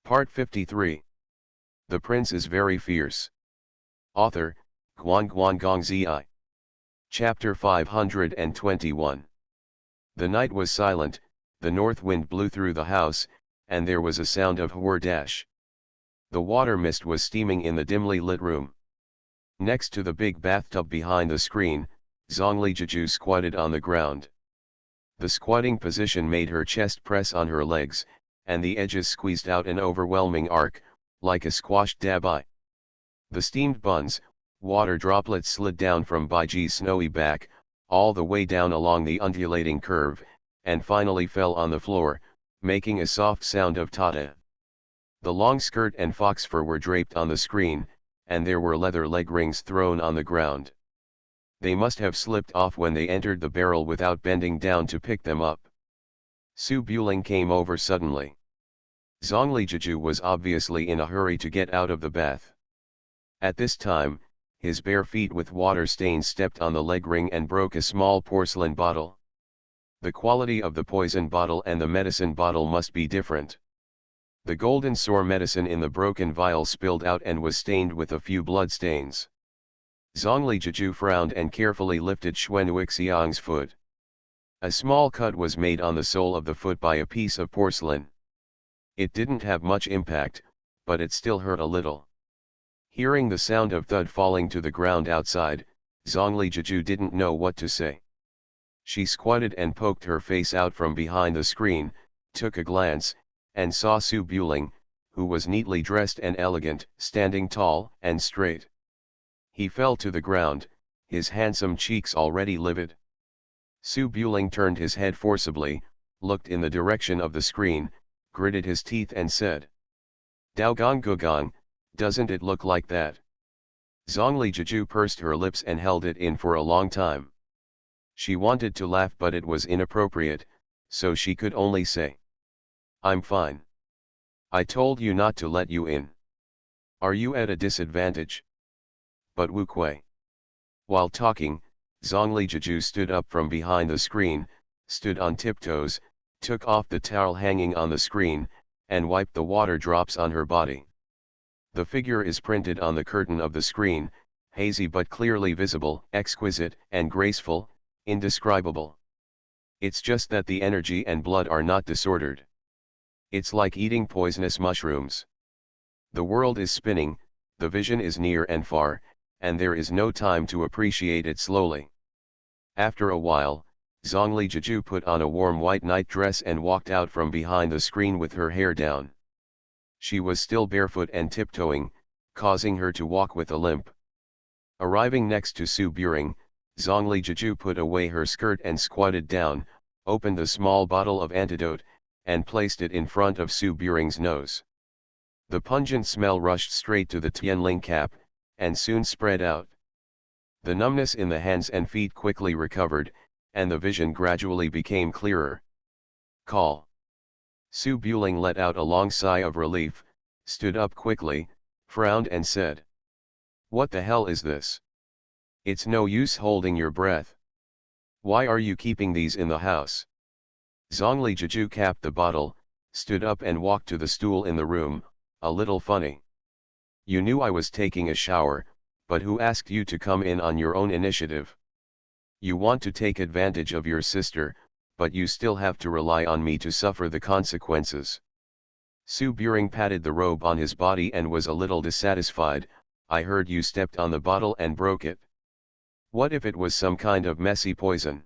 Part 53. The Prince is Very Fierce. Author, Guan Gong Zi. Chapter 521. The night was silent, the north wind blew through the house, and there was a sound of whir-dash. The water mist was steaming in the dimly lit room. Next to the big bathtub behind the screen, Zhongli Jiju squatted on the ground. The squatting position made her chest press on her legs, and the edges squeezed out an overwhelming arc, like a squashed dabai. The steamed buns, water droplets slid down from Baiji's snowy back, all the way down along the undulating curve, and finally fell on the floor, making a soft sound of ta-ta. The long skirt and fox fur were draped on the screen, and there were leather leg rings thrown on the ground. They must have slipped off when they entered the barrel without bending down to pick them up. Su Buling came over suddenly. Zhongli Jiju was obviously in a hurry to get out of the bath. At this time, his bare feet with water stains stepped on the leg ring and broke a small porcelain bottle. The quality of the poison bottle and the medicine bottle must be different. The golden sore medicine in the broken vial spilled out and was stained with a few blood stains. Zhongli Jiju frowned and carefully lifted Xuan Uixiang's foot. A small cut was made on the sole of the foot by a piece of porcelain. It didn't have much impact, but it still hurt a little. Hearing the sound of thud falling to the ground outside, Zhongli Jiju didn't know what to say. She squatted and poked her face out from behind the screen, took a glance, and saw Su Buling, who was neatly dressed and elegant, standing tall and straight. He fell to the ground, his handsome cheeks already livid. Su Buling turned his head forcibly, looked in the direction of the screen, gritted his teeth and said, "Daogong Gugong, doesn't it look like that?" Zhongli Jiju pursed her lips and held it in for a long time. She wanted to laugh but it was inappropriate, so she could only say, "I'm fine. I told you not to let you in. Are you at a disadvantage?" But Wu Kuei. While talking, Zhongli Jiju stood up from behind the screen, stood on tiptoes, took off the towel hanging on the screen, and wiped the water drops on her body. The figure is printed on the curtain of the screen, hazy but clearly visible, exquisite and graceful, indescribable. It's just that the energy and blood are not disordered. It's like eating poisonous mushrooms. The world is spinning, the vision is near and far, and there is no time to appreciate it slowly. After a while, Zhongli Jiju put on a warm white nightdress and walked out from behind the screen with her hair down. She was still barefoot and tiptoeing, causing her to walk with a limp. Arriving next to Su Buring, Zhongli Jiju put away her skirt and squatted down, opened the small bottle of antidote, and placed it in front of Su Buring's nose. The pungent smell rushed straight to the Tianling cap, and soon spread out. The numbness in the hands and feet quickly recovered, and the vision gradually became clearer. "Call." Su Buling let out a long sigh of relief, stood up quickly, frowned and said, "What the hell is this? It's no use holding your breath. Why are you keeping these in the house?" Zhongli Jiju capped the bottle, stood up and walked to the stool in the room, a little funny. "You knew I was taking a shower, but who asked you to come in on your own initiative? You want to take advantage of your sister, but you still have to rely on me to suffer the consequences." Su Buring patted the robe on his body and was a little dissatisfied. "I heard you stepped on the bottle and broke it. What if it was some kind of messy poison?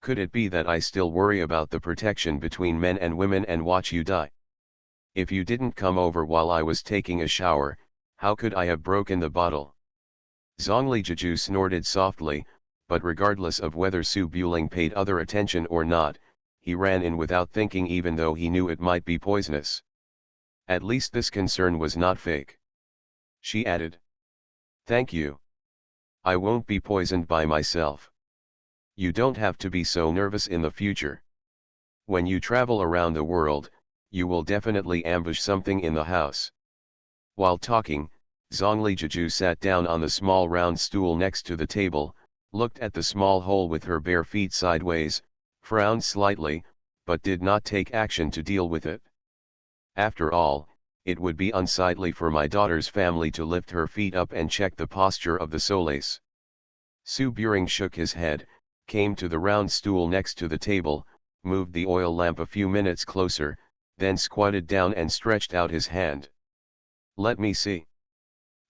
Could it be that I still worry about the protection between men and women and watch you die? If you didn't come over while I was taking a shower, how could I have broken the bottle?" Zhongli Jiju snorted softly, but regardless of whether Su Buling paid other attention or not, he ran in without thinking even though he knew it might be poisonous. At least this concern was not fake. She added, "Thank you. I won't be poisoned by myself. You don't have to be so nervous in the future. When you travel around the world, you will definitely ambush something in the house." While talking, Zhongli Jiju sat down on the small round stool next to the table, looked at the small hole with her bare feet sideways, frowned slightly, but did not take action to deal with it. After all, it would be unsightly for my daughter's family to lift her feet up and check the posture of the solace. Su Buring shook his head, came to the round stool next to the table, moved the oil lamp a few minutes closer, then squatted down and stretched out his hand. Let me see.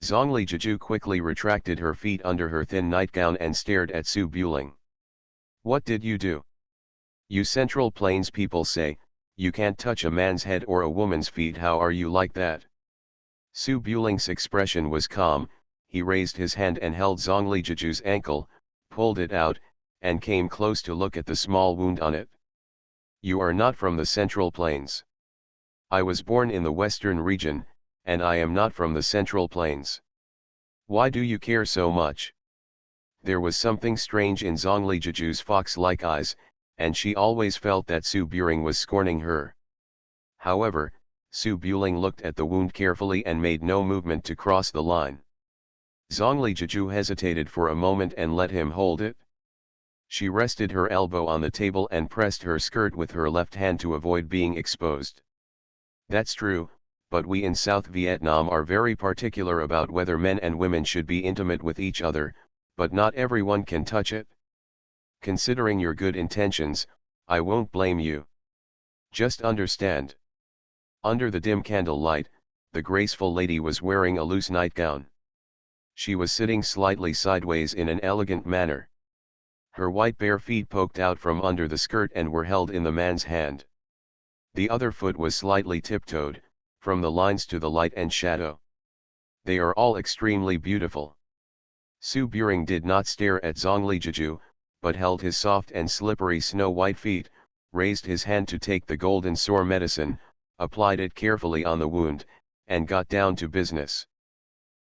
Zhongli Jiju quickly retracted her feet under her thin nightgown and stared at Su Buling. What did you do? You Central Plains people say, you can't touch a man's head or a woman's feet. How are you like that? Su Buling's expression was calm. He raised his hand and held Zhongli Jiju's ankle, pulled it out, and came close to look at the small wound on it. You are not from the Central Plains. I was born in the Western region, and I am not from the Central Plains. Why do you care so much? There was something strange in Zhongli Jiju's fox-like eyes, and she always felt that Su Buring was scorning her. However, Su Buling looked at the wound carefully and made no movement to cross the line. Zhongli Jiju hesitated for a moment and let him hold it. She rested her elbow on the table and pressed her skirt with her left hand to avoid being exposed. That's true, but we in South Vietnam are very particular about whether men and women should be intimate with each other, but not everyone can touch it. Considering your good intentions, I won't blame you. Just understand. Under the dim candlelight, the graceful lady was wearing a loose nightgown. She was sitting slightly sideways in an elegant manner. Her white bare feet poked out from under the skirt and were held in the man's hand. The other foot was slightly tiptoed, from the lines to the light and shadow. They are all extremely beautiful. Su Buring did not stare at Zhongli Jiju, but held his soft and slippery snow-white feet, raised his hand to take the golden sore medicine, applied it carefully on the wound, and got down to business.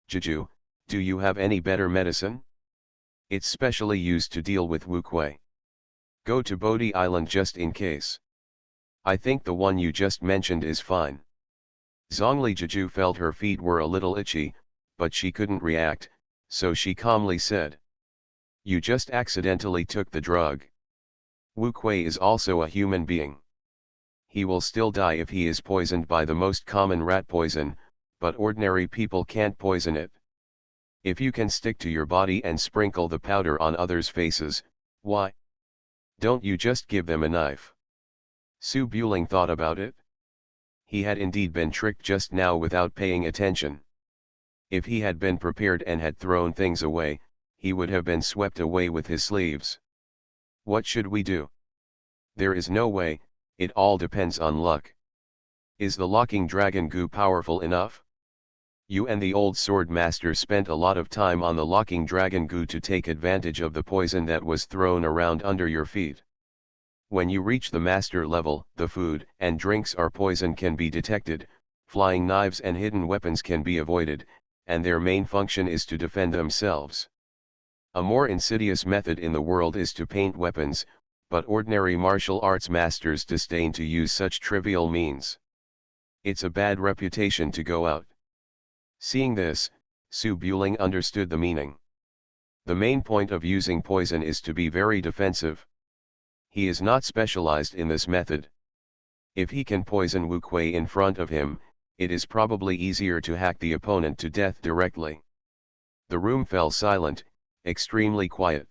Jiju, do you have any better medicine? It's specially used to deal with Wu Kuei. Go to Bodhi Island just in case. I think the one you just mentioned is fine. Zhongli Jiju felt her feet were a little itchy, but she couldn't react, so she calmly said. You just accidentally took the drug. Wu Kuei is also a human being. He will still die if he is poisoned by the most common rat poison, but ordinary people can't poison it. If you can stick to your body and sprinkle the powder on others' faces, why don't you just give them a knife? Su Buling thought about it. He had indeed been tricked just now without paying attention. If he had been prepared and had thrown things away, he would have been swept away with his sleeves. What should we do? There is no way, it all depends on luck. Is the locking dragon goo powerful enough? You and the old sword master spent a lot of time on the locking dragon goo to take advantage of the poison that was thrown around under your feet. When you reach the master level, the food and drinks or poison can be detected, flying knives and hidden weapons can be avoided, and their main function is to defend themselves. A more insidious method in the world is to paint weapons, but ordinary martial arts masters disdain to use such trivial means. It's a bad reputation to go out. Seeing this, Su Buling understood the meaning. The main point of using poison is to be very defensive. He is not specialized in this method. If he can poison Wu Kuei in front of him, it is probably easier to hack the opponent to death directly. The room fell silent, extremely quiet.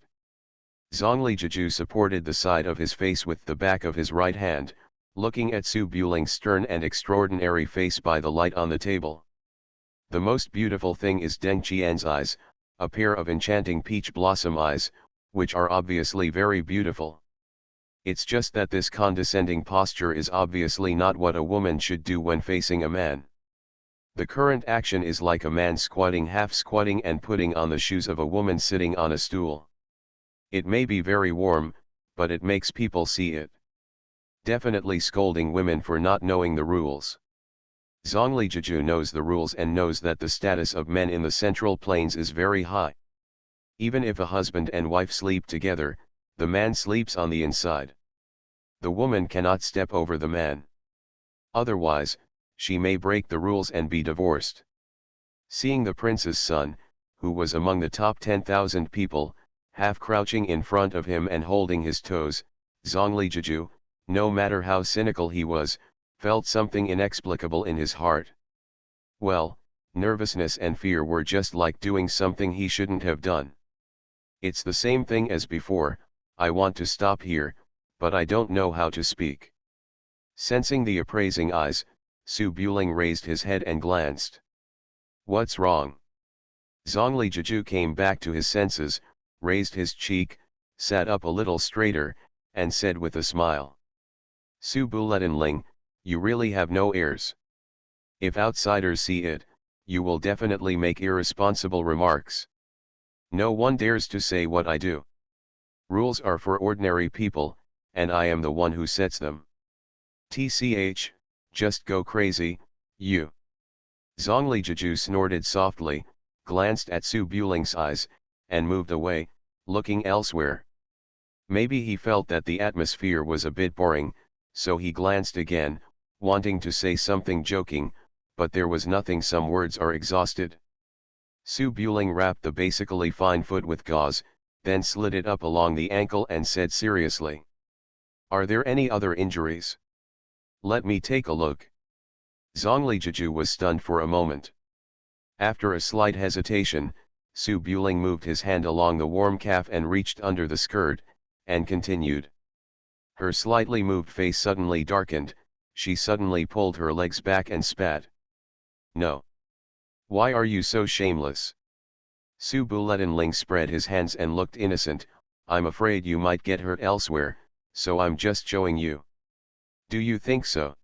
Zhongli Jiju supported the side of his face with the back of his right hand, looking at Su Buling's stern and extraordinary face by the light on the table. The most beautiful thing is Deng Qian's eyes, a pair of enchanting peach blossom eyes, which are obviously very beautiful. It's just that this condescending posture is obviously not what a woman should do when facing a man. The current action is like a man squatting, half squatting and putting on the shoes of a woman sitting on a stool. It may be very warm, but it makes people see it. Definitely scolding women for not knowing the rules. Zhongli Jiju knows the rules and knows that the status of men in the Central Plains is very high. Even if a husband and wife sleep together, the man sleeps on the inside. The woman cannot step over the man. Otherwise, she may break the rules and be divorced. Seeing the prince's son, who was among the top 10,000 people, half crouching in front of him and holding his toes, Zhongli Jiju, no matter how cynical he was, felt something inexplicable in his heart. Well, nervousness and fear were just like doing something he shouldn't have done. It's the same thing as before, I want to stop here, but I don't know how to speak. Sensing the appraising eyes, Su Buling raised his head and glanced. What's wrong? Zhongli Jiju came back to his senses, raised his cheek, sat up a little straighter, and said with a smile. Su Buletinling, you really have no airs. If outsiders see it, you will definitely make irresponsible remarks. No one dares to say what I do. Rules are for ordinary people, and I am the one who sets them. TCH, just go crazy, you. Zhongli Jiju snorted softly, glanced at Su Buling's eyes, and moved away, looking elsewhere. Maybe he felt that the atmosphere was a bit boring, so he glanced again, wanting to say something joking, but there was nothing. Some words are exhausted. Su Buling wrapped the basically fine foot with gauze, then slid it up along the ankle and said seriously. Are there any other injuries? Let me take a look. Zhongli Jiju was stunned for a moment. After a slight hesitation, Su Buling moved his hand along the warm calf and reached under the skirt, and continued. Her slightly moved face suddenly darkened, she suddenly pulled her legs back and spat. No. Why are you so shameless? Su Buletinling spread his hands and looked innocent. I'm afraid you might get hurt elsewhere, so I'm just showing you. Do you think so?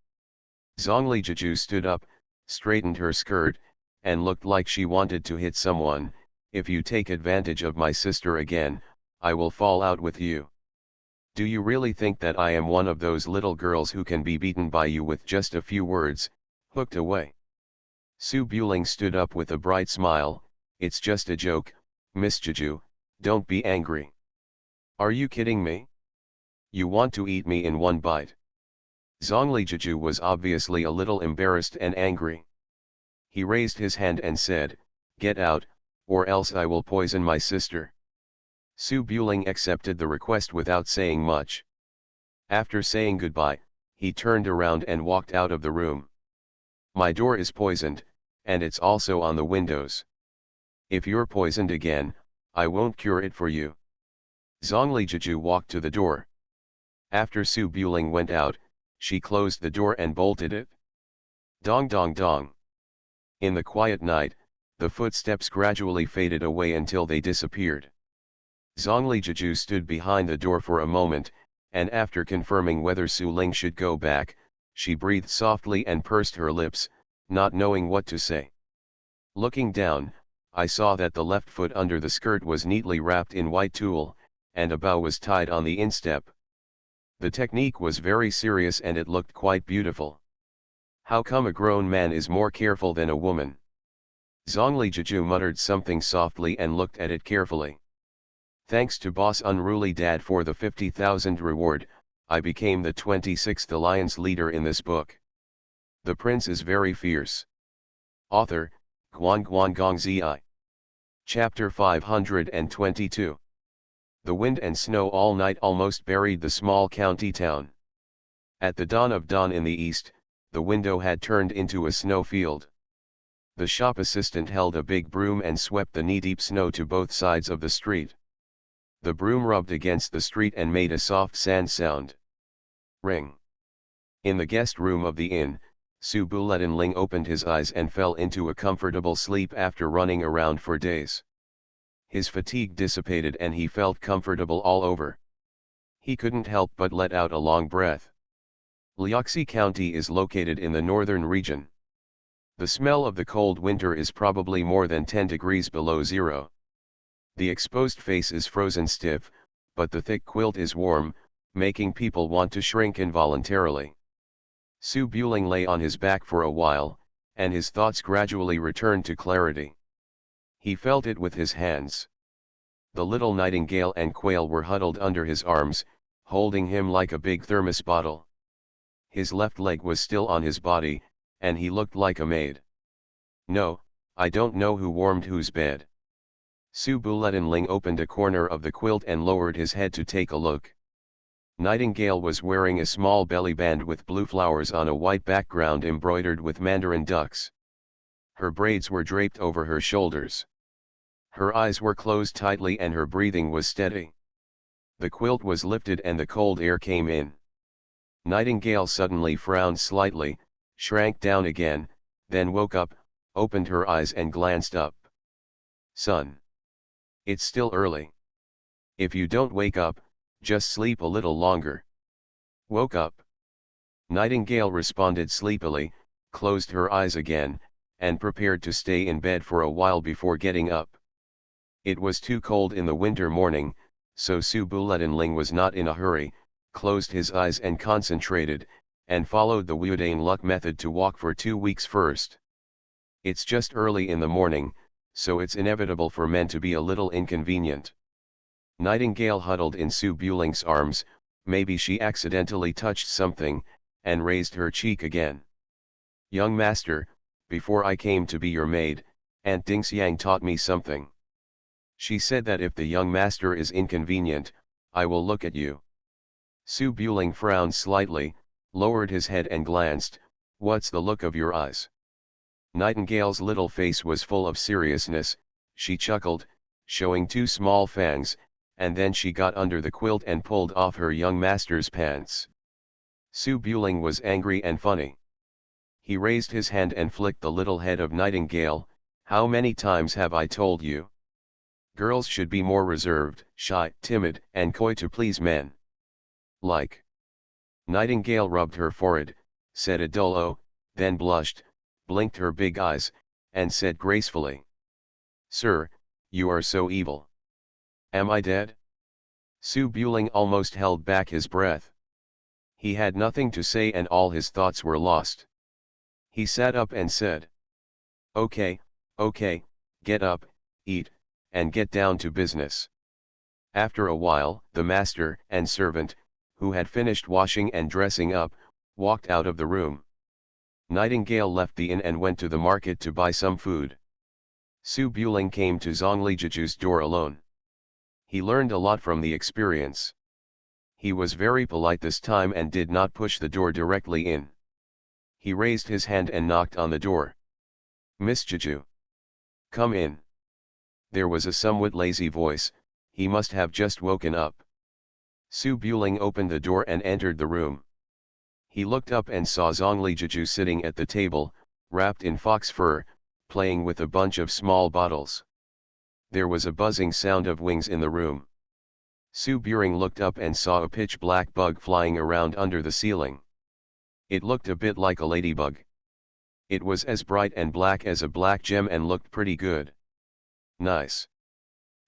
Zhongli Jiju stood up, straightened her skirt, and looked like she wanted to hit someone. If you take advantage of my sister again, I will fall out with you. Do you really think that I am one of those little girls who can be beaten by you with just a few words, hooked away? Su Buling stood up with a bright smile. It's just a joke, Miss Jiju, don't be angry. Are you kidding me? You want to eat me in one bite? Zhongli Jiju was obviously a little embarrassed and angry. He raised his hand and said, get out, or else I will poison my sister. Su Buling accepted the request without saying much. After saying goodbye, he turned around and walked out of the room. My door is poisoned, and it's also on the windows. If you're poisoned again, I won't cure it for you. Zhongli Jiju walked to the door. After Su Buling went out, she closed the door and bolted it. Dong dong dong. In the quiet night, the footsteps gradually faded away until they disappeared. Zhongli Jiju stood behind the door for a moment, and after confirming whether Su Ling should go back, she breathed softly and pursed her lips, not knowing what to say. Looking down, I saw that the left foot under the skirt was neatly wrapped in white tulle, and a bow was tied on the instep. The technique was very serious and it looked quite beautiful. How come a grown man is more careful than a woman? Zhongli Jiju muttered something softly and looked at it carefully. Thanks to Boss Unruly Dad for the 50,000 reward, I became the 26th alliance leader in this book. The prince is very fierce. Author, Guan Zi. Chapter 522. The wind and snow all night almost buried the small county town. At the dawn of dawn in the east, the window had turned into a snowfield. The shop assistant held a big broom and swept the knee-deep snow to both sides of the street. The broom rubbed against the street and made a soft sand sound. Ring. In the guest room of the inn, Su Buletinling opened his eyes and fell into a comfortable sleep after running around for days. His fatigue dissipated and he felt comfortable all over. He couldn't help but let out a long breath. Liaoxi County is located in the northern region. The smell of the cold winter is probably more than 10 degrees below zero. The exposed face is frozen stiff, but the thick quilt is warm, making people want to shrink involuntarily. Su Buling lay on his back for a while, and his thoughts gradually returned to clarity. He felt it with his hands. The little nightingale and quail were huddled under his arms, holding him like a big thermos bottle. His left leg was still on his body, and he looked like a maid. No, I don't know who warmed whose bed. Su Buletinling opened a corner of the quilt and lowered his head to take a look. Nightingale was wearing a small belly band with blue flowers on a white background embroidered with mandarin ducks. Her braids were draped over her shoulders. Her eyes were closed tightly and her breathing was steady. The quilt was lifted and the cold air came in. Nightingale suddenly frowned slightly, shrank down again, then woke up, opened her eyes and glanced up. Son. It's still early. If you don't wake up, just sleep a little longer. Woke up. Nightingale responded sleepily, closed her eyes again, and prepared to stay in bed for a while before getting up. It was too cold in the winter morning, so Subuletanling was not in a hurry, closed his eyes and concentrated, and followed the Wudane luck method to walk for 2 weeks first. It's just early in the morning, so it's inevitable for men to be a little inconvenient. Nightingale huddled in Subuling's arms, maybe she accidentally touched something, and raised her cheek again. Young master, before I came to be your maid, Aunt Dingxiang taught me something. She said that if the young master is inconvenient, I will look at you. Subuling frowned slightly, lowered his head and glanced. What's the look of your eyes? Nightingale's little face was full of seriousness. She chuckled, showing 2 small fangs, and then she got under the quilt and pulled off her young master's pants. Subuling was angry and funny. He raised his hand and flicked the little head of Nightingale. How many times have I told you? Girls should be more reserved, shy, timid, and coy to please men. Like. Nightingale rubbed her forehead, said a dull "oh," then blushed, blinked her big eyes, and said gracefully, "Sir, you are so evil. Am I dead?" Subuling almost held back his breath. He had nothing to say and all his thoughts were lost. He sat up and said, Okay, get up, eat, and get down to business." After a while, the master and servant, who had finished washing and dressing up, walked out of the room. Nightingale left the inn and went to the market to buy some food. Subuling came to Zonglijiju's door alone. He learned a lot from the experience. He was very polite this time and did not push the door directly in. He raised his hand and knocked on the door. "Miss Jiju. Come in." There was a somewhat lazy voice. He must have just woken up. Subuling opened the door and entered the room. He looked up and saw Zonglijuju sitting at the table, wrapped in fox fur, playing with a bunch of small bottles. There was a buzzing sound of wings in the room. Suburing looked up and saw a pitch-black bug flying around under the ceiling. It looked a bit like a ladybug. It was as bright and black as a black gem and looked pretty good. Nice.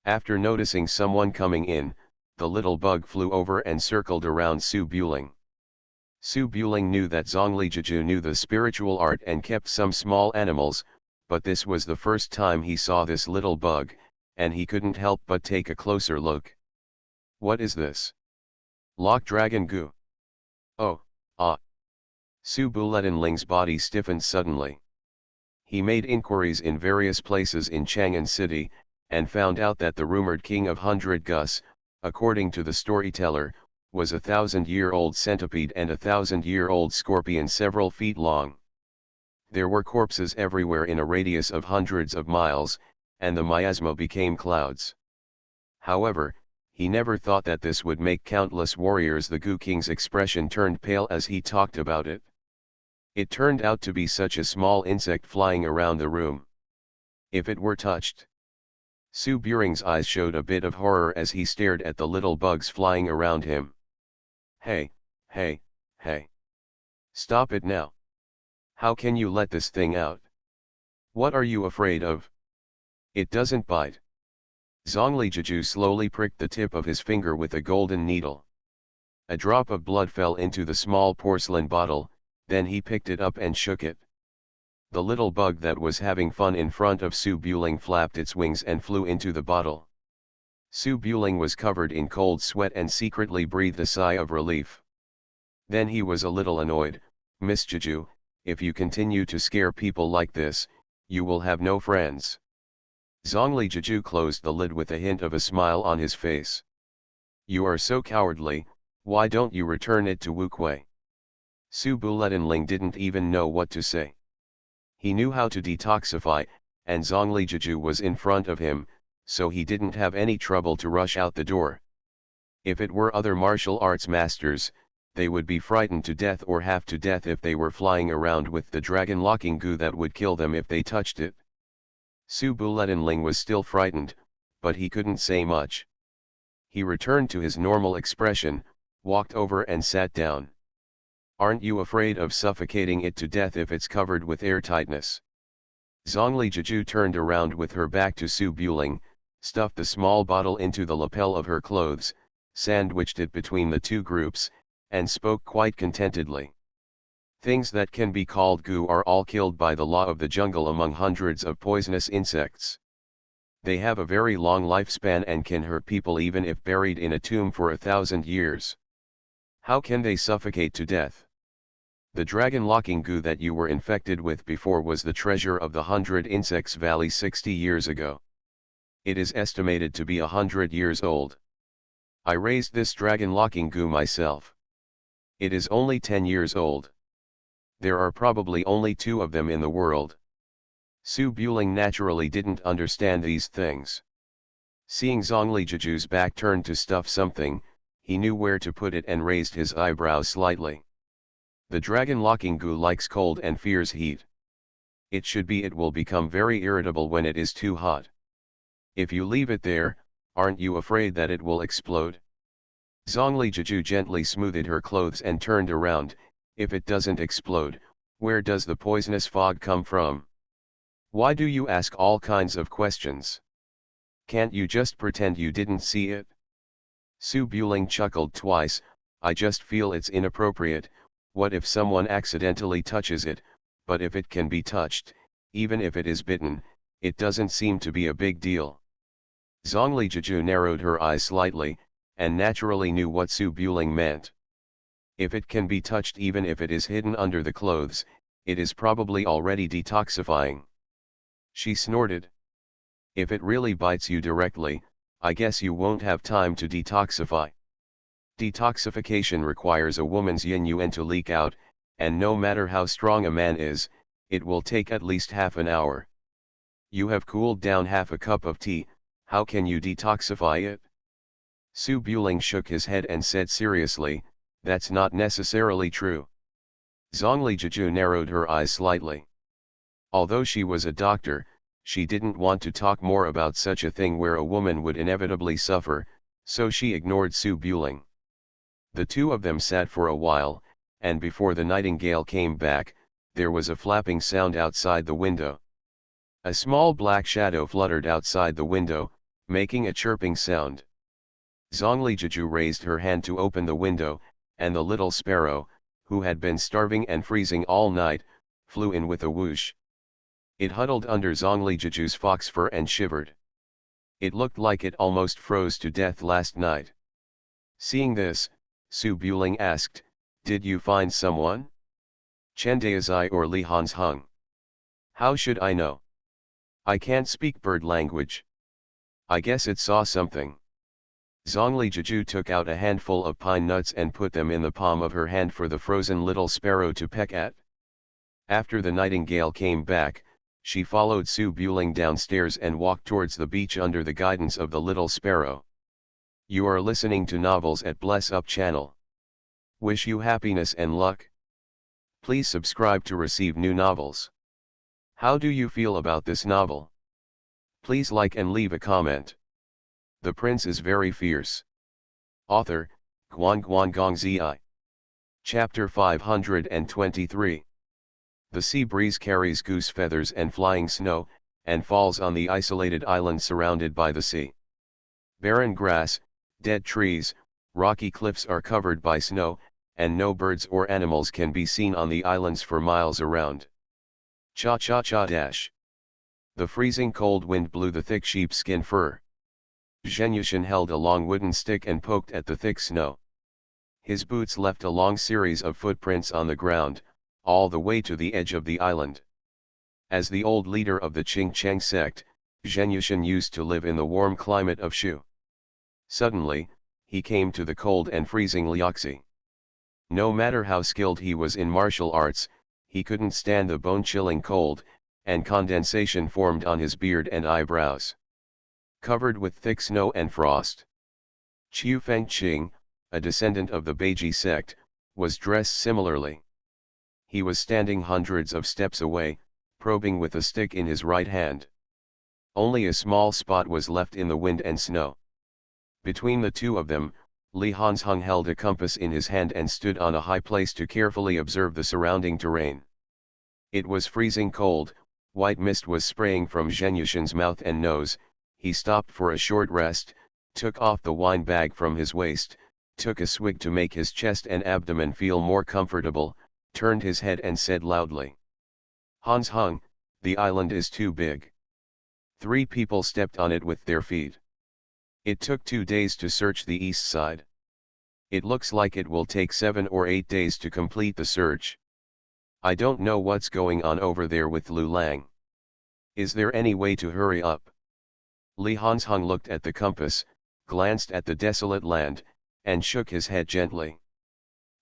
After noticing someone coming in, the little bug flew over and circled around Subuling. Subuling knew that Zonglijuju knew the spiritual art and kept some small animals, but this was the first time he saw this little bug, and he couldn't help but take a closer look. What is this? Lock dragon goo. Oh, ah. Subuletanling's body stiffened suddenly. He made inquiries in various places in Chang'an City, and found out that the rumored king of 100 Gus, according to the storyteller, was a 1,000-year-old centipede and a 1,000-year-old scorpion several feet long. There were corpses everywhere in a radius of hundreds of miles, and the miasma became clouds. However, he never thought that this would make countless warriors. The Goo King's expression turned pale as he talked about it. It turned out to be such a small insect flying around the room. If it were touched. Subuling's eyes showed a bit of horror as he stared at the little bugs flying around him. Hey. Stop it now. How can you let this thing out? What are you afraid of? It doesn't bite. Zonglijuju slowly pricked the tip of his finger with a golden needle. A drop of blood fell into the small porcelain bottle, then he picked it up and shook it. The little bug that was having fun in front of Subuling flapped its wings and flew into the bottle. Subuling was covered in cold sweat and secretly breathed a sigh of relief. Then he was a little annoyed. Miss Juju, if you continue to scare people like this, you will have no friends. Zonglijuju closed the lid with a hint of a smile on his face. You are so cowardly, why don't you return it to Wukwei? Subuletanling didn't even know what to say. He knew how to detoxify, and Zhongli Jiju was in front of him, so he didn't have any trouble to rush out the door. If it were other martial arts masters, they would be frightened to death or half to death if they were flying around with the dragon-locking goo that would kill them if they touched it. Su Buletinling was still frightened, but he couldn't say much. He returned to his normal expression, walked over and sat down. "Aren't you afraid of suffocating it to death if it's covered with airtightness?" Zhongli Jiju turned around with her back to Su Buling, stuffed the small bottle into the lapel of her clothes, sandwiched it between the two groups, and spoke quite contentedly. "Things that can be called goo are all killed by the law of the jungle among hundreds of poisonous insects. They have a very long lifespan and can hurt people even if buried in a tomb for 1,000 years. How can they suffocate to death? The dragon-locking goo that you were infected with before was the treasure of the 100 Insects Valley 60 years ago. It is estimated to be 100 years old. I raised this dragon-locking goo myself. It is only 10 years old. There are probably only 2 of them in the world." Su Buling naturally didn't understand these things. Seeing Zhongli Jiju's back turned to stuff something, he knew where to put it and raised his eyebrows slightly. "The dragon-locking goo likes cold and fears heat. It will become very irritable when it is too hot. If you leave it there, aren't you afraid that it will explode?" Zhongli Jiju gently smoothed her clothes and turned around. "If it doesn't explode, where does the poisonous fog come from? Why do you ask all kinds of questions? Can't you just pretend you didn't see it?" Su Buling chuckled twice. "I just feel it's inappropriate. What if someone accidentally touches it? But if it can be touched, even if it is bitten, it doesn't seem to be a big deal." Zhongli Jiju narrowed her eyes slightly, and naturally knew what Su Buling meant. If it can be touched even if it is hidden under the clothes, it is probably already detoxifying. She snorted. "If it really bites you directly, I guess you won't have time to detoxify. Detoxification requires a woman's yin-yuan to leak out, and no matter how strong a man is, it will take at least half an hour. You have cooled down half a cup of tea, how can you detoxify it?" Su Buling shook his head and said seriously, "That's not necessarily true." Zhongli Jiju narrowed her eyes slightly. Although she was a doctor, she didn't want to talk more about such a thing where a woman would inevitably suffer, so she ignored Su Buling. The two of them sat for a while, and before the nightingale came back, there was a flapping sound outside the window. A small black shadow fluttered outside the window, making a chirping sound. Zhongli Jiju raised her hand to open the window, and the little sparrow, who had been starving and freezing all night, flew in with a whoosh. It huddled under Zhongli Jiju's fox fur and shivered. It looked like it almost froze to death last night. Seeing this, Su Buling asked, "Did you find someone? Chendaizai or Li Han's Hung? How should I know? I can't speak bird language. I guess it saw something." Zhongli Jiju took out a handful of pine nuts and put them in the palm of her hand for the frozen little sparrow to peck at. After the nightingale came back, she followed Su Buling downstairs and walked towards the beach under the guidance of the little sparrow. You are listening to Novels at Bless Up channel. Wish you happiness and luck. Please subscribe to receive new novels. How do you feel about this novel? Please like and leave a comment. The Prince is Very Fierce. Author, Guan Guan Gong Zi. Chapter 523. The sea breeze carries goose feathers and flying snow, and falls on the isolated island surrounded by the sea. Barren grass, dead trees, rocky cliffs are covered by snow, and no birds or animals can be seen on the islands for miles around. Cha-cha-cha dash. The freezing cold wind blew the thick sheepskin fur. Zhenyushan held a long wooden stick and poked at the thick snow. His boots left a long series of footprints on the ground, all the way to the edge of the island. As the old leader of the Qingcheng sect, Zhenyushan used to live in the warm climate of Shu. Suddenly, he came to the cold and freezing Liaxi. No matter how skilled he was in martial arts, he couldn't stand the bone-chilling cold, and condensation formed on his beard and eyebrows. Covered with thick snow and frost. Qiu Fengqing, a descendant of the Beiji sect, was dressed similarly. He was standing hundreds of steps away, probing with a stick in his right hand. Only a small spot was left in the wind and snow. Between the two of them, Li Hanzhong held a compass in his hand and stood on a high place to carefully observe the surrounding terrain. It was freezing cold, white mist was spraying from Zheng Yushan's mouth and nose. He stopped for a short rest, took off the wine bag from his waist, took a swig to make his chest and abdomen feel more comfortable, turned his head and said loudly, "Hanzhong, the island is too big." 3 people stepped on it with their feet. It took 2 days to search the east side. It looks like it will take 7 or 8 days to complete the search. I don't know what's going on over there with Lu Lang. Is there any way to hurry up? Li Hanzhong looked at the compass, glanced at the desolate land, and shook his head gently.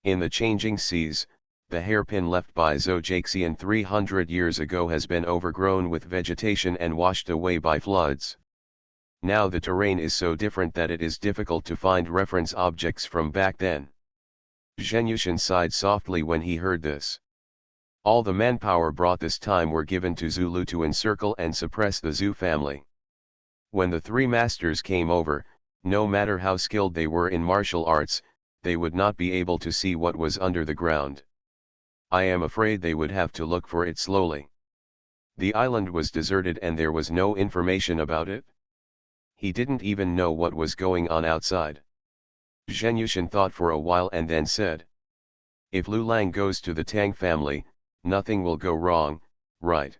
In the changing seas, the hairpin left by Zhou Jixian 300 years ago has been overgrown with vegetation and washed away by floods. Now the terrain is so different that it is difficult to find reference objects from back then. Zheng Yushan sighed softly when he heard this. All the manpower brought this time were given to Zulu to encircle and suppress the Zhou family. When the 3 masters came over, no matter how skilled they were in martial arts, they would not be able to see what was under the ground. I am afraid they would have to look for it slowly. The island was deserted and there was no information about it. He didn't even know what was going on outside. Zheng Yushan thought for a while and then said, "If Lu Lang goes to the Tang family, nothing will go wrong, right?"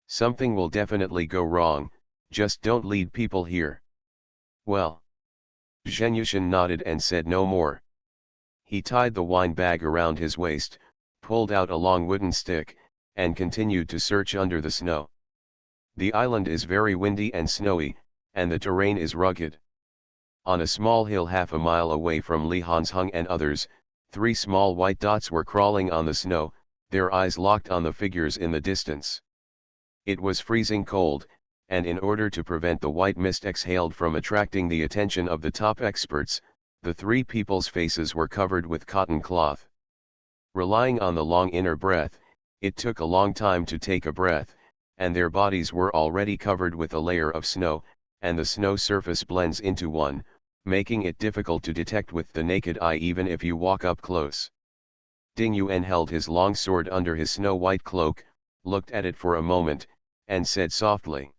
"Something will definitely go wrong, just don't lead people here." "Well." Zheng Yushan nodded and said no more. He tied the wine bag around his waist, pulled out a long wooden stick, and continued to search under the snow. The island is very windy and snowy, and the terrain is rugged. On a small hill half a mile away from Li Hanzhong and others, 3 small white dots were crawling on the snow, their eyes locked on the figures in the distance. It was freezing cold, and in order to prevent the white mist exhaled from attracting the attention of the top experts, the 3 people's faces were covered with cotton cloth. Relying on the long inner breath, it took a long time to take a breath, and their bodies were already covered with a layer of snow, and the snow surface blends into one, making it difficult to detect with the naked eye even if you walk up close. Ding Yuan held his long sword under his snow-white cloak, looked at it for a moment, and said softly,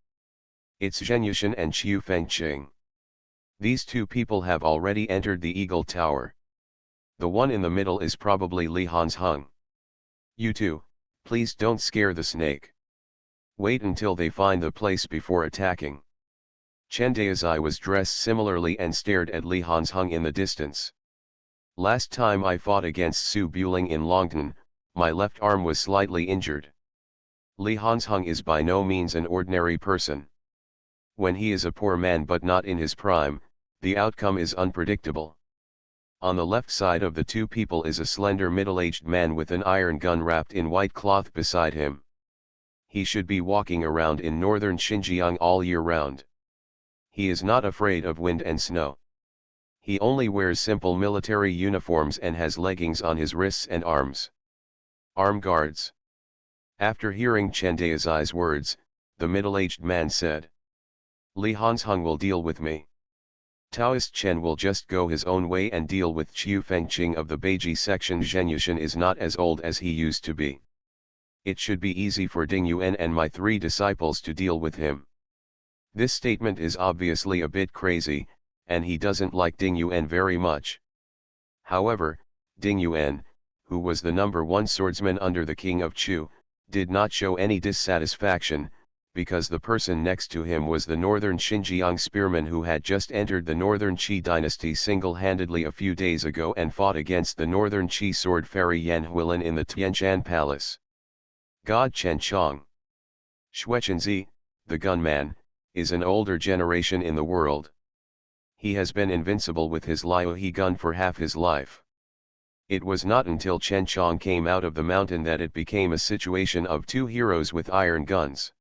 "It's Zheng Yushan and Qiu Fengqing. These 2 people have already entered the Eagle Tower. The one in the middle is probably Li Hanzhong. You 2, please don't scare the snake. Wait until they find the place before attacking." Chen Daizai was dressed similarly and stared at Li Hanzhong in the distance. "Last time I fought against Su Buling in Longtan, my left arm was slightly injured. Li Hanzhong is by no means an ordinary person. When he is a poor man but not in his prime, the outcome is unpredictable." On the left side of the 2 people is a slender middle-aged man with an iron gun wrapped in white cloth beside him. He should be walking around in northern Xinjiang all year round. He is not afraid of wind and snow. He only wears simple military uniforms and has leggings on his wrists and arms. Arm guards. After hearing Chen Daizai's words, the middle-aged man said, "Li Hanzhong will deal with me. Taoist Chen will just go his own way and deal with Qiu Fengqing of the Beiji section. Zheng Yushan is not as old as he used to be. It should be easy for Ding Yuan and my 3 disciples to deal with him." This statement is obviously a bit crazy, and he doesn't like Ding Yuan very much. However, Ding Yuan, who was the number 1 swordsman under the king of Chu, did not show any dissatisfaction, because the person next to him was the northern Xinjiang spearman who had just entered the northern Qi dynasty single-handedly a few days ago and fought against the northern Qi sword fairy Yan Huilin in the Tianshan palace. God Chen Chong. Xuechenzi, the gunman, is an older generation in the world. He has been invincible with his Liuhe gun for half his life. It was not until Chen Chong came out of the mountain that it became a situation of two heroes with iron guns.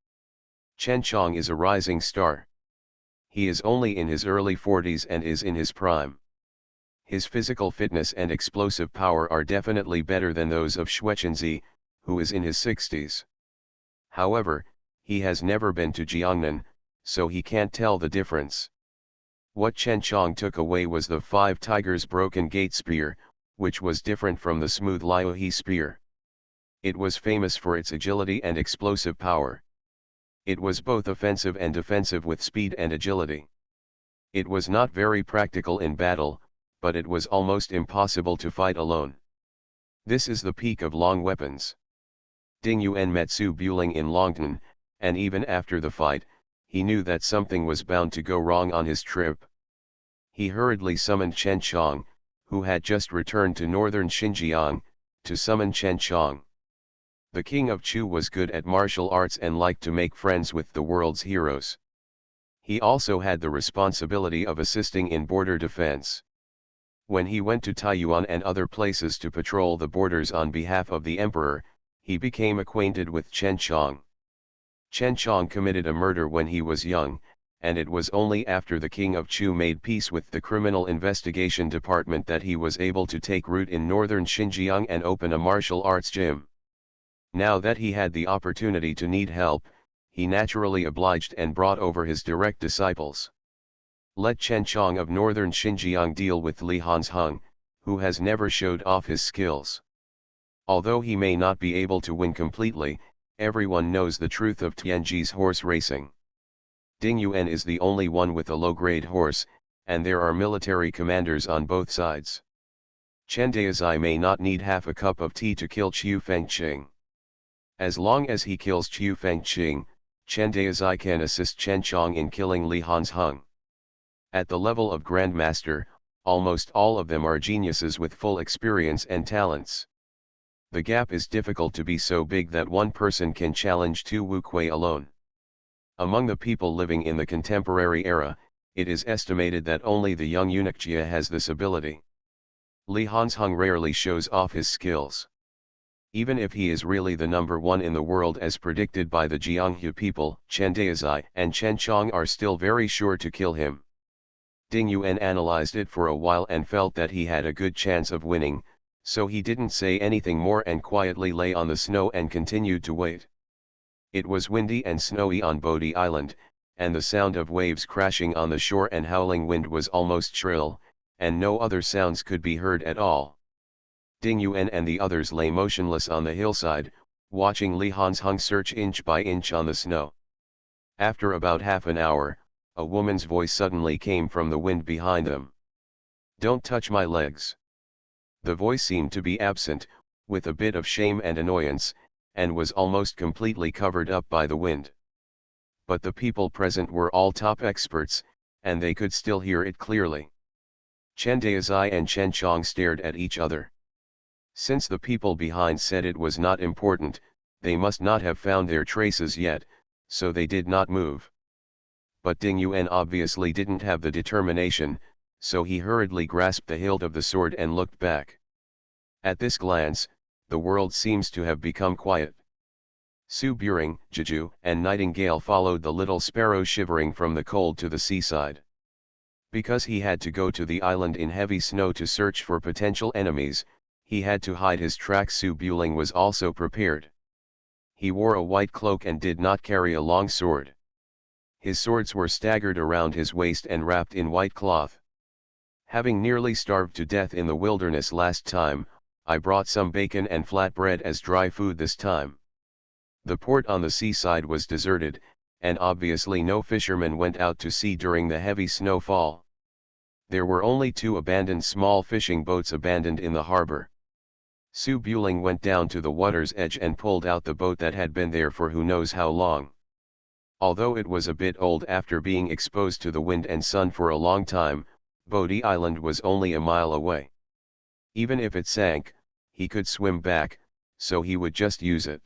Chen Chong is a rising star. He is only in his early 40s and is in his prime. His physical fitness and explosive power are definitely better than those of Xuechenzi, who is in his 60s. However, he has never been to Jiangnan, so he can't tell the difference. What Chen Chong took away was the Five Tigers Broken Gate Spear, which was different from the smooth Liuhe spear. It was famous for its agility and explosive power. It was both offensive and defensive with speed and agility. It was not very practical in battle, but it was almost impossible to fight alone. This is the peak of long weapons. Ding Yuan met Su Buling in Longtan, and even after the fight, he knew that something was bound to go wrong on his trip. He hurriedly summoned Chen Chong, who had just returned to northern Xinjiang, to summon Chen Chong. The king of Chu was good at martial arts and liked to make friends with the world's heroes. He also had the responsibility of assisting in border defense. When he went to Taiyuan and other places to patrol the borders on behalf of the emperor, he became acquainted with Chen Chong. Chen Chong committed a murder when he was young, and it was only after the king of Chu made peace with the Criminal Investigation Department that he was able to take root in northern Xinjiang and open a martial arts gym. Now that he had the opportunity to need help, he naturally obliged and brought over his direct disciples. Let Chen Chong of northern Xinjiang deal with Li Hanzheng, who has never showed off his skills. Although he may not be able to win completely, everyone knows the truth of Tianji's horse racing. Ding Yuan is the only one with a low-grade horse, and there are military commanders on both sides. Chen Daozai may not need half a cup of tea to kill Qiu Fengqing. As long as he kills Qiu Fengqing, Chen Daozai can assist Chen Chong in killing Li Hanzheng. At the level of Grandmaster, almost all of them are geniuses with full experience and talents. The gap is difficult to be so big that one person can challenge Tu Wuquei alone. Among the people living in the contemporary era, it is estimated that only the young eunuch Jia has this ability. Li Hanzheng rarely shows off his skills. Even if he is really the number one in the world as predicted by the Jianghu people, Chen Daozai and Chen Chong are still very sure to kill him. Ding Yuan analyzed it for a while and felt that he had a good chance of winning, so he didn't say anything more and quietly lay on the snow and continued to wait. It was windy and snowy on Bodhi Island, and the sound of waves crashing on the shore and howling wind was almost shrill, and no other sounds could be heard at all. Ding Yuan and the others lay motionless on the hillside, watching Li Hanzheng search inch by inch on the snow. After about half an hour, a woman's voice suddenly came from the wind behind them. "Don't touch my legs." The voice seemed to be absent, with a bit of shame and annoyance, and was almost completely covered up by the wind. But the people present were all top experts, and they could still hear it clearly. Chen Daozai and Chen Chong stared at each other. Since the people behind said it was not important, they must not have found their traces yet, so they did not move. But Ding Yuan obviously didn't have the determination, so he hurriedly grasped the hilt of the sword and looked back. At this glance, the world seems to have become quiet. Su Buring, Jeju, and Nightingale followed the little sparrow shivering from the cold to the seaside. Because he had to go to the island in heavy snow to search for potential enemies, he had to hide his tracks. Su Buling was also prepared. He wore a white cloak and did not carry a long sword. His swords were staggered around his waist and wrapped in white cloth. "Having nearly starved to death in the wilderness last time, I brought some bacon and flatbread as dry food this time." The port on the seaside was deserted, and obviously no fishermen went out to sea during the heavy snowfall. There were only 2 abandoned small fishing boats abandoned in the harbor. Su Buling went down to the water's edge and pulled out the boat that had been there for who knows how long. Although it was a bit old after being exposed to the wind and sun for a long time, Bodhi Island was only a mile away. Even if it sank, he could swim back, so he would just use it.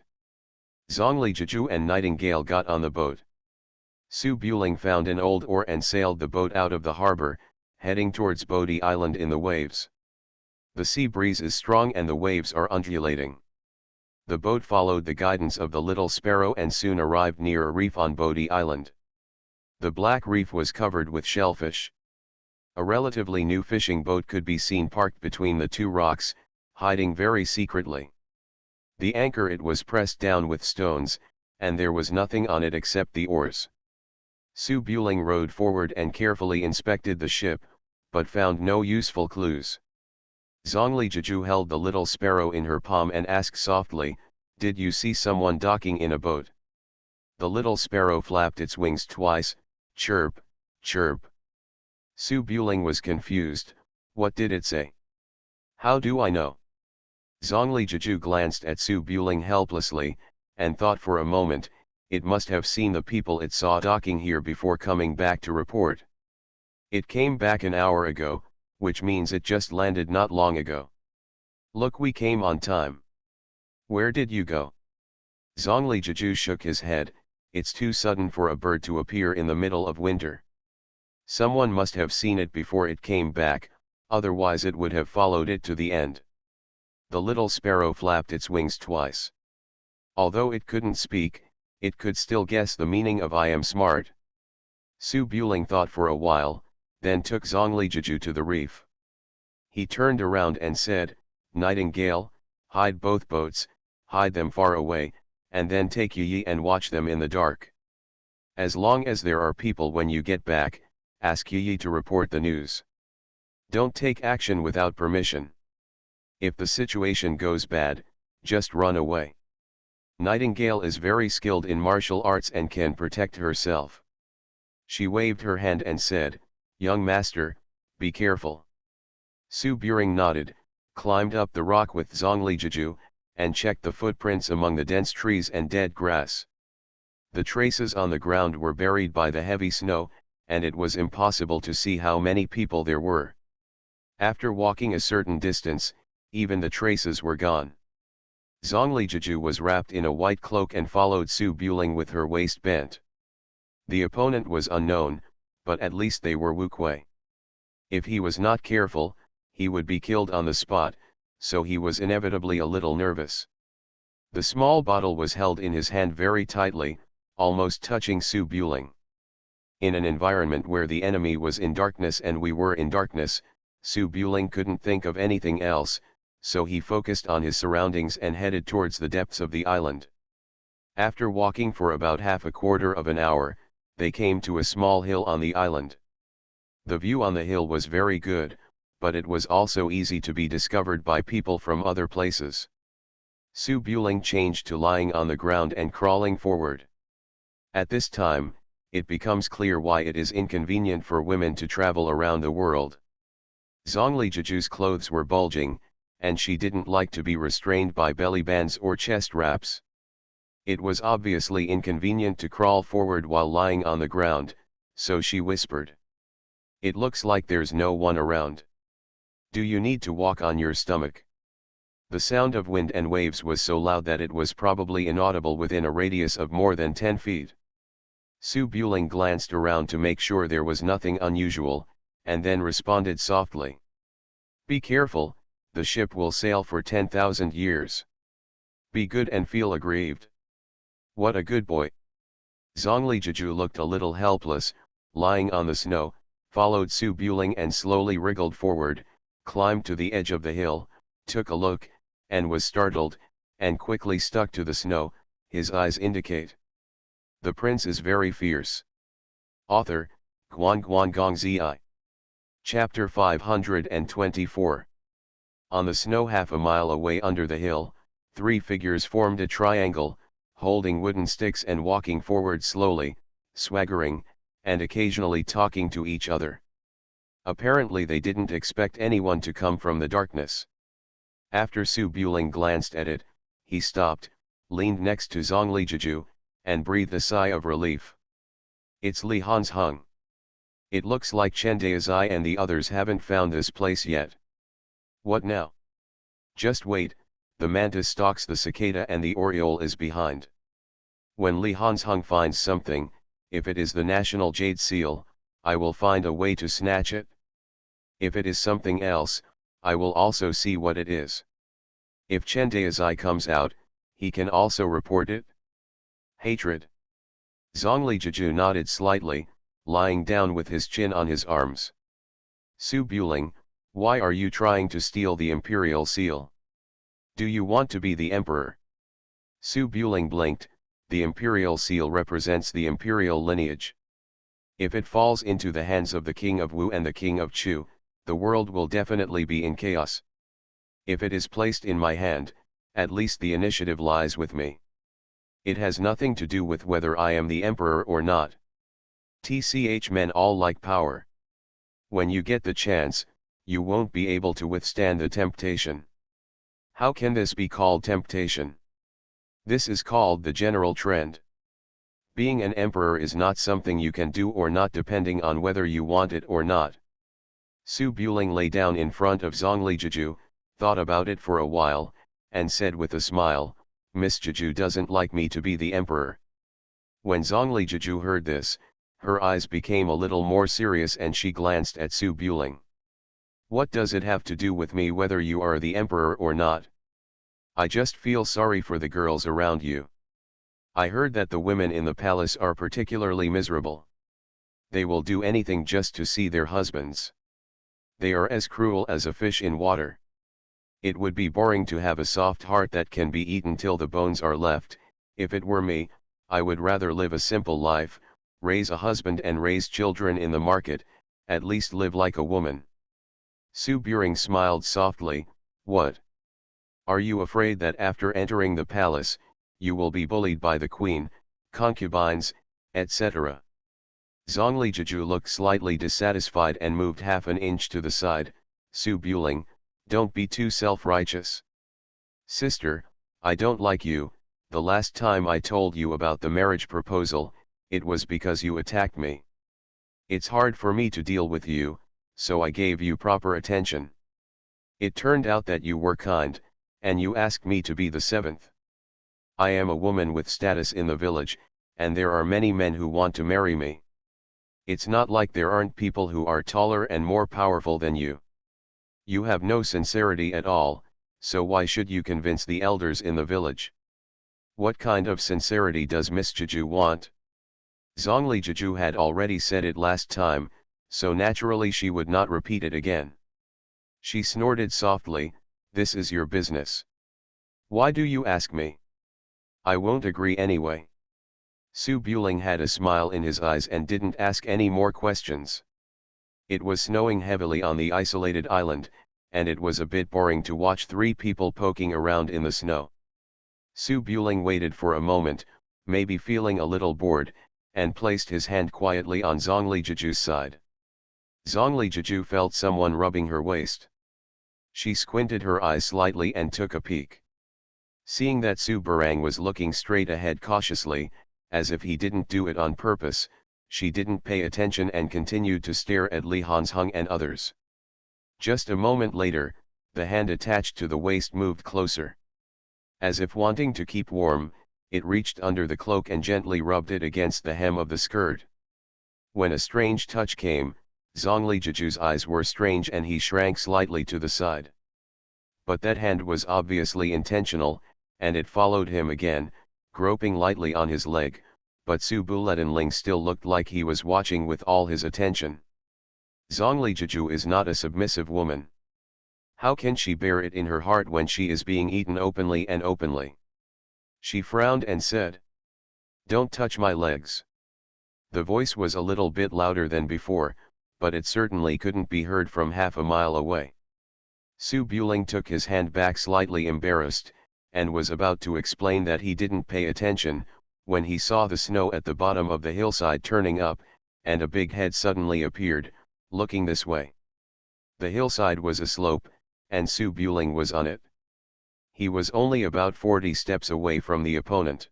Zhongli, Jeju and Nightingale got on the boat. Su Buling found an old oar and sailed the boat out of the harbor, heading towards Bodhi Island in the waves. The sea breeze is strong and the waves are undulating. The boat followed the guidance of the little sparrow and soon arrived near a reef on Bodhi Island. The black reef was covered with shellfish. A relatively new fishing boat could be seen parked between the two rocks, hiding very secretly. The anchor it was pressed down with stones, and there was nothing on it except the oars. Su Buling rowed forward and carefully inspected the ship, but found no useful clues. Zhongli Jiju held the little sparrow in her palm and asked softly, "Did you see someone docking in a boat?" The little sparrow flapped its wings twice, chirp, chirp. Su Buling was confused. What did it say? How do I know? Zhongli Jiju glanced at Su Buling helplessly, and thought for a moment, it must have seen the people it saw docking here before coming back to report. It came back an hour ago, which means it just landed not long ago. Look, we came on time. Where did you go? Zhongli Jiju shook his head. It's too sudden for a bird to appear in the middle of winter. Someone must have seen it before it came back, otherwise it would have followed it to the end. The little sparrow flapped its wings twice. Although it couldn't speak, it could still guess the meaning of "I am smart." Su Buling thought for a while, then took Zhongli Jiju to the reef. He turned around and said, "Nightingale, hide both boats, hide them far away, and then take Yi and watch them in the dark. As long as there are people when you get back, ask Yi to report the news. Don't take action without permission. If the situation goes bad, just run away. Nightingale is very skilled in martial arts and can protect herself." She waved her hand and said, "Young master, be careful." Su Buring nodded, climbed up the rock with Zhongli Jiju, and checked the footprints among the dense trees and dead grass. The traces on the ground were buried by the heavy snow, and it was impossible to see how many people there were. After walking a certain distance, even the traces were gone. Zhongli Jiju was wrapped in a white cloak and followed Su Buling with her waist bent. The opponent was unknown, but at least they were Wu Kuei. If he was not careful, he would be killed on the spot, so he was inevitably a little nervous. The small bottle was held in his hand very tightly, almost touching Su Buling. In an environment where the enemy was in darkness and we were in darkness, Su Buling couldn't think of anything else, so he focused on his surroundings and headed towards the depths of the island. After walking for about half a quarter of an hour, they came to a small hill on the island. The view on the hill was very good, but it was also easy to be discovered by people from other places. Su Buling changed to lying on the ground and crawling forward. At this time, it becomes clear why it is inconvenient for women to travel around the world. Zhongli Jiju's clothes were bulging, and she didn't like to be restrained by belly bands or chest wraps. It was obviously inconvenient to crawl forward while lying on the ground, so she whispered, "It looks like there's no one around. Do you need to walk on your stomach?" The sound of wind and waves was so loud that it was probably inaudible within a radius of more than 10 feet. Su Buling glanced around to make sure there was nothing unusual, and then responded softly, "Be careful, the ship will sail for 10,000 years. Be good and feel aggrieved." "What a good boy." Zhongli Jiju looked a little helpless, lying on the snow, followed Su Buling and slowly wriggled forward, climbed to the edge of the hill, took a look, and was startled, and quickly stuck to the snow, his eyes indicate. The prince is very fierce. Author, Guan Zi. Chapter 524. On the snow half a mile away under the hill, 3 figures formed a triangle, holding wooden sticks and walking forward slowly, swaggering, and occasionally talking to each other. Apparently they didn't expect anyone to come from the darkness. After Su Buling glanced at it, he stopped, leaned next to Zhongli Jiju, and breathed a sigh of relief. "It's Li Hansheng. It looks like Chen Daizai and the others haven't found this place yet. What now? Just wait, the mantis stalks the cicada and the oriole is behind. When Li Hansheng finds something, if it is the national jade seal, I will find a way to snatch it. If it is something else, I will also see what it is. If Chen Daizai comes out, he can also report it. Hatred. Zhongli Jiju nodded slightly, lying down with his chin on his arms. Su Buling, why are you trying to steal the imperial seal? Do you want to be the emperor? Su Buling blinked. The imperial seal represents the imperial lineage. If it falls into the hands of the king of Wu and the king of Chu, the world will definitely be in chaos. If it is placed in my hand, at least the initiative lies with me. It has nothing to do with whether I am the emperor or not. TCH men all like power. When you get the chance, you won't be able to withstand the temptation. How can this be called temptation? This is called the general trend. Being an emperor is not something you can do or not depending on whether you want it or not. Su Buling lay down in front of Zhongli Jiju, thought about it for a while, and said with a smile, Miss Jiju doesn't like me to be the emperor. When Zhongli Jiju heard this, her eyes became a little more serious and she glanced at Su Buling. What does it have to do with me whether you are the emperor or not? I just feel sorry for the girls around you. I heard that the women in the palace are particularly miserable. They will do anything just to see their husbands. They are as cruel as a fish in water. It would be boring to have a soft heart that can be eaten till the bones are left. If it were me, I would rather live a simple life, raise a husband and raise children in the market, at least live like a woman. Su Buring smiled softly. What? Are you afraid that after entering the palace, you will be bullied by the queen, concubines, etc.? Zhongli Jiju looked slightly dissatisfied and moved half an inch to the side. Su Buling, don't be too self-righteous. Sister, I don't like you. The last time I told you about the marriage proposal, it was because you attacked me. It's hard for me to deal with you, so I gave you proper attention. It turned out that you were kind, and you asked me to be the seventh. I am a woman with status in the village, and there are many men who want to marry me. It's not like there aren't people who are taller and more powerful than you. You have no sincerity at all, so why should you convince the elders in the village? What kind of sincerity does Miss Jiju want? Zhongli Jiju had already said it last time, so naturally she would not repeat it again. She snorted softly, this is your business. Why do you ask me? I won't agree anyway. Su Buling had a smile in his eyes and didn't ask any more questions. It was snowing heavily on the isolated island, and it was a bit boring to watch three people poking around in the snow. Su Buling waited for a moment, maybe feeling a little bored, and placed his hand quietly on Zhongli Jiju's side. Zhongli Jiju felt someone rubbing her waist. She squinted her eyes slightly and took a peek. Seeing that Su Burang was looking straight ahead cautiously, as if he didn't do it on purpose, she didn't pay attention and continued to stare at Li Hanzhong and others. Just a moment later, the hand attached to the waist moved closer. As if wanting to keep warm, it reached under the cloak and gently rubbed it against the hem of the skirt. When a strange touch came, Zhongli Jiju's eyes were strange and he shrank slightly to the side. But that hand was obviously intentional, and it followed him again, groping lightly on his leg, but Su Buletinling still looked like he was watching with all his attention. Zhongli Jiju is not a submissive woman. How can she bear it in her heart when she is being eaten openly and openly? She frowned and said, "Don't touch my legs." The voice was a little bit louder than before, but it certainly couldn't be heard from half a mile away. Su Buling took his hand back slightly embarrassed, and was about to explain that he didn't pay attention, when he saw the snow at the bottom of the hillside turning up, and a big head suddenly appeared, looking this way. The hillside was a slope, and Su Buling was on it. He was only about 40 steps away from the opponent.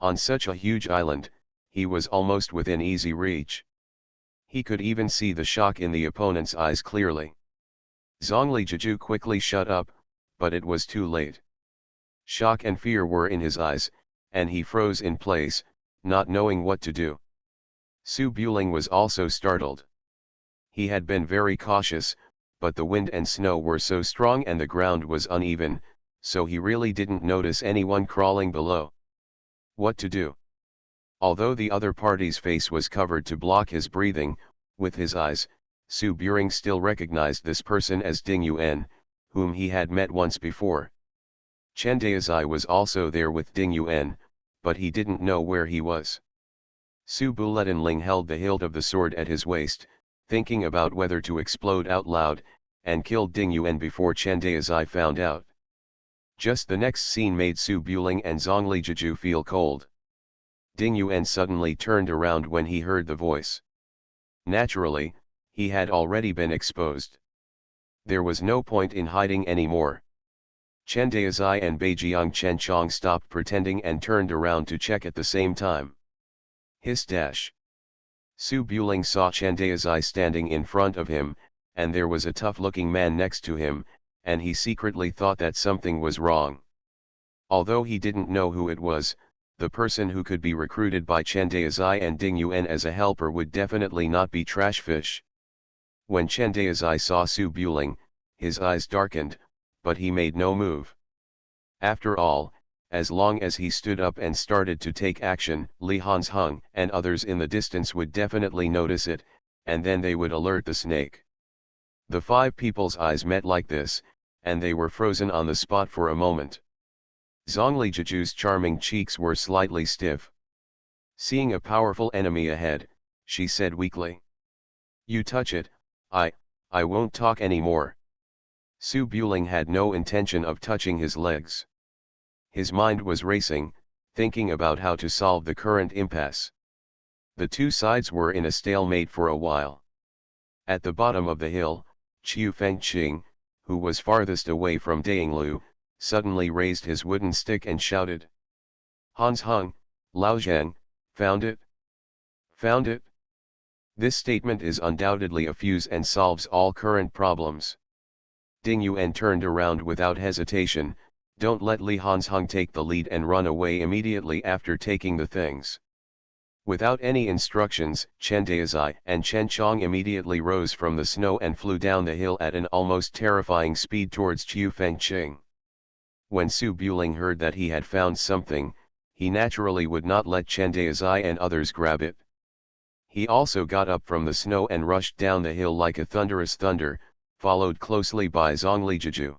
On such a huge island, he was almost within easy reach. He could even see the shock in the opponent's eyes clearly. Zhongli Jiju quickly shut up, but it was too late. Shock and fear were in his eyes, and he froze in place, not knowing what to do. Su Buling was also startled. He had been very cautious, but the wind and snow were so strong and the ground was uneven, so he really didn't notice anyone crawling below. What to do? Although the other party's face was covered to block his breathing, with his eyes, Su Buring still recognized this person as Ding Yuan, whom he had met once before. Chen Daozai was also there with Ding Yuan, but he didn't know where he was. Su Buletinling held the hilt of the sword at his waist, thinking about whether to explode out loud, and killed Ding Yuan before Chen Daozai found out. Just the next scene made Su Buling and Zhongli Jiju feel cold. Ding Yuan suddenly turned around when he heard the voice. Naturally, he had already been exposed. There was no point in hiding anymore. Chen Daozai and Beijiang Chen Chong stopped pretending and turned around to check at the same time. Hiss dash. Su Buling saw Chen Daozai standing in front of him, and there was a tough-looking man next to him, and he secretly thought that something was wrong. Although he didn't know who it was, the person who could be recruited by Chen Daozai and Ding Yuan as a helper would definitely not be trash fish. When Chen Daozai saw Su Buling, his eyes darkened, but he made no move. After all, as long as he stood up and started to take action, Li Hanzheng and others in the distance would definitely notice it, and then they would alert the snake. The five people's eyes met like this, and they were frozen on the spot for a moment. Zhongli Jiju's charming cheeks were slightly stiff. Seeing a powerful enemy ahead, she said weakly. "You touch it, I won't talk anymore." Su Buling had no intention of touching his legs. His mind was racing, thinking about how to solve the current impasse. The two sides were in a stalemate for a while. At the bottom of the hill, Qiu Fengqing, who was farthest away from Dainglu, suddenly raised his wooden stick and shouted. "Hanzheng, Laozhang, found it? Found it?" This statement is undoubtedly a fuse and solves all current problems. Ding Yuan turned around without hesitation. "Don't let Li Hanzheng take the lead and run away immediately after taking the things." Without any instructions, Chen Daozai and Chen Chong immediately rose from the snow and flew down the hill at an almost terrifying speed towards Qiu Fengqing. When Su Buling heard that he had found something, he naturally would not let Chen Daozai and others grab it. He also got up from the snow and rushed down the hill like a thunderous thunder, followed closely by Zhongli Jiju.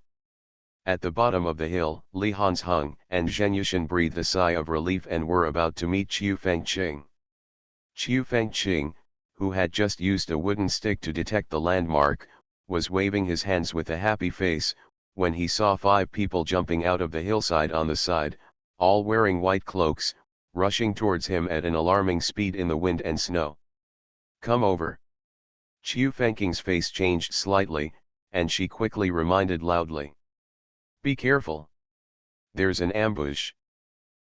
At the bottom of the hill, Li Hanzheng and Zhen Yushan breathed a sigh of relief and were about to meet Qiu Fengqing. Qiu Fengqing, who had just used a wooden stick to detect the landmark, was waving his hands with a happy face, when he saw five people jumping out of the hillside on the side, all wearing white cloaks, rushing towards him at an alarming speed in the wind and snow. "Come over." Qiu Fengqing's face changed slightly, and she quickly reminded loudly. "Be careful. There's an ambush."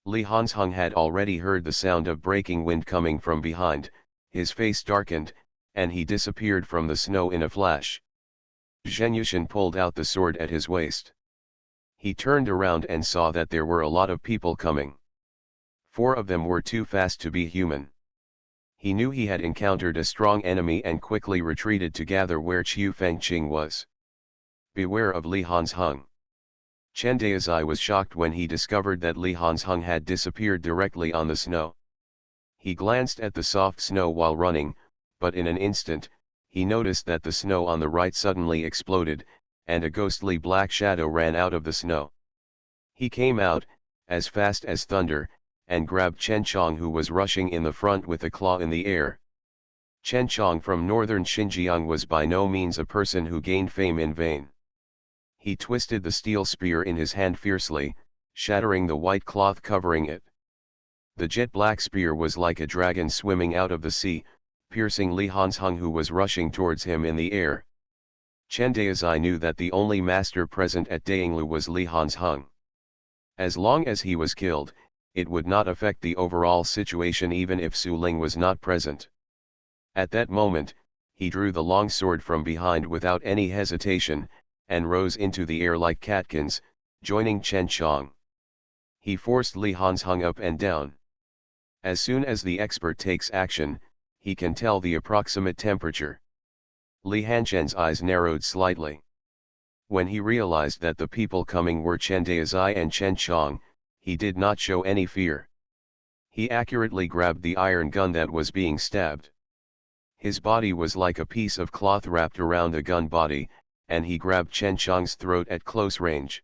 Li Hanzheng had already heard the sound of breaking wind coming from behind, his face darkened, and he disappeared from the snow in a flash. Zhen Yushan pulled out the sword at his waist. He turned around and saw that there were a lot of people coming. 4 of them were too fast to be human. He knew he had encountered a strong enemy and quickly retreated to gather where Qiu Fengqing was. "Beware of Li Hanzheng." Chen Daozai was shocked when he discovered that Li Hanzheng had disappeared directly on the snow. He glanced at the soft snow while running, but in an instant, he noticed that the snow on the right suddenly exploded, and a ghostly black shadow ran out of the snow. He came out, as fast as thunder, and grabbed Chen Chong, who was rushing in the front with a claw in the air. Chen Chong from northern Xinjiang was by no means a person who gained fame in vain. He twisted the steel spear in his hand fiercely, shattering the white cloth covering it. The jet-black spear was like a dragon swimming out of the sea, piercing Li Hanzheng, who was rushing towards him in the air. Chen Daozai knew that the only master present at Dainglu was Li Hanzheng. As long as he was killed, it would not affect the overall situation even if Su Ling was not present. At that moment, he drew the long sword from behind without any hesitation, and rose into the air like catkins, joining Chen Chong. He forced Li Hanzheng up and down. As soon as the expert takes action, he can tell the approximate temperature. Li Hanzhen's eyes narrowed slightly. When he realized that the people coming were Chen Daizai and Chen Chong, he did not show any fear. He accurately grabbed the iron gun that was being stabbed. His body was like a piece of cloth wrapped around the gun body, and he grabbed Chen Chong's throat at close range.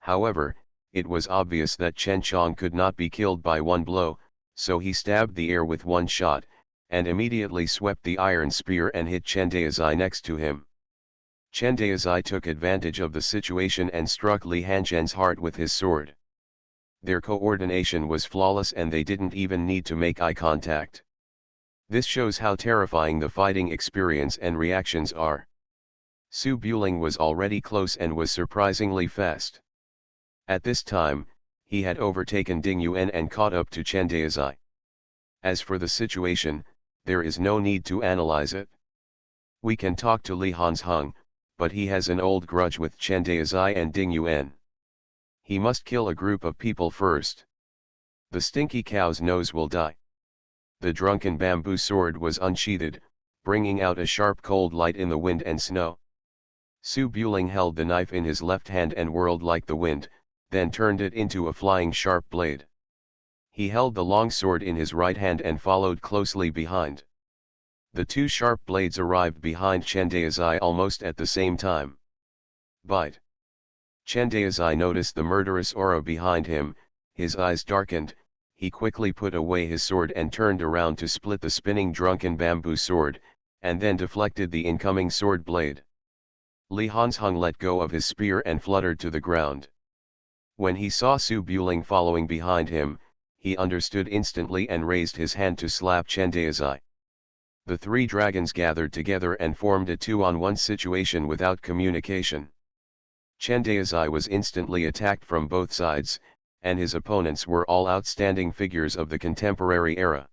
However, it was obvious that Chen Chong could not be killed by one blow, so he stabbed the air with one shot, and immediately swept the iron spear and hit Chen Daizai next to him. Chen Daizai took advantage of the situation and struck Li Hanzhen's heart with his sword. Their coordination was flawless and they didn't even need to make eye contact. This shows how terrifying the fighting experience and reactions are. Su Buling was already close and was surprisingly fast. At this time, he had overtaken Ding Yuan and caught up to Chen Daizai. As for the situation, there is no need to analyze it. We can talk to Li Hanzheng, but he has an old grudge with Chen Daizai and Ding Yuan. He must kill a group of people first. The stinky cow's nose will die. The drunken bamboo sword was unsheathed, bringing out a sharp cold light in the wind and snow. Su Buling held the knife in his left hand and whirled like the wind, then turned it into a flying sharp blade. He held the long sword in his right hand and followed closely behind. The two sharp blades arrived behind Chen Daizai almost at the same time. Bite! Chen Daizai noticed the murderous aura behind him, his eyes darkened. He quickly put away his sword and turned around to split the spinning drunken bamboo sword, and then deflected the incoming sword blade. Li Hanzheng let go of his spear and fluttered to the ground. When he saw Su Buling following behind him, he understood instantly and raised his hand to slap Chen Daizai. The three dragons gathered together and formed a 2-on-1 situation without communication. Chen Daizai was instantly attacked from both sides, and his opponents were all outstanding figures of the contemporary era.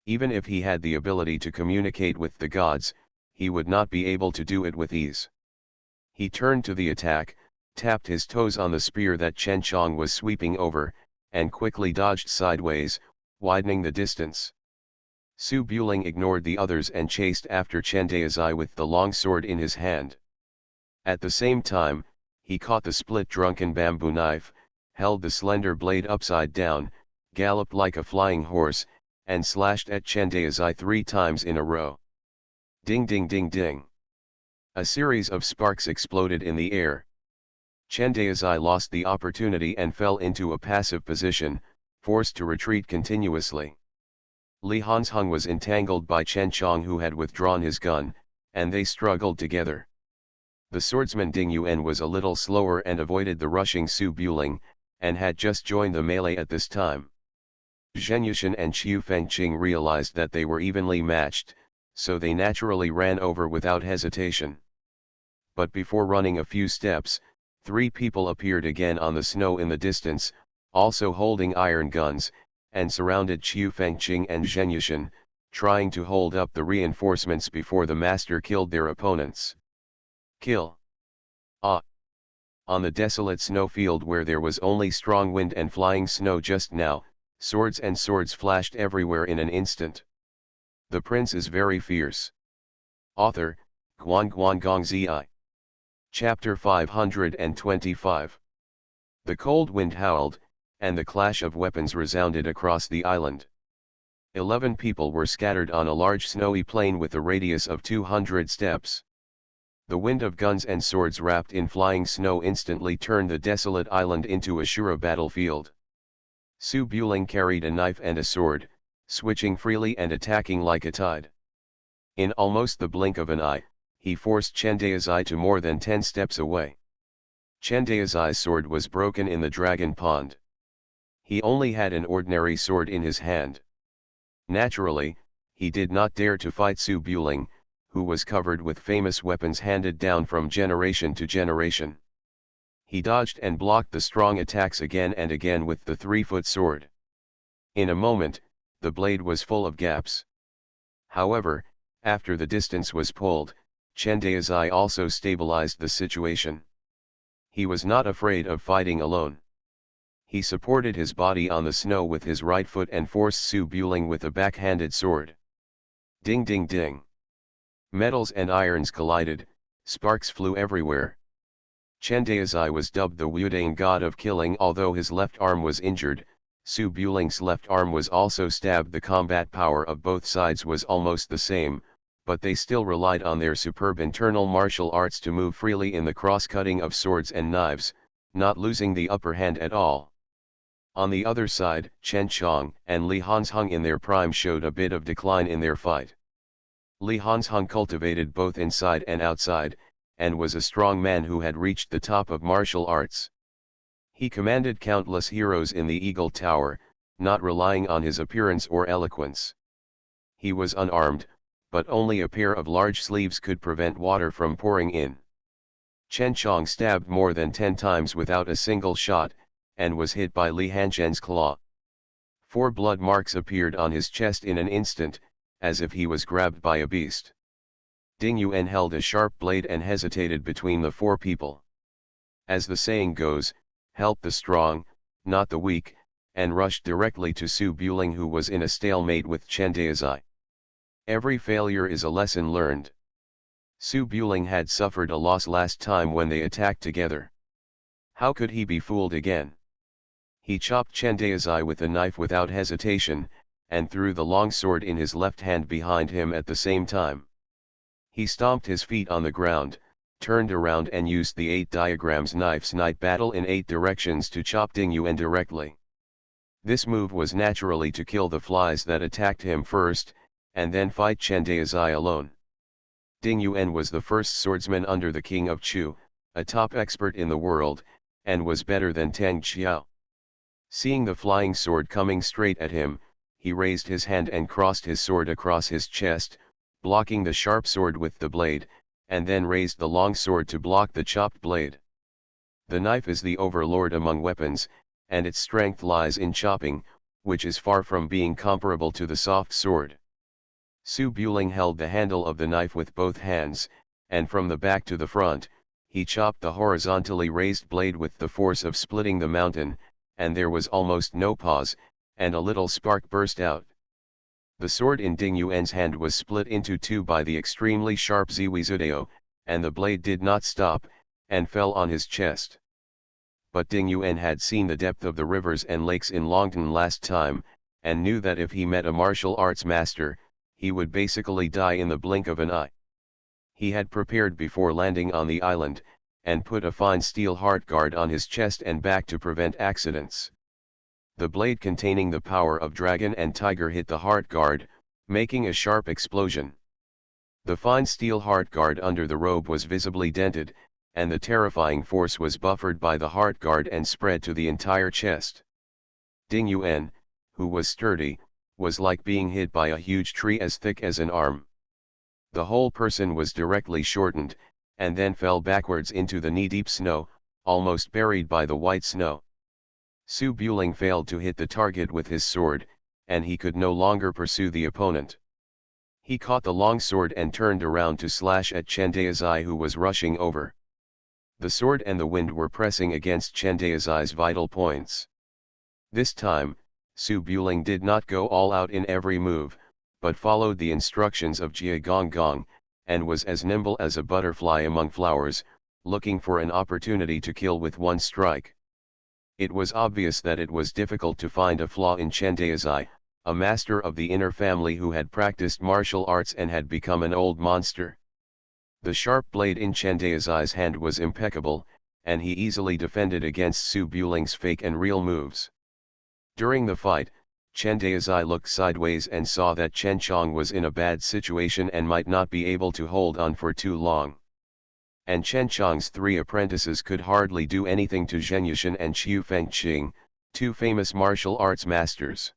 Even if he had the ability to communicate with the gods, he would not be able to do it with ease. He turned to the attack, tapped his toes on the spear that Chen Chong was sweeping over, and quickly dodged sideways, widening the distance. Su Buling ignored the others and chased after Chen Daizai with the long sword in his hand. At the same time, he caught the split drunken bamboo knife, held the slender blade upside down, galloped like a flying horse, and slashed at Chen Daizai 3 times in a row. Ding ding ding ding. A series of sparks exploded in the air. Chen Daizai lost the opportunity and fell into a passive position, forced to retreat continuously. Li Hanzheng was entangled by Chen Chong, who had withdrawn his gun, and they struggled together. The swordsman Ding Yuan was a little slower and avoided the rushing Su Buling, and had just joined the melee at this time. Zheng Yushan and Qiu Fengqing realized that they were evenly matched, so they naturally ran over without hesitation. But before running a few steps, 3 people appeared again on the snow in the distance, also holding iron guns, and surrounded Qiu Fengqing and Zheng Yushan, trying to hold up the reinforcements before the master killed their opponents. Kill! Ah! On the desolate snowfield where there was only strong wind and flying snow just now, swords and swords flashed everywhere in an instant. The prince is very fierce. Author, Guan Guan Gong Zi. Chapter 525. The cold wind howled, and the clash of weapons resounded across the island. 11 people were scattered on a large snowy plain with a radius of 200 steps. The wind of guns and swords wrapped in flying snow instantly turned the desolate island into a Shura battlefield. Su Buling carried a knife and a sword, switching freely and attacking like a tide. In almost the blink of an eye, he forced Chen Daizai to more than 10 steps away. Chen Daizai's sword was broken in the dragon pond. He only had an ordinary sword in his hand. Naturally, he did not dare to fight Su Buling, who was covered with famous weapons handed down from generation to generation. He dodged and blocked the strong attacks again and again with the 3-foot sword. In a moment, the blade was full of gaps. However, after the distance was pulled, Chen Daizai also stabilized the situation. He was not afraid of fighting alone. He supported his body on the snow with his right foot and forced Su Buling with a backhanded sword. Ding ding ding. Metals and irons collided, sparks flew everywhere. Chen Daozai was dubbed the Wudang god of killing. Although his left arm was injured, Su Buling's left arm was also stabbed. The combat power of both sides was almost the same, but they still relied on their superb internal martial arts to move freely in the cross-cutting of swords and knives, not losing the upper hand at all. On the other side, Chen Chong and Li Hanzhong in their prime showed a bit of decline in their fight. Li Hanzhong cultivated both inside and outside, and was a strong man who had reached the top of martial arts. He commanded countless heroes in the Eagle Tower, not relying on his appearance or eloquence. He was unarmed, but only a pair of large sleeves could prevent water from pouring in. Chen Chong stabbed more than 10 times without a single shot, and was hit by Li Hanzheng's claw. 4 blood marks appeared on his chest in an instant, as if he was grabbed by a beast. Ding Yuan held a sharp blade and hesitated between the 4 people. As the saying goes, help the strong, not the weak, and rushed directly to Su Buling, who was in a stalemate with Chen Daozai. Every failure is a lesson learned. Su Buling had suffered a loss last time when they attacked together. How could he be fooled again? He chopped Chen Daozai with a knife without hesitation, and threw the long sword in his left hand behind him at the same time. He stomped his feet on the ground, turned around and used the 8 diagrams knife's night battle in 8 directions to chop Ding Yuan directly. This move was naturally to kill the flies that attacked him first, and then fight Chen Daozai alone. Ding Yuan was the first swordsman under the king of Chu, a top expert in the world, and was better than Tang Xiao. Seeing the flying sword coming straight at him, he raised his hand and crossed his sword across his chest, blocking the sharp sword with the blade, and then raised the long sword to block the chopped blade. The knife is the overlord among weapons, and its strength lies in chopping, which is far from being comparable to the soft sword. Su Buling held the handle of the knife with both hands, and from the back to the front, he chopped the horizontally raised blade with the force of splitting the mountain, and there was almost no pause, and a little spark burst out. The sword in Ding Yuan's hand was split into 2 by the extremely sharp Ziwizudeo, and the blade did not stop, and fell on his chest. But Ding Yuan had seen the depth of the rivers and lakes in Longtan last time, and knew that if he met a martial arts master, he would basically die in the blink of an eye. He had prepared before landing on the island, and put a fine steel heart guard on his chest and back to prevent accidents. The blade containing the power of dragon and tiger hit the heart guard, making a sharp explosion. The fine steel heart guard under the robe was visibly dented, and the terrifying force was buffered by the heart guard and spread to the entire chest. Ding Yuan, who was sturdy, was like being hit by a huge tree as thick as an arm. The whole person was directly shortened, and then fell backwards into the knee-deep snow, almost buried by the white snow. Su Buling failed to hit the target with his sword, and he could no longer pursue the opponent. He caught the long sword and turned around to slash at Chen Daozai, who was rushing over. The sword and the wind were pressing against Chen Daozai's vital points. This time, Su Buling did not go all out in every move, but followed the instructions of Jia Gong, and was as nimble as a butterfly among flowers, looking for an opportunity to kill with one strike. It was obvious that it was difficult to find a flaw in Chen Daozai, a master of the inner family who had practiced martial arts and had become an old monster. The sharp blade in Chen Daozai's hand was impeccable, and he easily defended against Su Buling's fake and real moves. During the fight, Chen Daozai looked sideways and saw that Chen Chong was in a bad situation and might not be able to hold on for too long. And Chen Chong's 3 apprentices could hardly do anything to Zheng Yushan and Qiu Fengqing, 2 famous martial arts masters.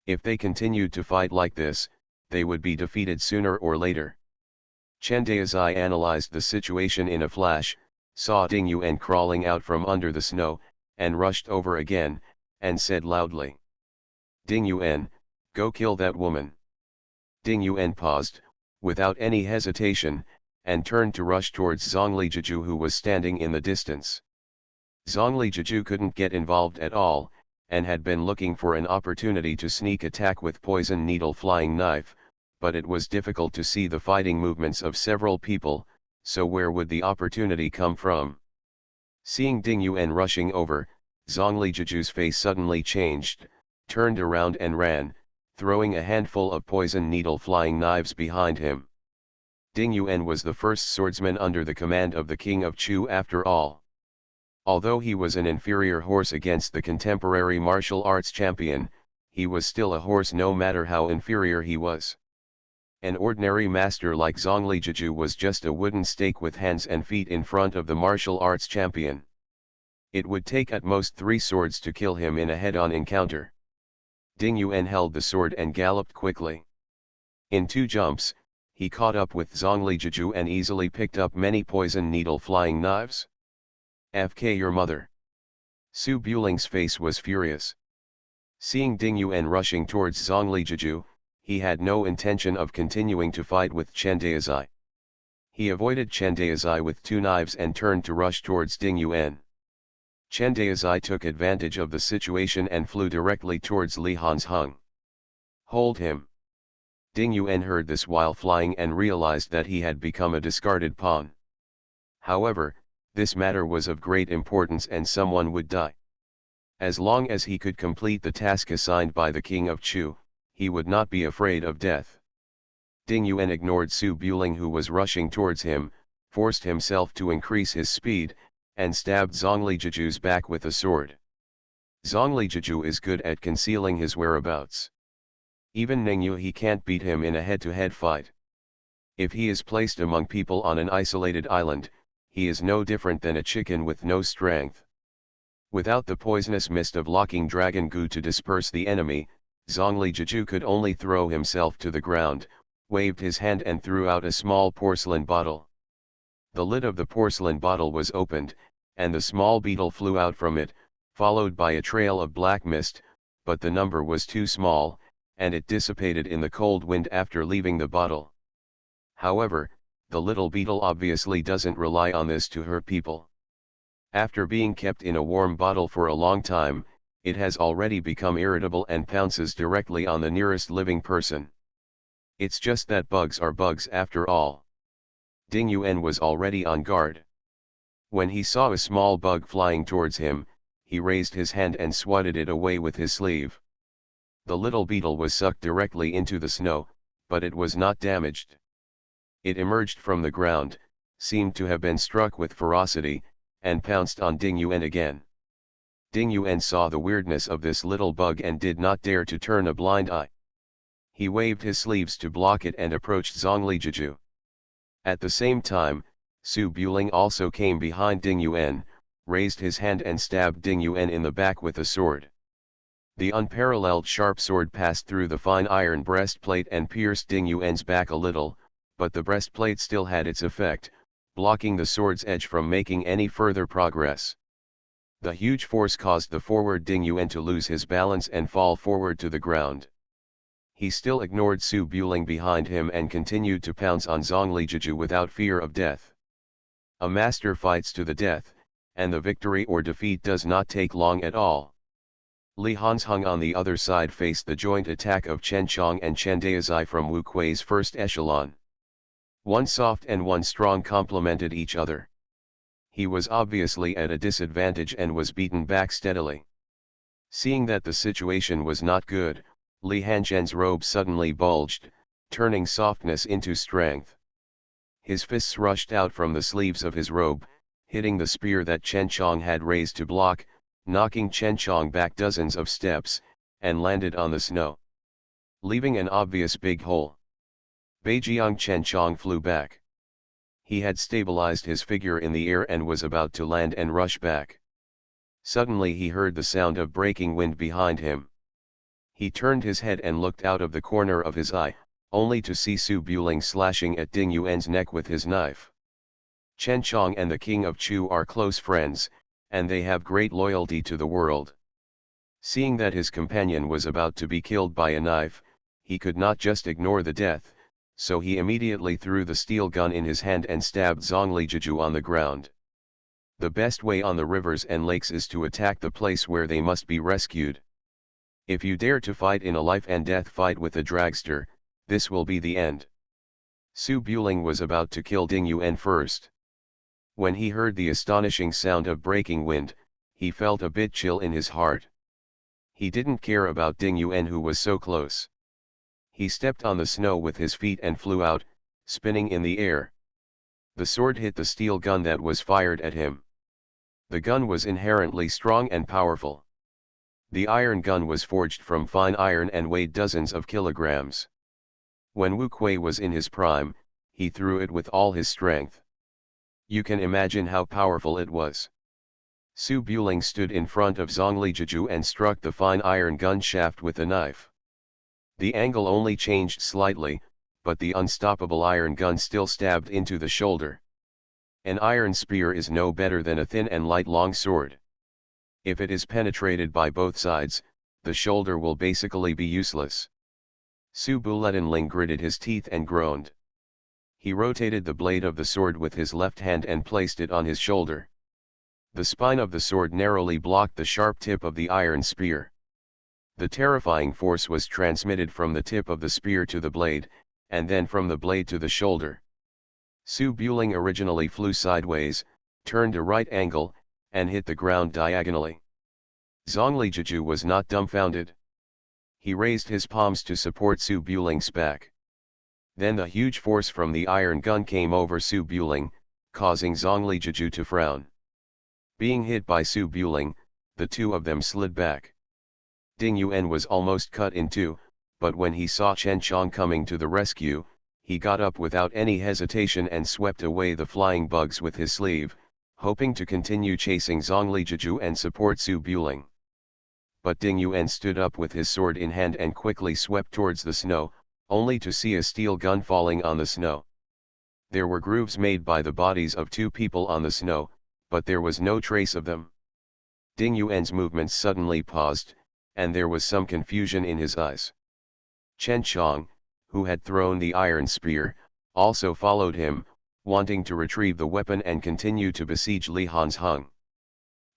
If they continued to fight like this, they would be defeated sooner or later. Chen Daozai analyzed the situation in a flash, saw Ding Yuan crawling out from under the snow, and rushed over again, and said loudly, "Ding Yuan, go kill that woman." Ding Yuan paused, without any hesitation, and turned to rush towards Zhongli Jiju, who was standing in the distance. Zhongli Jiju couldn't get involved at all, and had been looking for an opportunity to sneak attack with poison needle flying knife, but it was difficult to see the fighting movements of several people, so where would the opportunity come from? Seeing Ding Yuan rushing over, Zhongli Jiju's face suddenly changed, turned around and ran, throwing a handful of poison needle flying knives behind him. Ding Yuan was the first swordsman under the command of the king of Chu after all. Although he was an inferior horse against the contemporary martial arts champion, he was still a horse no matter how inferior he was. An ordinary master like Zhongli Jiju was just a wooden stake with hands and feet in front of the martial arts champion. It would take at most 3 swords to kill him in a head-on encounter. Ding Yuan held the sword and galloped quickly. In 2 jumps, he caught up with Zhongli Jiju and easily picked up many poison needle flying knives. FK your mother. Su Buling's face was furious. Seeing Ding Yuan rushing towards Zhongli Jiju, he had no intention of continuing to fight with Chen Daozai. He avoided Chen Daozai with 2 knives and turned to rush towards Ding Yuan. Chen Daozai took advantage of the situation and flew directly towards Li Hanzhong. Hold him. Ding Yuan heard this while flying and realized that he had become a discarded pawn. However, this matter was of great importance and someone would die. As long as he could complete the task assigned by the king of Chu, he would not be afraid of death. Ding Yuan ignored Su Buling who was rushing towards him, forced himself to increase his speed, and stabbed Zhongli Jiju's back with a sword. Zhongli Jiju is good at concealing his whereabouts. Even Ningyu he can't beat him in a head-to-head fight. If he is placed among people on an isolated island, he is no different than a chicken with no strength. Without the poisonous mist of locking dragon goo to disperse the enemy, Zhongli Jiju could only throw himself to the ground, waved his hand and threw out a small porcelain bottle. The lid of the porcelain bottle was opened, and the small beetle flew out from it, followed by a trail of black mist, but the number was too small, and it dissipated in the cold wind after leaving the bottle. However, the little beetle obviously doesn't rely on this to hurt people. After being kept in a warm bottle for a long time, it has already become irritable and pounces directly on the nearest living person. It's just that bugs are bugs after all. Ding Yuan was already on guard. When he saw a small bug flying towards him, he raised his hand and swatted it away with his sleeve. The little beetle was sucked directly into the snow, but it was not damaged. It emerged from the ground, seemed to have been struck with ferocity, and pounced on Ding Yuan again. Ding Yuan saw the weirdness of this little bug and did not dare to turn a blind eye. He waved his sleeves to block it and approached Zhongli Jiju. At the same time, Su Buling also came behind Ding Yuan, raised his hand and stabbed Ding Yuan in the back with a sword. The unparalleled sharp sword passed through the fine iron breastplate and pierced Ding Yuan's back a little, but the breastplate still had its effect, blocking the sword's edge from making any further progress. The huge force caused the forward Ding Yuan to lose his balance and fall forward to the ground. He still ignored Su Buling behind him and continued to pounce on Zhongli Jiju without fear of death. A master fights to the death, and the victory or defeat does not take long at all. Li Hanzhong on the other side faced the joint attack of Chen Chong and Chen Daozai from Wu Kui's first echelon. One soft and one strong complemented each other. He was obviously at a disadvantage and was beaten back steadily. Seeing that the situation was not good, Li Hanzheng's robe suddenly bulged, turning softness into strength. His fists rushed out from the sleeves of his robe, hitting the spear that Chen Chong had raised to block, knocking Chen Chong back dozens of steps, and landed on the snow, leaving an obvious big hole. Beijiang Chen Chong flew back. He had stabilized his figure in the air and was about to land and rush back. Suddenly he heard the sound of breaking wind behind him. He turned his head and looked out of the corner of his eye, only to see Su Buling slashing at Ding Yuan's neck with his knife. Chen Chong and the king of Chu are close friends, and they have great loyalty to the world. Seeing that his companion was about to be killed by a knife, he could not just ignore the death, so he immediately threw the steel gun in his hand and stabbed Zhongli Jiju on the ground. The best way on the rivers and lakes is to attack the place where they must be rescued. If you dare to fight in a life and death fight with a dragster, This will be the end. Su Buling was about to kill Ding Yuan first. When he heard the astonishing sound of breaking wind, he felt a bit chill in his heart. He didn't care about Ding Yuan, who was so close. He stepped on the snow with his feet and flew out, spinning in the air. The sword hit the steel gun that was fired at him. The gun was inherently strong and powerful. The iron gun was forged from fine iron and weighed dozens of kilograms. When Wu Kuei was in his prime, he threw it with all his strength. You can imagine how powerful it was. Su Buling stood in front of Zhongli Jiju and struck the fine iron gun shaft with a knife. The angle only changed slightly, but the unstoppable iron gun still stabbed into the shoulder. An iron spear is no better than a thin and light long sword. If it is penetrated by both sides, the shoulder will basically be useless. Su Buletinling gritted his teeth and groaned. He rotated the blade of the sword with his left hand and placed it on his shoulder. The spine of the sword narrowly blocked the sharp tip of the iron spear. The terrifying force was transmitted from the tip of the spear to the blade, and then from the blade to the shoulder. Su Buling originally flew sideways, turned a right angle, and hit the ground diagonally. Zhongli Jiju was not dumbfounded. He raised his palms to support Su Buling's back. Then the huge force from the iron gun came over Su Buling, causing Zhongli Jiju to frown. Being hit by Su Buling, the two of them slid back. Ding Yuan was almost cut in two, but when he saw Chen Chong coming to the rescue, he got up without any hesitation and swept away the flying bugs with his sleeve, hoping to continue chasing Zhongli Jiju and support Su Buling. But Ding Yuan stood up with his sword in hand and quickly swept towards the snow, only to see a steel gun falling on the snow. There were grooves made by the bodies of two people on the snow, but there was no trace of them. Ding Yuan's movements suddenly paused, and there was some confusion in his eyes. Chen Chong, who had thrown the iron spear, also followed him, wanting to retrieve the weapon and continue to besiege Li Hanzheng.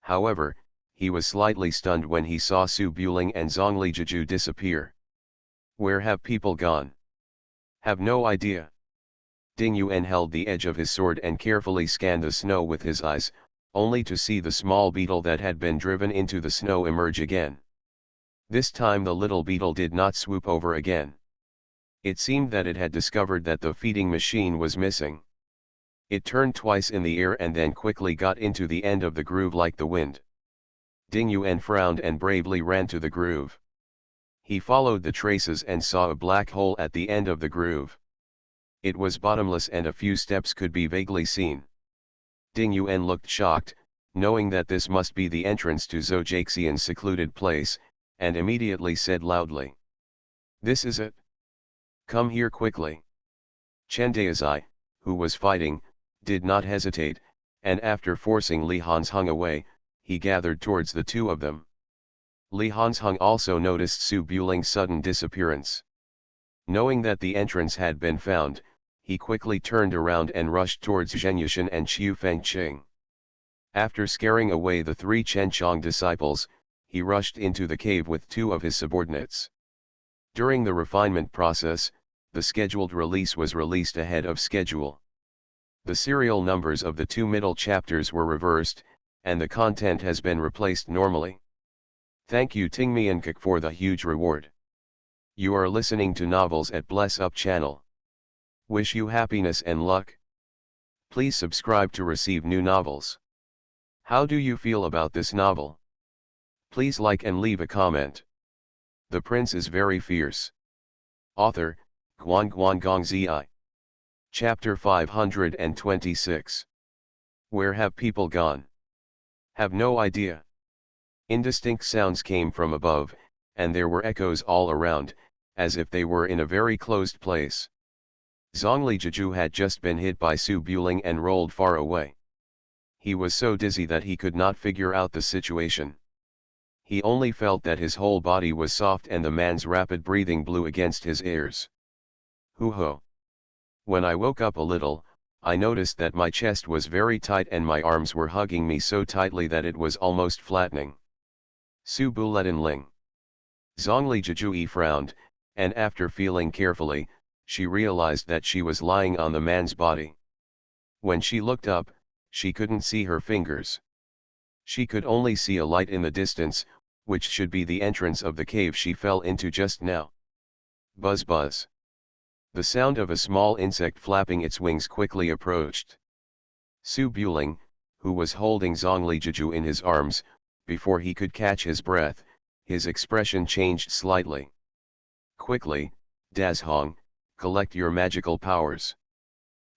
However, he was slightly stunned when he saw Su Buling and Zhongli Jiju disappear. Where have people gone? Have no idea. Ding Yuan held the edge of his sword and carefully scanned the snow with his eyes, only to see the small beetle that had been driven into the snow emerge again. This time the little beetle did not swoop over again. It seemed that it had discovered that the feeding machine was missing. It turned twice in the air and then quickly got into the end of the groove like the wind. Ding Yuan frowned and bravely ran to the groove. He followed the traces and saw a black hole at the end of the groove. It was bottomless and a few steps could be vaguely seen. Ding Yuan looked shocked, knowing that this must be the entrance to Zhou Jiaxian's secluded place, and immediately said loudly, "This is it. Come here quickly." Chen Daizai, who was fighting, did not hesitate, and after forcing Li Hanzheng away, he gathered towards the two of them. Li Hanzheng also noticed Su Buling's sudden disappearance. Knowing that the entrance had been found, he quickly turned around and rushed towards Zheng Yushan and Xiu Fengqing. After scaring away the three Chen Chong disciples, he rushed into the cave with two of his subordinates. During the refinement process, the scheduled release was released ahead of schedule. The serial numbers of the two middle chapters were reversed, and the content has been replaced normally. Thank you Tingmiankuk for the huge reward. You are listening to Novels at Bless Up channel. Wish you happiness and luck. Please subscribe to receive new novels. How do you feel about this novel? Please like and leave a comment. The Prince is Very Fierce. Author, Guan Guangong Zi. Chapter 526. Where have people gone? Have no idea. Indistinct sounds came from above, and there were echoes all around, as if they were in a very closed place. Zhongli Jiju had just been hit by Su Buling and rolled far away. He was so dizzy that he could not figure out the situation. He only felt that his whole body was soft and the man's rapid breathing blew against his ears. Hoo-ho. When I woke up a little, I noticed that my chest was very tight and my arms were hugging me so tightly that it was almost flattening. Su Buletin Ling. Zhongli Jiju frowned, and after feeling carefully, she realized that she was lying on the man's body. When she looked up, she couldn't see her fingers. She could only see a light in the distance, which should be the entrance of the cave she fell into just now. Buzz buzz. The sound of a small insect flapping its wings quickly approached. Su Buling, who was holding Zhongli Jiju in his arms, before he could catch his breath, his expression changed slightly. Quickly, Dazhong, collect your magical powers.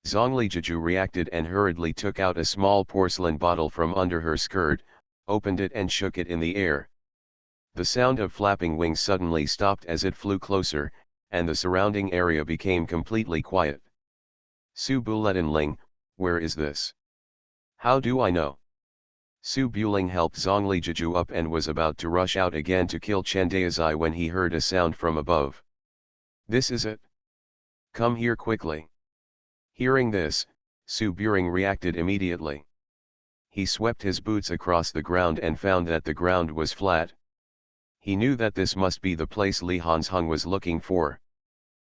Zhongli Jiju reacted and hurriedly took out a small porcelain bottle from under her skirt, opened it and shook it in the air. The sound of flapping wings suddenly stopped as it flew closer, and the surrounding area became completely quiet. Su Buletinling, where is this? How do I know? Su Buling helped Zhongli Jiju up and was about to rush out again to kill Chen Daozai when he heard a sound from above. This is it. Come here quickly. Hearing this, Su Buring reacted immediately. He swept his boots across the ground and found that the ground was flat. He knew that this must be the place Li Hanzhong was looking for.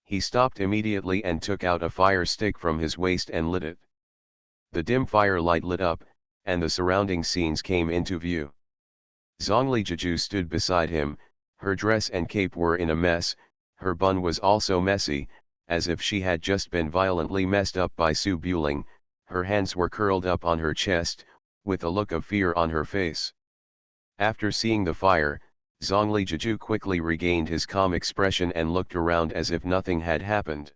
He stopped immediately and took out a fire stick from his waist and lit it. The dim firelight lit up, and the surrounding scenes came into view. Zhongli Jiju stood beside him, her dress and cape were in a mess, her bun was also messy, as if she had just been violently messed up by Su Buling. Her hands were curled up on her chest, with a look of fear on her face. After seeing the fire, Zhongli Jiju quickly regained his calm expression and looked around as if nothing had happened.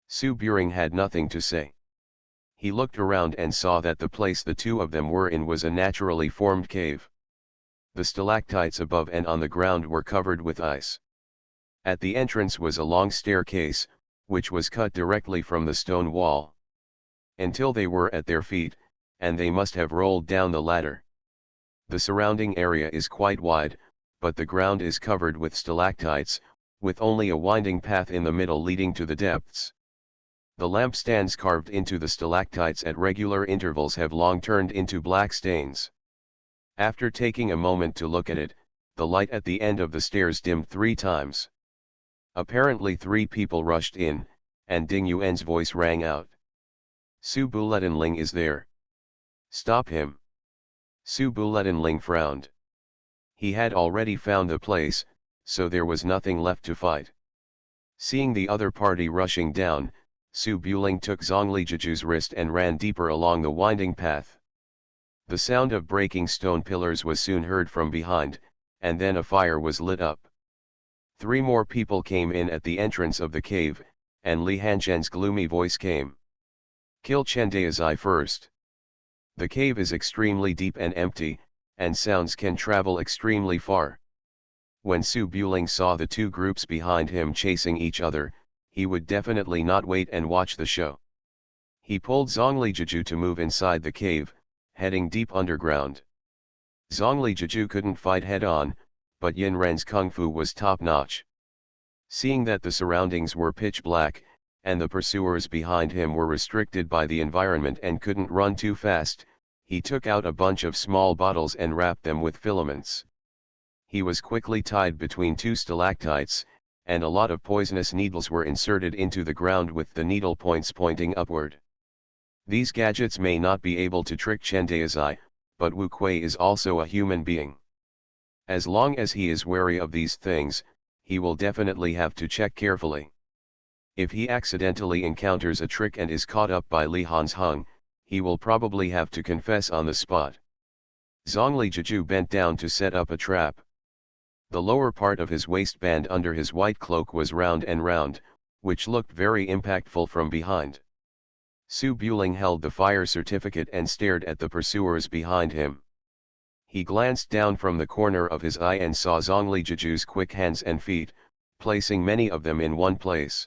Su Buring had nothing to say. He looked around and saw that the place the two of them were in was a naturally formed cave. The stalactites above and on the ground were covered with ice. At the entrance was a long staircase, which was cut directly from the stone wall. Until they were at their feet, and they must have rolled down the ladder. The surrounding area is quite wide, but the ground is covered with stalactites, with only a winding path in the middle leading to the depths. The lampstands carved into the stalactites at regular intervals have long turned into black stains. After taking a moment to look at it, the light at the end of the stairs dimmed 3 times. Apparently 3 people rushed in, and Ding Yuan's voice rang out. Su Buletinling is there. Stop him. Su Buletinling frowned. He had already found the place, so there was nothing left to fight. Seeing the other party rushing down, Su Buling took Zhongli Jiju's wrist and ran deeper along the winding path. The sound of breaking stone pillars was soon heard from behind, and then a fire was lit up. 3 more people came in at the entrance of the cave, and Li Hanzhen's gloomy voice came. Kill Chen Daozai first. The cave is extremely deep and empty, and sounds can travel extremely far. When Su Buling saw the 2 groups behind him chasing each other, he would definitely not wait and watch the show. He pulled Zhongli Jiju to move inside the cave, heading deep underground. Zhongli Jiju couldn't fight head-on, but Yin Ren's kung fu was top-notch. Seeing that the surroundings were pitch black, and the pursuers behind him were restricted by the environment and couldn't run too fast, he took out a bunch of small bottles and wrapped them with filaments. He was quickly tied between 2 stalactites, and a lot of poisonous needles were inserted into the ground with the needle points pointing upward. These gadgets may not be able to trick Chen Daozai, but Wu Kuei is also a human being. As long as he is wary of these things, he will definitely have to check carefully. If he accidentally encounters a trick and is caught up by Li Hanzhong, he will probably have to confess on the spot. Zhongli Jiju bent down to set up a trap. The lower part of his waistband under his white cloak was round and round, which looked very impactful from behind. Su Buling held the fire certificate and stared at the pursuers behind him. He glanced down from the corner of his eye and saw Zhongli Jiju's quick hands and feet, placing many of them in one place.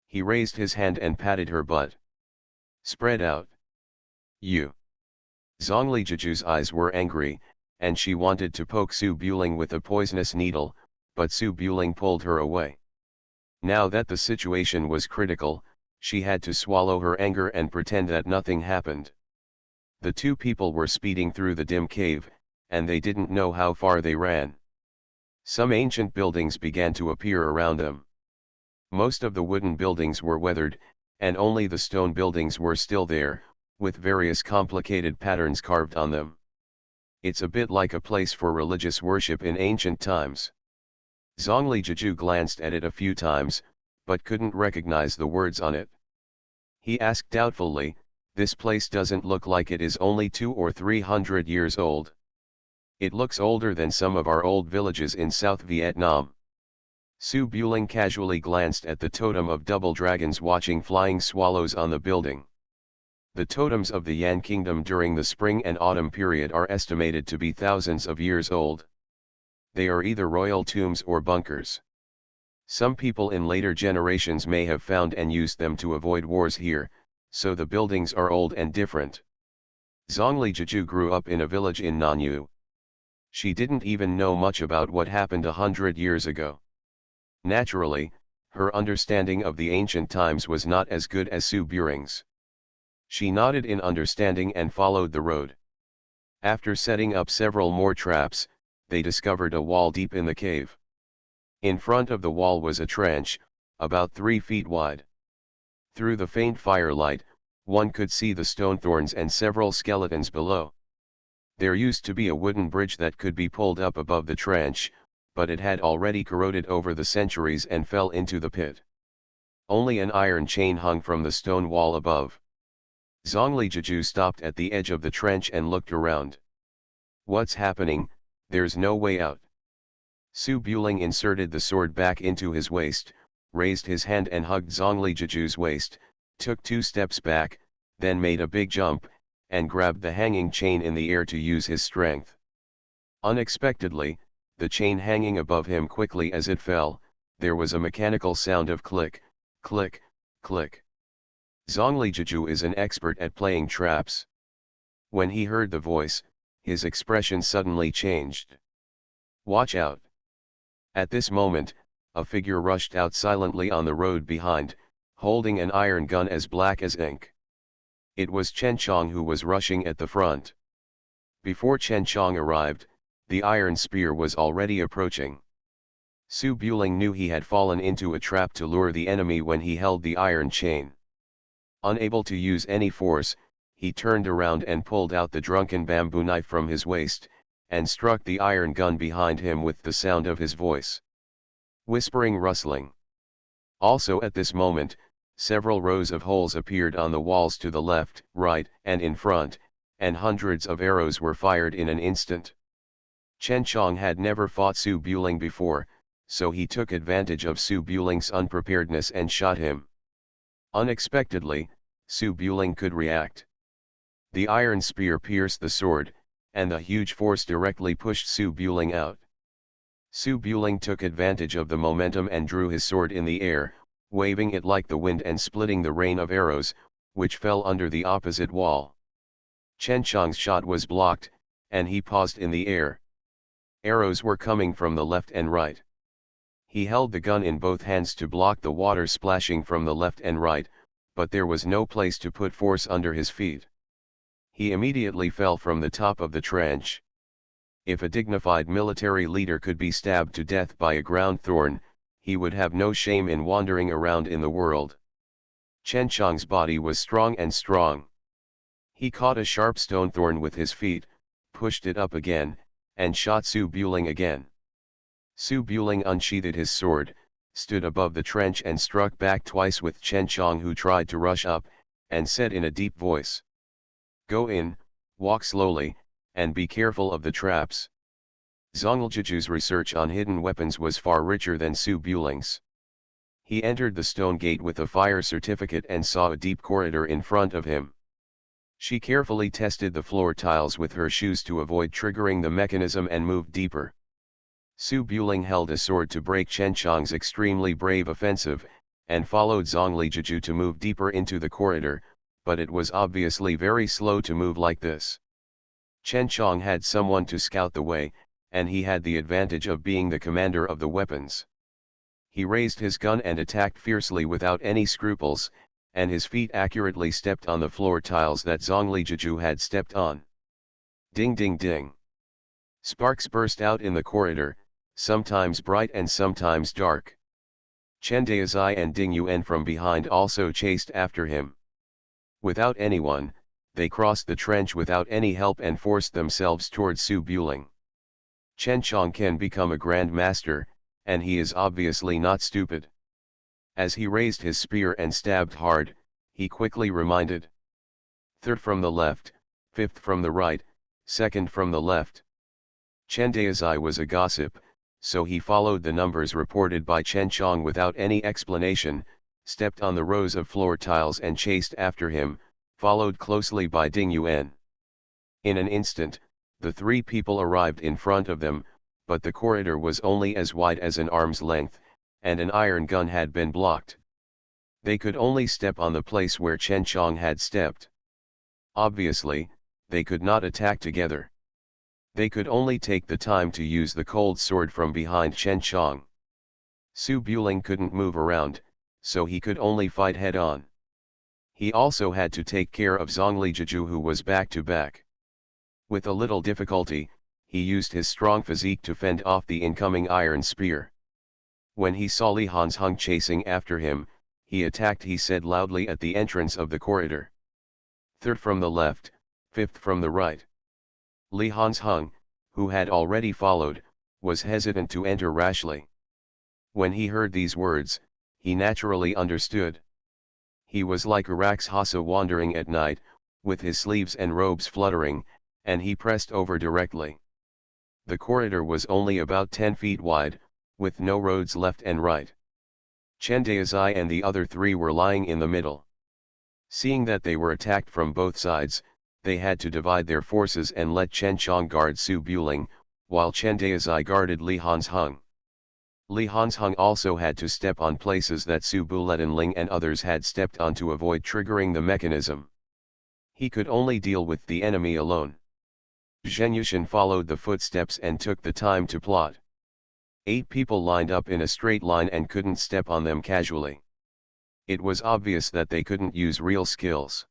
He raised his hand and patted her butt. Spread out. You. Zhongli Jiju's eyes were angry, and she wanted to poke Su Buling with a poisonous needle, but Su Buling pulled her away. Now that the situation was critical, she had to swallow her anger and pretend that nothing happened. The 2 people were speeding through the dim cave, and they didn't know how far they ran. Some ancient buildings began to appear around them. Most of the wooden buildings were weathered, and only the stone buildings were still there, with various complicated patterns carved on them. It's a bit like a place for religious worship in ancient times. Zhongli Jiju glanced at it a few times, but couldn't recognize the words on it. He asked doubtfully, "This place doesn't look like it is only 200 or 300 years old. It looks older than some of our old villages in South Vietnam." Su Buling casually glanced at the totem of double dragons watching flying swallows on the building. The totems of the Yan Kingdom during the spring and autumn period are estimated to be thousands of years old. They are either royal tombs or bunkers. Some people in later generations may have found and used them to avoid wars here, so the buildings are old and different. Zhongli Jiju grew up in a village in Nanyu. She didn't even know much about what happened 100 years ago. Naturally, her understanding of the ancient times was not as good as Su Buling's. She nodded in understanding and followed the road. After setting up several more traps, they discovered a wall deep in the cave. In front of the wall was a trench, about 3 feet wide. Through the faint firelight, one could see the stone thorns and several skeletons below. There used to be a wooden bridge that could be pulled up above the trench, but it had already corroded over the centuries and fell into the pit. Only an iron chain hung from the stone wall above. Zhongli Jiju stopped at the edge of the trench and looked around. "What's happening? There's no way out." Su Buling inserted the sword back into his waist, raised his hand and hugged Zhongli Jiju's waist, took 2 steps back, then made a big jump, and grabbed the hanging chain in the air to use his strength. Unexpectedly, the chain hanging above him quickly as it fell, there was a mechanical sound of click, click, click. Zhongli Jiju is an expert at playing traps. When he heard the voice, his expression suddenly changed. "Watch out." At this moment, a figure rushed out silently on the road behind, holding an iron gun as black as ink. It was Chen Chong who was rushing at the front. Before Chen Chong arrived, the iron spear was already approaching. Su Buling knew he had fallen into a trap to lure the enemy when he held the iron chain. Unable to use any force, he turned around and pulled out the drunken bamboo knife from his waist, and struck the iron gun behind him with the sound of his voice. Whispering, rustling. Also at this moment, several rows of holes appeared on the walls to the left, right, and in front, and hundreds of arrows were fired in an instant. Chen Chong had never fought Su Buling before, so he took advantage of Su Buling's unpreparedness and shot him. Unexpectedly, Su Buling could react. The iron spear pierced the sword, and the huge force directly pushed Su Buling out. Su Buling took advantage of the momentum and drew his sword in the air, waving it like the wind and splitting the rain of arrows, which fell under the opposite wall. Chen Chong's shot was blocked, and he paused in the air. Arrows were coming from the left and right. He held the gun in both hands to block the water splashing from the left and right, but there was no place to put force under his feet. He immediately fell from the top of the trench. If a dignified military leader could be stabbed to death by a ground thorn, he would have no shame in wandering around in the world. Chen Chong's body was strong and strong. He caught a sharp stone thorn with his feet, pushed it up again, and shot Su Buling again. Su Buling unsheathed his sword, stood above the trench and struck back twice with Chen Chong, who tried to rush up, and said in a deep voice, "Go in, walk slowly, and be careful of the traps." Zhongli Jiju's research on hidden weapons was far richer than Su Buling's. He entered the stone gate with a fire certificate and saw a deep corridor in front of him. She carefully tested the floor tiles with her shoes to avoid triggering the mechanism and moved deeper. Su Buling held a sword to break Chen Chong's extremely brave offensive, and followed Zhongli Jiju to move deeper into the corridor, but it was obviously very slow to move like this. Chen Chong had someone to scout the way, and he had the advantage of being the commander of the weapons. He raised his gun and attacked fiercely without any scruples, and his feet accurately stepped on the floor tiles that Zhongli Jiju had stepped on. Ding ding ding. Sparks burst out in the corridor, sometimes bright and sometimes dark. Chen Daozai and Ding Yuan from behind also chased after him. Without anyone, they crossed the trench without any help and forced themselves towards Su Buling. Chen Chong can become a Grand Master, and he is obviously not stupid. As he raised his spear and stabbed hard, he quickly reminded. Third from the left, fifth from the right, second from the left. Chen Daozai was a gossip, so he followed the numbers reported by Chen Chong without any explanation, stepped on the rows of floor tiles and chased after him, followed closely by Ding Yuan. In an instant, the three people arrived in front of them, but the corridor was only as wide as an arm's length, and an iron gun had been blocked. They could only step on the place where Chen Chong had stepped. Obviously, they could not attack together. They could only take the time to use the cold sword from behind Chen Chong. Su Buling couldn't move around, so he could only fight head-on. He also had to take care of Zhongli Jiju, who was back to back. With a little difficulty, he used his strong physique to fend off the incoming iron spear. When he saw Li Hanzheng chasing after him, he attacked, he said loudly at the entrance of the corridor. Third from the left, fifth from the right. Li Hanzheng, who had already followed, was hesitant to enter rashly. When he heard these words, he naturally understood. He was like a Rakshasa wandering at night, with his sleeves and robes fluttering, and he pressed over directly. The corridor was only about 10 feet wide, with no roads left and right. Chen Daozai and the other three were lying in the middle. Seeing that they were attacked from both sides, they had to divide their forces and let Chen Chong guard Su Buling, while Chen Daozai guarded Li Hanzheng. Li Hanzheng also had to step on places that Su Buletinling and others had stepped on to avoid triggering the mechanism. He could only deal with the enemy alone. Zheng Yushan followed the footsteps and took the time to plot. 8 people lined up in a straight line and couldn't step on them casually. It was obvious that they couldn't use real skills.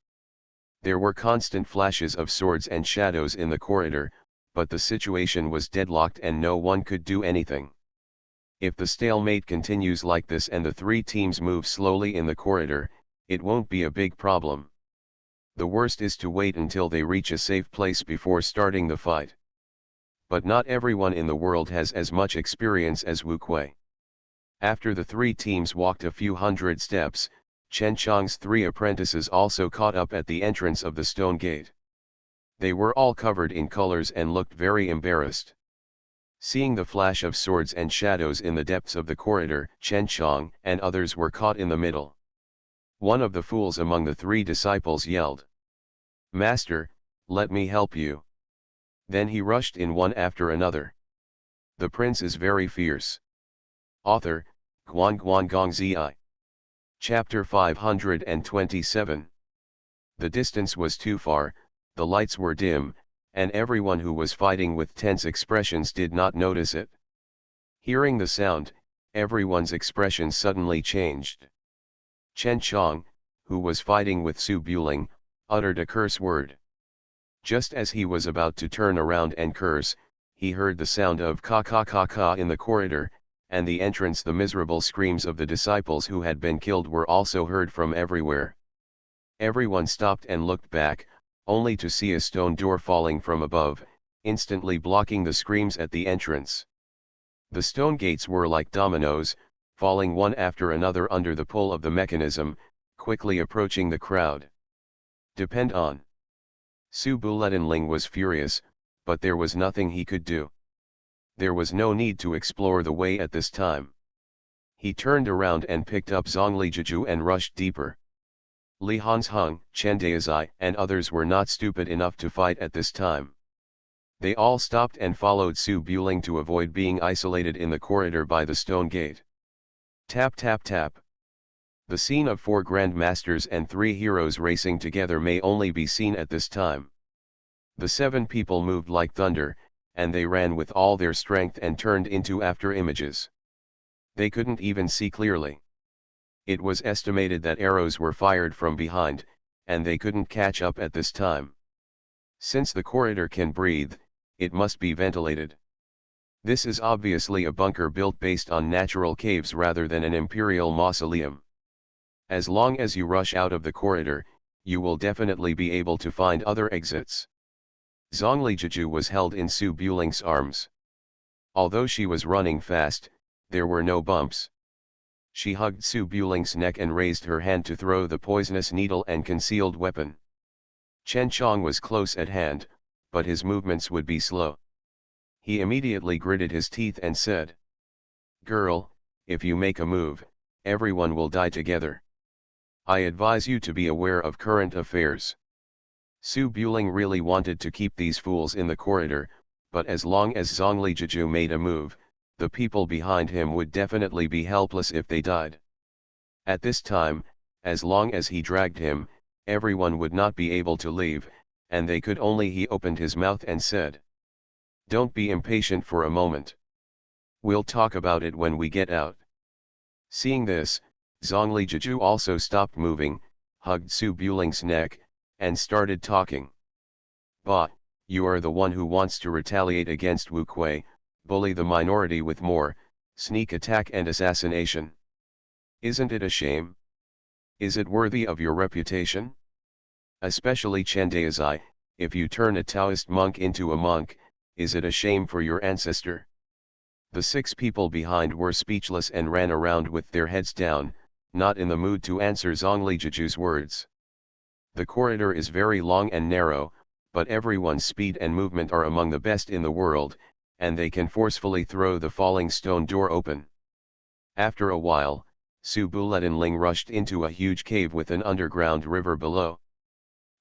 There were constant flashes of swords and shadows in the corridor, but the situation was deadlocked and no one could do anything. If the stalemate continues like this and the three teams move slowly in the corridor, it won't be a big problem. The worst is to wait until they reach a safe place before starting the fight. But not everyone in the world has as much experience as Wu Kuei. After the three teams walked a few hundred steps, Chen Chong's 3 apprentices also caught up at the entrance of the stone gate. They were all covered in colors and looked very embarrassed. Seeing the flash of swords and shadows in the depths of the corridor, Chen Chong and others were caught in the middle. One of the fools among the 3 disciples yelled, "Master, let me help you." Then he rushed in one after another. The prince is very fierce. Author, Guan Guan Gong Zi. Chapter 527. The distance was too far, the lights were dim, and everyone who was fighting with tense expressions did not notice it. Hearing the sound, everyone's expression suddenly changed. Chen Chong, who was fighting with Su Buling, uttered a curse word. Just as he was about to turn around and curse, he heard the sound of ka ka ka ka in the corridor, and the entrance. The miserable screams of the disciples who had been killed were also heard from everywhere. Everyone stopped and looked back, only to see a stone door falling from above, instantly blocking the screams at the entrance. The stone gates were like dominoes, falling one after another under the pull of the mechanism, quickly approaching the crowd. Depend on. Su Buletinling was furious, but there was nothing he could do. There was no need to explore the way at this time. He turned around and picked up Zhongli Jiju and rushed deeper. Li Hanzheng, Chen Daozai and others were not stupid enough to fight at this time. They all stopped and followed Su Buling to avoid being isolated in the corridor by the stone gate. Tap tap tap. The scene of 4 Grand Masters and 3 heroes racing together may only be seen at this time. The 7 people moved like thunder, and they ran with all their strength and turned into after images. They couldn't even see clearly. It was estimated that arrows were fired from behind, and they couldn't catch up at this time. Since the corridor can breathe, it must be ventilated. This is obviously a bunker built based on natural caves rather than an imperial mausoleum. As long as you rush out of the corridor, you will definitely be able to find other exits. Zhongli Jiju was held in Su Buling's arms. Although she was running fast, there were no bumps. She hugged Su Buling's neck and raised her hand to throw the poisonous needle and concealed weapon. Chen Chong was close at hand, but his movements would be slow. He immediately gritted his teeth and said, "Girl, if you make a move, everyone will die together. I advise you to be aware of current affairs." Su Buling really wanted to keep these fools in the corridor, but as long as Zhongli Jiju made a move, the people behind him would definitely be helpless if they died. At this time, as long as he dragged him, everyone would not be able to leave, and they could only. He opened his mouth and said, "Don't be impatient for a moment. We'll talk about it when we get out." Seeing this, Zhongli Jiju also stopped moving, hugged Su Buling's neck, and started talking. "Bah, you are the one who wants to retaliate against Wu Kuei, bully the minority with more, sneak attack and assassination. Isn't it a shame? Is it worthy of your reputation? Especially Chen Daizai, if you turn a Taoist monk into a monk, is it a shame for your ancestor?" The 6 people behind were speechless and ran around with their heads down, not in the mood to answer Zhongli Jiju's words. The corridor is very long and narrow, but everyone's speed and movement are among the best in the world, and they can forcefully throw the falling stone door open. After a while, Su Buletinling rushed into a huge cave with an underground river below.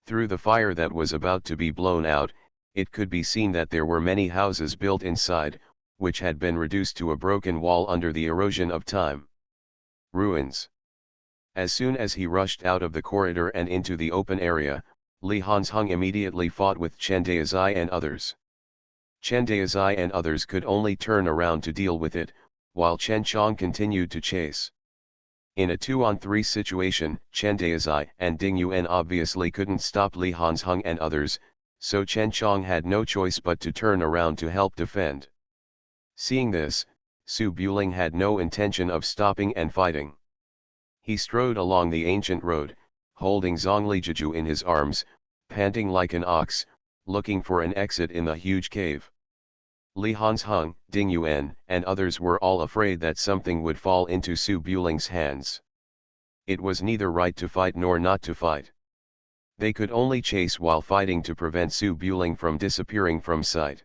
Through the fire that was about to be blown out, it could be seen that there were many houses built inside, which had been reduced to a broken wall under the erosion of time. Ruins. As soon as he rushed out of the corridor and into the open area, Li Hanzhong immediately fought with Chen Daizai and others. Chen Daizai and others could only turn around to deal with it, while Chen Chong continued to chase. In a 2-on-3 situation, Chen Daizai and Ding Yuan obviously couldn't stop Li Hanzhong and others, so Chen Chong had no choice but to turn around to help defend. Seeing this, Su Buling had no intention of stopping and fighting. He strode along the ancient road, holding Zhongli Jiju in his arms, panting like an ox, looking for an exit in the huge cave. Li Hanzhong, Ding Yuan, and others were all afraid that something would fall into Su Buling's hands. It was neither right to fight nor not to fight. They could only chase while fighting to prevent Su Buling from disappearing from sight.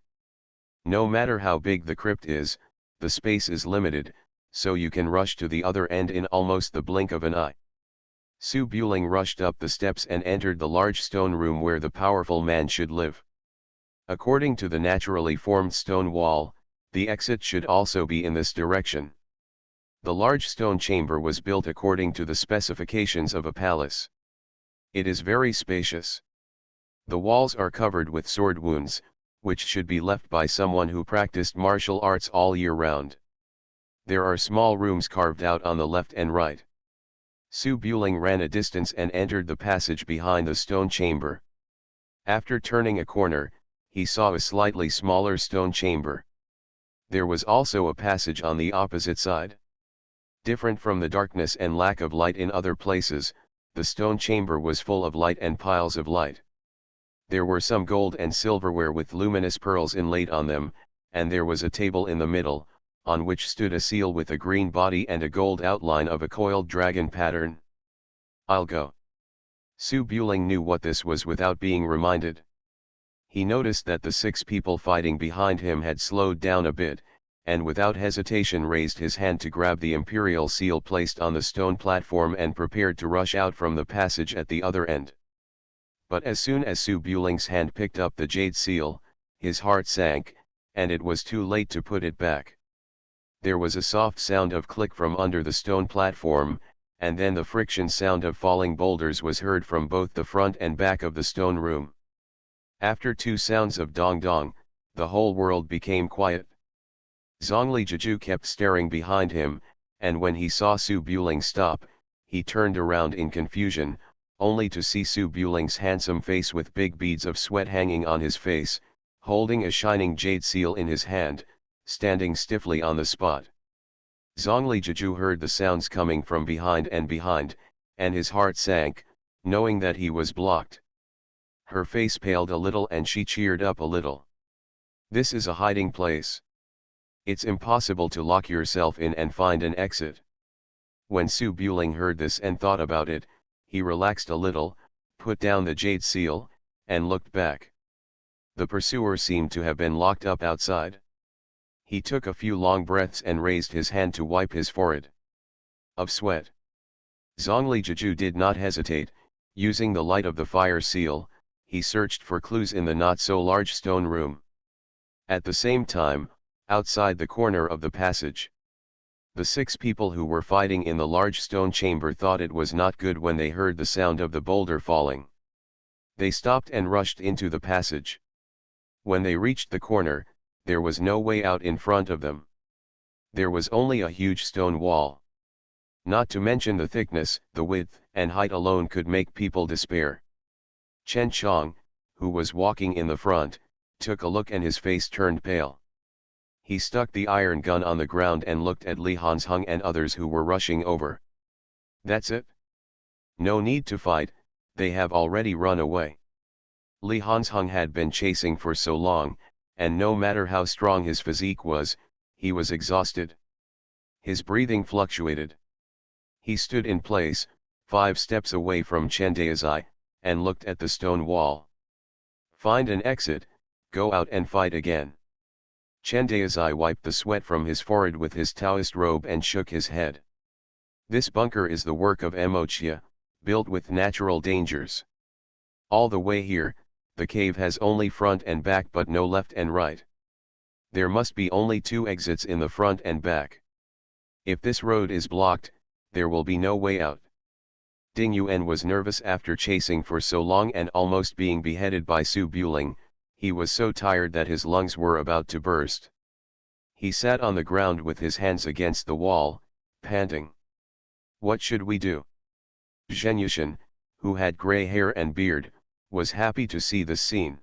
No matter how big the crypt is, the space is limited, so you can rush to the other end in almost the blink of an eye. Su Buling rushed up the steps and entered the large stone room where the powerful man should live. According to the naturally formed stone wall, the exit should also be in this direction. The large stone chamber was built according to the specifications of a palace. It is very spacious. The walls are covered with sword wounds, which should be left by someone who practiced martial arts all year round. There are small rooms carved out on the left and right. Su Buling ran a distance and entered the passage behind the stone chamber. After turning a corner, he saw a slightly smaller stone chamber. There was also a passage on the opposite side. Different from the darkness and lack of light in other places, the stone chamber was full of light and piles of light. There were some gold and silverware with luminous pearls inlaid on them, and there was a table in the middle, on which stood a seal with a green body and a gold outline of a coiled dragon pattern. "I'll go." Su Buling knew what this was without being reminded. He noticed that the 6 people fighting behind him had slowed down a bit, and without hesitation raised his hand to grab the imperial seal placed on the stone platform and prepared to rush out from the passage at the other end. But as soon as Su Buling's hand picked up the jade seal, his heart sank, and it was too late to put it back. There was a soft sound of click from under the stone platform, and then the friction sound of falling boulders was heard from both the front and back of the stone room. After 2 sounds of dong dong, the whole world became quiet. Zhongli Jiju kept staring behind him, and when he saw Su Buling stop, he turned around in confusion, only to see Su Buling's handsome face with big beads of sweat hanging on his face, holding a shining jade seal in his hand, standing stiffly on the spot. Zhongli Jiju heard the sounds coming from behind, and his heart sank, knowing that he was blocked. Her face paled a little and she cheered up a little. This is a hiding place. It's impossible to lock yourself in and find an exit. When Su Buling heard this and thought about it, he relaxed a little, put down the jade seal, and looked back. The pursuer seemed to have been locked up outside. He took a few long breaths and raised his hand to wipe his forehead of sweat. Zhongli Jiju did not hesitate. Using the light of the fire seal, he searched for clues in the not-so-large stone room. At the same time, outside the corner of the passage, the 6 people who were fighting in the large stone chamber thought it was not good when they heard the sound of the boulder falling. They stopped and rushed into the passage. When they reached the corner, there was no way out in front of them. There was only a huge stone wall. Not to mention the thickness, the width, and height alone could make people despair. Chen Chong, who was walking in the front, took a look and his face turned pale. He stuck the iron gun on the ground and looked at Li Hanzhong and others who were rushing over. That's it? No need to fight, they have already run away. Li Hanzhong had been chasing for so long, and no matter how strong his physique was, he was exhausted. His breathing fluctuated. He stood in place, 5 steps away from Chen Daizai, and looked at the stone wall. Find an exit, go out and fight again. Chen Daizai wiped the sweat from his forehead with his Taoist robe and shook his head. This bunker is the work of Mochia, built with natural dangers. All the way here, the cave has only front and back but no left and right. There must be only 2 exits in the front and back. If this road is blocked, there will be no way out. Ding Yuan was nervous after chasing for so long and almost being beheaded by Su Buling. He was so tired that his lungs were about to burst. He sat on the ground with his hands against the wall, panting. What should we do? Zhen Yushan, who had gray hair and beard, was happy to see this scene.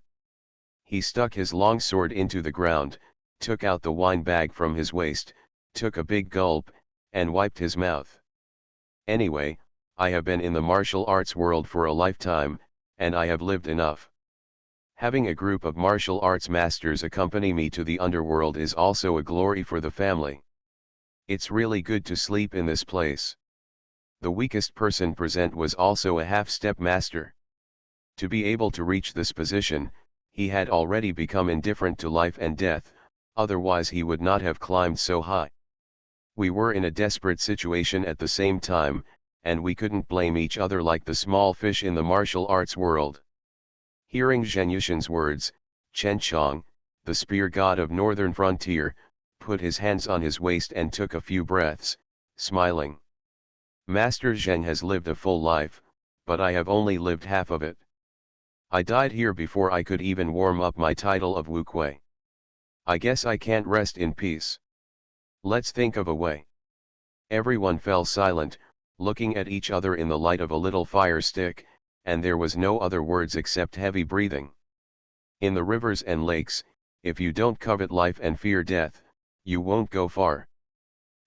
He stuck his long sword into the ground, took out the wine bag from his waist, took a big gulp, and wiped his mouth. Anyway, I have been in the martial arts world for a lifetime, and I have lived enough. Having a group of martial arts masters accompany me to the underworld is also a glory for the family. It's really good to sleep in this place. The weakest person present was also a half-step master. To be able to reach this position, he had already become indifferent to life and death, otherwise he would not have climbed so high. We were in a desperate situation at the same time, and we couldn't blame each other like the small fish in the martial arts world. Hearing Zhen Yushan's words, Chen Chong, the spear god of northern frontier, put his hands on his waist and took a few breaths, smiling. Master Zhen has lived a full life, but I have only lived half of it. I died here before I could even warm up my title of Wu Kuei. I guess I can't rest in peace. Let's think of a way. Everyone fell silent, looking at each other in the light of a little fire stick, and there was no other words except heavy breathing. In the rivers and lakes, if you don't covet life and fear death, you won't go far.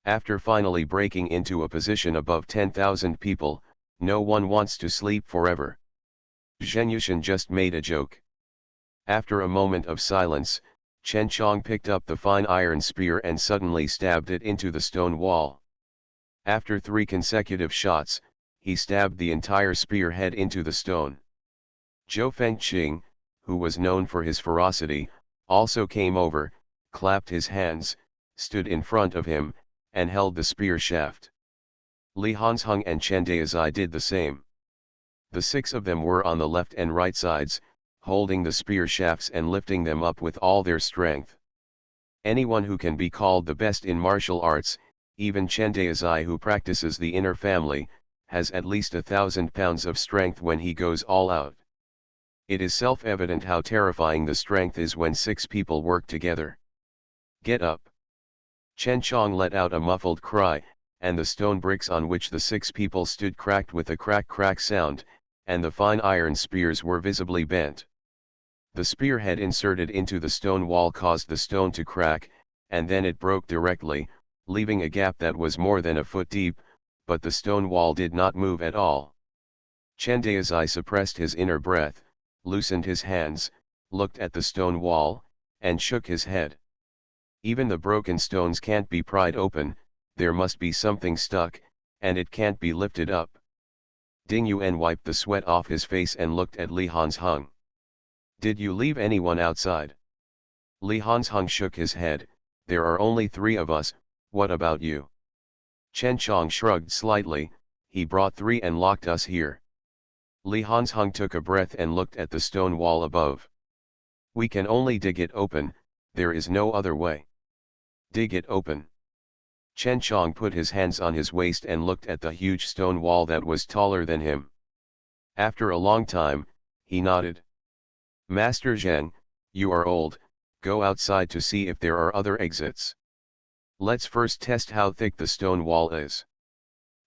After finally breaking into a position above 10,000 people, no one wants to sleep forever. Zhen Yushan just made a joke. After a moment of silence, Chen Chong picked up the fine iron spear and suddenly stabbed it into the stone wall. After 3 consecutive shots, he stabbed the entire spearhead into the stone. Zhou Fengqing, who was known for his ferocity, also came over, clapped his hands, stood in front of him, and held the spear shaft. Li Hanzhong and Chen Daizai did the same. The 6 of them were on the left and right sides, holding the spear shafts and lifting them up with all their strength. Anyone who can be called the best in martial arts, even Chen Daizai who practices the inner family, has at least 1,000 pounds of strength when he goes all out. It is self-evident how terrifying the strength is when 6 people work together. Get up! Chen Chong let out a muffled cry, and the stone bricks on which the 6 people stood cracked with a crack-crack sound, and the fine iron spears were visibly bent. The spearhead inserted into the stone wall caused the stone to crack, and then it broke directly, leaving a gap that was more than a foot deep, but the stone wall did not move at all. Chen Daozai suppressed his inner breath, loosened his hands, looked at the stone wall, and shook his head. Even the broken stones can't be pried open, there must be something stuck, and it can't be lifted up. Ding Yuan wiped the sweat off his face and looked at Li Hansheng. Did you leave anyone outside? Li Hansheng shook his head. There are only 3 of us, what about you? Chen Chong shrugged slightly. He brought 3 and locked us here. Li Hansheng took a breath and looked at the stone wall above. We can only dig it open, there is no other way. Dig it open. Chen Chong put his hands on his waist and looked at the huge stone wall that was taller than him. After a long time, he nodded. Master Zheng, you are old, go outside to see if there are other exits. Let's first test how thick the stone wall is.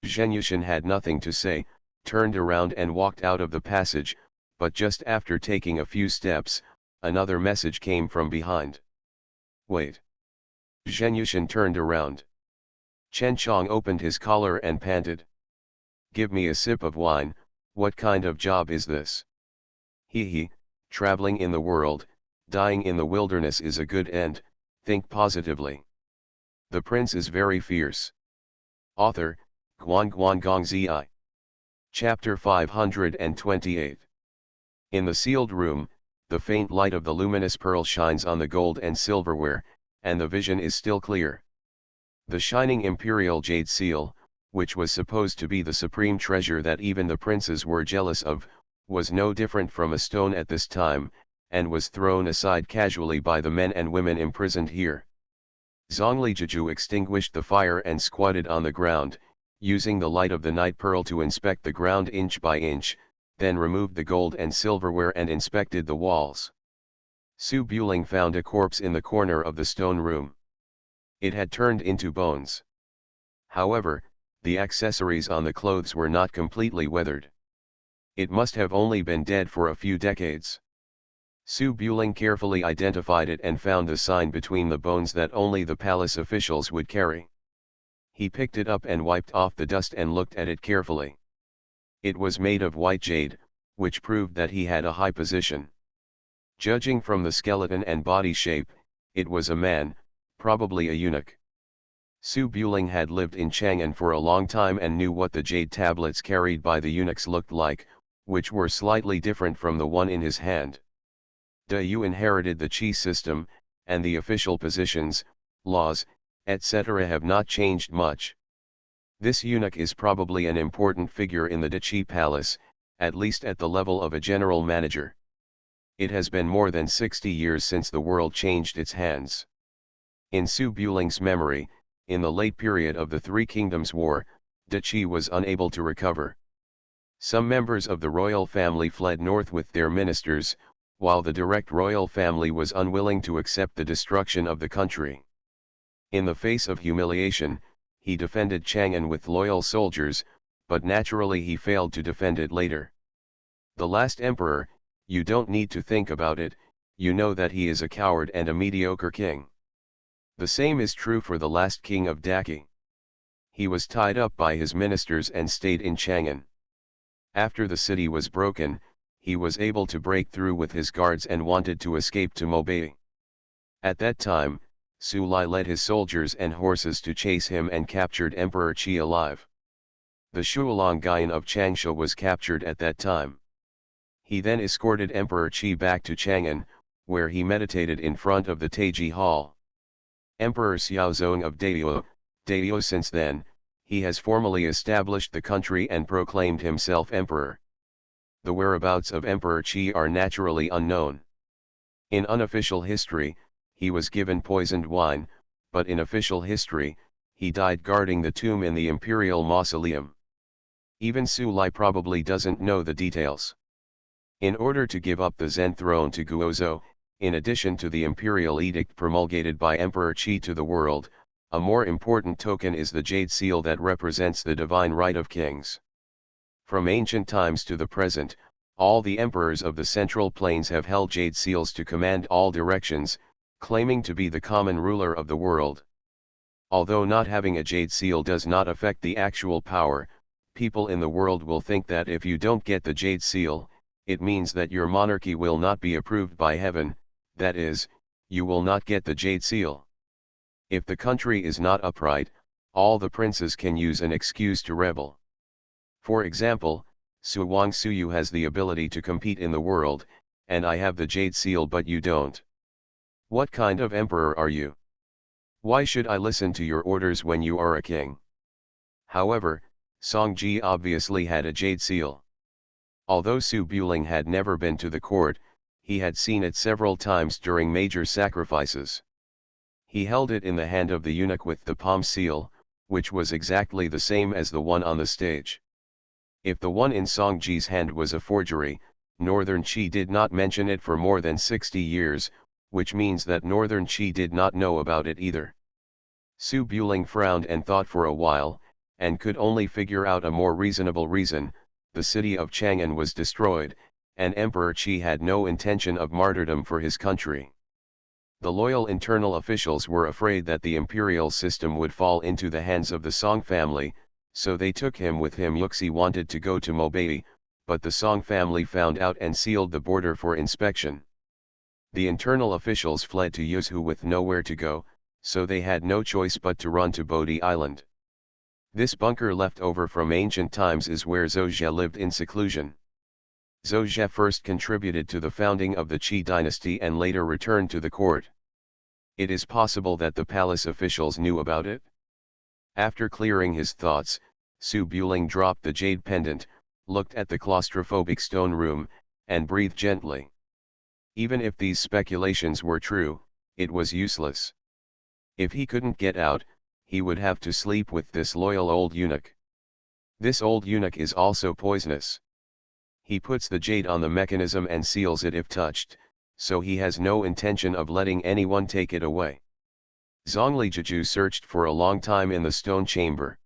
Zheng Yushan had nothing to say, turned around and walked out of the passage, but just after taking a few steps, another message came from behind. Wait. Zheng Yushan turned around. Chen Chong opened his collar and panted. Give me a sip of wine, what kind of job is this? He, traveling in the world, dying in the wilderness is a good end, think positively. The prince is very fierce. Author, Guan Gong Zi. Chapter 528. In the sealed room, the faint light of the luminous pearl shines on the gold and silverware, and the vision is still clear. The shining imperial jade seal, which was supposed to be the supreme treasure that even the princes were jealous of, was no different from a stone at this time, and was thrown aside casually by the men and women imprisoned here. Zhongli Jiju extinguished the fire and squatted on the ground, using the light of the night pearl to inspect the ground inch by inch, then removed the gold and silverware and inspected the walls. Su Buling found a corpse in the corner of the stone room. It had turned into bones. However, the accessories on the clothes were not completely weathered. It must have only been dead for a few decades. Su Buling carefully identified it and found the sign between the bones that only the palace officials would carry. He picked it up and wiped off the dust and looked at it carefully. It was made of white jade, which proved that he had a high position. Judging from the skeleton and body shape, it was a man, probably a eunuch. Su Buling had lived in Chang'an for a long time and knew what the jade tablets carried by the eunuchs looked like, which were slightly different from the one in his hand. De Yu inherited the Qi system, and the official positions, laws, etc. have not changed much. This eunuch is probably an important figure in the De Qi palace, at least at the level of a general manager. It has been more than 60 years since the world changed its hands. In Su Buling's memory, in the late period of the Three Kingdoms War, De Qi was unable to recover. Some members of the royal family fled north with their ministers, while the direct royal family was unwilling to accept the destruction of the country. In the face of humiliation, he defended Chang'an with loyal soldiers, but naturally he failed to defend it later. The last emperor, you don't need to think about it, you know that he is a coward and a mediocre king. The same is true for the last king of Daqi. He was tied up by his ministers and stayed in Chang'an. After the city was broken, he was able to break through with his guards and wanted to escape to Mobei. At that time, Su Lai led his soldiers and horses to chase him and captured Emperor Qi alive. The Shuolong of Changsha was captured at that time. He then escorted Emperor Qi back to Chang'an, where he meditated in front of the Taiji Hall. Emperor Xiaozong of Dayo since then, he has formally established the country and proclaimed himself emperor. The whereabouts of Emperor Qi are naturally unknown. In unofficial history, he was given poisoned wine, but in official history, he died guarding the tomb in the imperial mausoleum. Even Su Lai probably doesn't know the details. In order to give up the Zen throne to Guozhou, in addition to the imperial edict promulgated by Emperor Qi to the world, a more important token is the jade seal that represents the divine right of kings. From ancient times to the present, all the emperors of the Central Plains have held jade seals to command all directions, claiming to be the common ruler of the world. Although not having a jade seal does not affect the actual power, people in the world will think that if you don't get the jade seal, it means that your monarchy will not be approved by heaven, that is, you will not get the jade seal. If the country is not upright, all the princes can use an excuse to rebel. For example, Su Wang Suyu has the ability to compete in the world, and I have the jade seal but you don't. What kind of emperor are you? Why should I listen to your orders when you are a king? However, Song Ji obviously had a jade seal. Although Su Buling had never been to the court, he had seen it several times during major sacrifices. He held it in the hand of the eunuch with the palm seal, which was exactly the same as the one on the stage. If the one in Song Ji's hand was a forgery, Northern Qi did not mention it for more than 60 years, which means that Northern Qi did not know about it either. Su Buling frowned and thought for a while, and could only figure out a more reasonable reason: the city of Chang'an was destroyed, and Emperor Qi had no intention of martyrdom for his country. The loyal internal officials were afraid that the imperial system would fall into the hands of the Song family, so they took him with him. Yuxi wanted to go to Mobei, but the Song family found out and sealed the border for inspection. The internal officials fled to Yuzhou with nowhere to go, so they had no choice but to run to Bodhi Island. This bunker left over from ancient times is where Zhou lived in seclusion. Zhou first contributed to the founding of the Qi dynasty and later returned to the court. It is possible that the palace officials knew about it. After clearing his thoughts, Su Buling dropped the jade pendant, looked at the claustrophobic stone room, and breathed gently. Even if these speculations were true, it was useless. If he couldn't get out, he would have to sleep with this loyal old eunuch. This old eunuch is also poisonous. He puts the jade on the mechanism and seals it if touched, so he has no intention of letting anyone take it away. Zhongli Jiju searched for a long time in the stone chamber.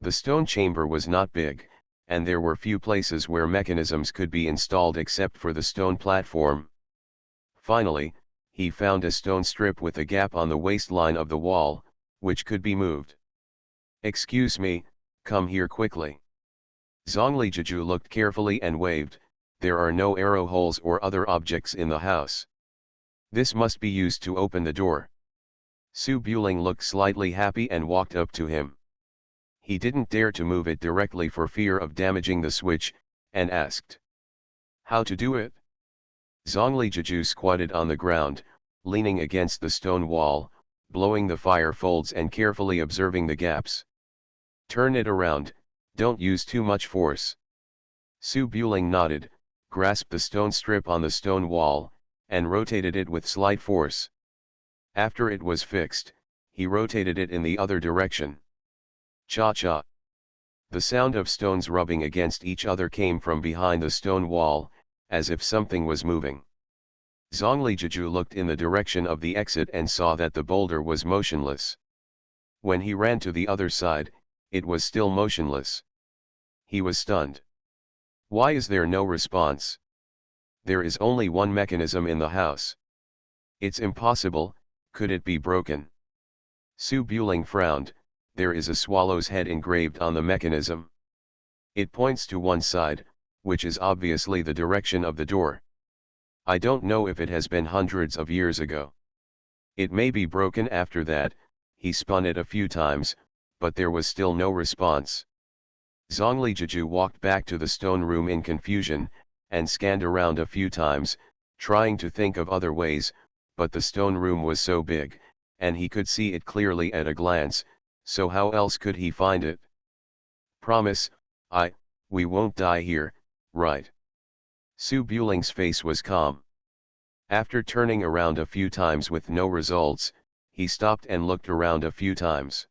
The stone chamber was not big, and there were few places where mechanisms could be installed except for the stone platform. Finally, he found a stone strip with a gap on the waistline of the wall, which could be moved. "Excuse me, come here quickly." Zhongli Jiju looked carefully and waved. "There are no arrow holes or other objects in the house. This must be used to open the door." Su Buling looked slightly happy and walked up to him. He didn't dare to move it directly for fear of damaging the switch, and asked, "How to do it?" Zhongli Jiju squatted on the ground, leaning against the stone wall, blowing the fire folds and carefully observing the gaps. "Turn it around, don't use too much force." Su Buling nodded, grasped the stone strip on the stone wall, and rotated it with slight force. After it was fixed, he rotated it in the other direction. Cha-cha. The sound of stones rubbing against each other came from behind the stone wall, as if something was moving. Zhongli Jiju looked in the direction of the exit and saw that the boulder was motionless. When he ran to the other side, it was still motionless. He was stunned. Why is there no response? There is only one mechanism in the house. It's impossible. Could it be broken? Su Buling frowned. There is a swallow's head engraved on the mechanism. It points to one side, which is obviously the direction of the door. I don't know if it has been hundreds of years ago. It may be broken after that. He spun it a few times, but there was still no response. Zhongli Jiju walked back to the stone room in confusion, and scanned around a few times, trying to think of other ways, but the stone room was so big, and he could see it clearly at a glance, so how else could he find it? "Promise, we won't die here, right?" Su Buling's face was calm. After turning around a few times with no results, he stopped and looked around a few times.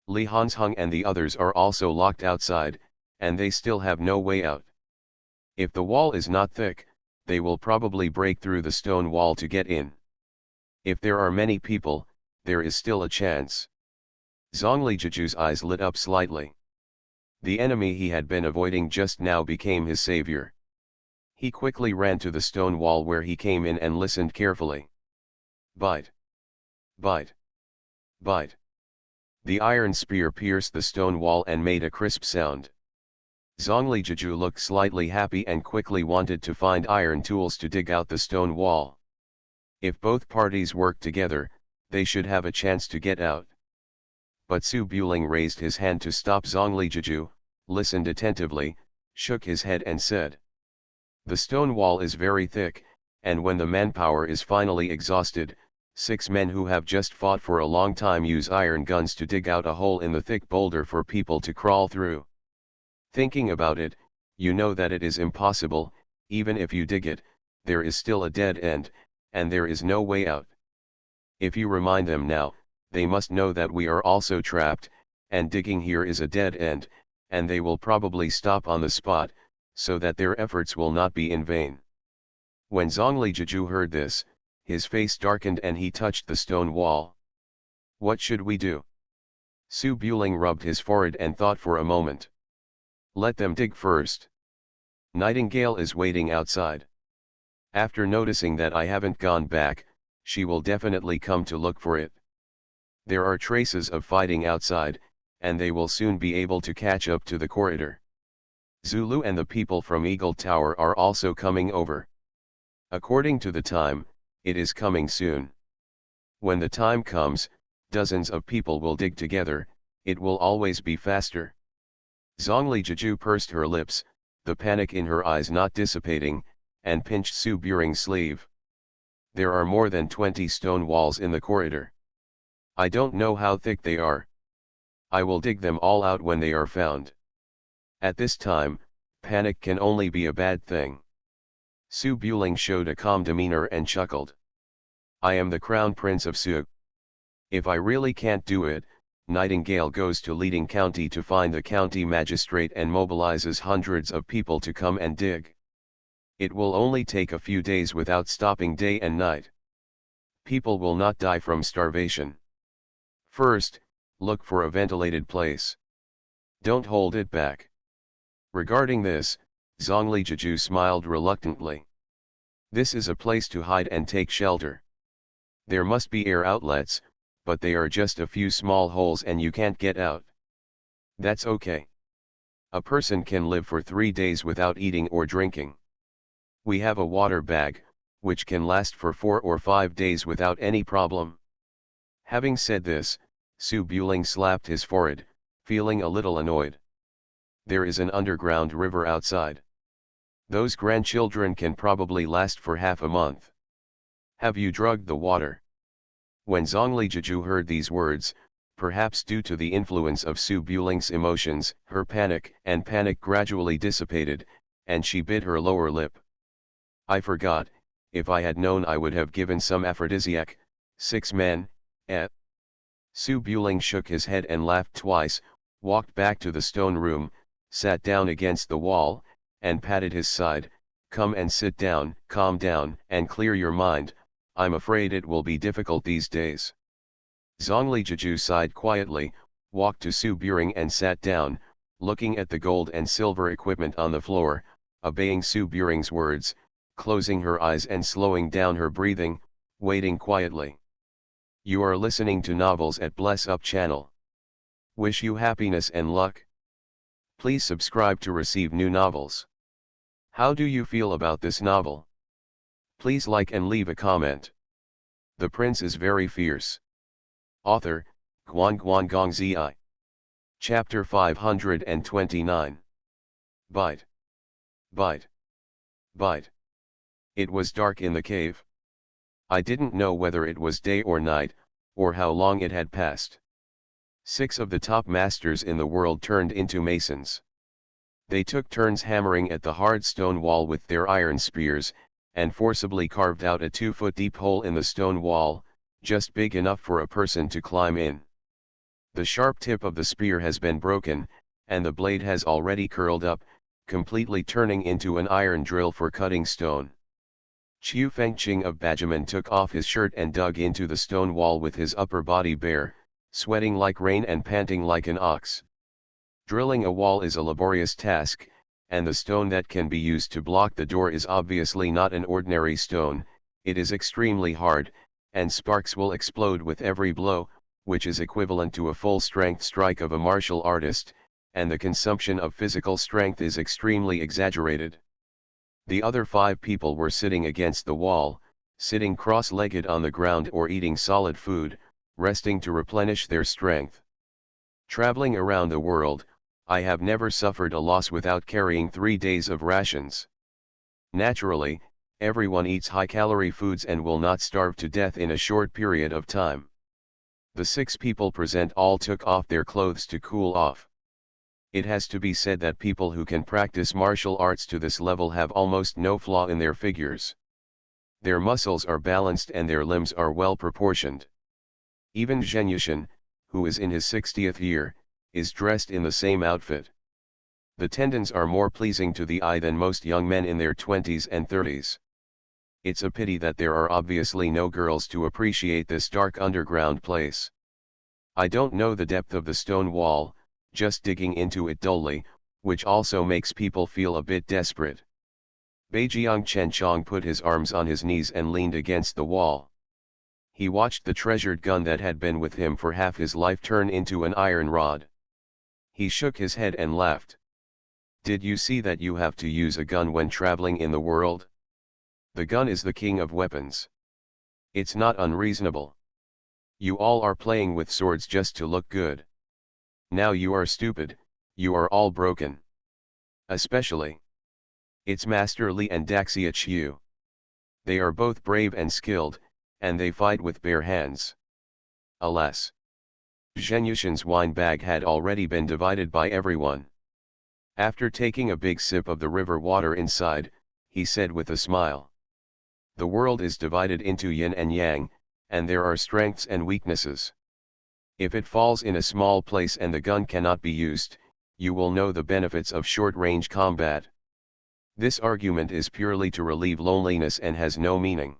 Li Hansheng and the others are also locked outside, and they still have no way out. If the wall is not thick, they will probably break through the stone wall to get in. If there are many people, there is still a chance. Zhongli Jiju's eyes lit up slightly. The enemy he had been avoiding just now became his savior. He quickly ran to the stone wall where he came in and listened carefully. Bite. Bite. Bite. The iron spear pierced the stone wall and made a crisp sound. Zhongli Jiju looked slightly happy and quickly wanted to find iron tools to dig out the stone wall. If both parties work together, they should have a chance to get out. But Su Buling raised his hand to stop Zhongli Jiju, listened attentively, shook his head and said, "The stone wall is very thick, and when the manpower is finally exhausted, 6 men who have just fought for a long time use iron guns to dig out a hole in the thick boulder for people to crawl through. Thinking about it, you know that it is impossible. Even if you dig it, there is still a dead end, and there is no way out. If you remind them now, they must know that we are also trapped, and digging here is a dead end, and they will probably stop on the spot, so that their efforts will not be in vain." When Zhongli Jiju heard this, his face darkened and he touched the stone wall. "What should we do?" Su Buling rubbed his forehead and thought for a moment. "Let them dig first. Nightingale is waiting outside. After noticing that I haven't gone back, she will definitely come to look for it. There are traces of fighting outside, and they will soon be able to catch up to the corridor. Zulu and the people from Eagle Tower are also coming over. According to the time, it is coming soon. When the time comes, dozens of people will dig together, it will always be faster." Zhongli Jiju pursed her lips, the panic in her eyes not dissipating, and pinched Su Buring's sleeve. "There are more than 20 stone walls in the corridor. I don't know how thick they are. I will dig them all out when they are found." At this time, panic can only be a bad thing. Su Buling showed a calm demeanor and chuckled. "I am the Crown Prince of Su. If I really can't do it, Nightingale goes to leading county to find the county magistrate and mobilizes hundreds of people to come and dig. It will only take a few days without stopping day and night. People will not die from starvation. First, look for a ventilated place. Don't hold it back." Regarding this, Zhongli Jiju smiled reluctantly. "This is a place to hide and take shelter. There must be air outlets, but they are just a few small holes and you can't get out. That's okay. A person can live for 3 days without eating or drinking. We have a water bag, which can last for 4 or 5 days without any problem." Having said this, Su Buling slapped his forehead, feeling a little annoyed. "There is an underground river outside. Those grandchildren can probably last for half a month. Have you drugged the water?" When Zhongli Jiju heard these words, perhaps due to the influence of Su Buling's emotions, her panic gradually dissipated, and she bit her lower lip. "I forgot, if I had known I would have given some aphrodisiac. 6 men, eh?" Su Buling shook his head and laughed twice, walked back to the stone room, sat down against the wall, and patted his side. "Come and sit down, calm down, and clear your mind. I'm afraid it will be difficult these days." Zhongli Jiju sighed quietly, walked to Su Buring and sat down, looking at the gold and silver equipment on the floor, obeying Su Buring's words, closing her eyes and slowing down her breathing, waiting quietly. You are listening to Novels at Bless Up channel. Wish you happiness and luck. Please subscribe to receive new novels. How do you feel about this novel? Please like and leave a comment. The Prince is Very Fierce. Author, Guan Guan Gong Zi. Chapter 529. Bite. Bite. Bite. It was dark in the cave. I didn't know whether it was day or night, or how long it had passed. 6 of the top masters in the world turned into masons. They took turns hammering at the hard stone wall with their iron spears, and forcibly carved out a 2-foot deep hole in the stone wall, just big enough for a person to climb in. The sharp tip of the spear has been broken, and the blade has already curled up, completely turning into an iron drill for cutting stone. Qiu Fengqing of Bajaman took off his shirt and dug into the stone wall with his upper body bare, sweating like rain and panting like an ox. Drilling a wall is a laborious task, and the stone that can be used to block the door is obviously not an ordinary stone. It is extremely hard, and sparks will explode with every blow, which is equivalent to a full-strength strike of a martial artist, and the consumption of physical strength is extremely exaggerated. The other 5 people were sitting against the wall, sitting cross-legged on the ground or eating solid food, resting to replenish their strength. Traveling around the world, I have never suffered a loss without carrying 3 days of rations. Naturally, everyone eats high-calorie foods and will not starve to death in a short period of time. The 6 people present all took off their clothes to cool off. It has to be said that people who can practice martial arts to this level have almost no flaw in their figures. Their muscles are balanced and their limbs are well proportioned. Even Zheng Yushan, who is in his 60th year, is dressed in the same outfit. The tendons are more pleasing to the eye than most young men in their 20s and 30s. It's a pity that there are obviously no girls to appreciate this dark underground place. I don't know the depth of the stone wall, just digging into it dully, which also makes people feel a bit desperate. Beijiang Chenchong put his arms on his knees and leaned against the wall. He watched the treasured gun that had been with him for half his life turn into an iron rod. He shook his head and laughed. Did you see that you have to use a gun when traveling in the world? The gun is the king of weapons. It's not unreasonable. You all are playing with swords just to look good. Now you are stupid, you are all broken. Especially. It's Master Li and Daxia Qiu. They are both brave and skilled, and they fight with bare hands. Alas! Zheng Yushan's wine bag had already been divided by everyone. After taking a big sip of the river water inside, he said with a smile. The world is divided into yin and yang, and there are strengths and weaknesses. If it falls in a small place and the gun cannot be used, you will know the benefits of short-range combat. This argument is purely to relieve loneliness and has no meaning.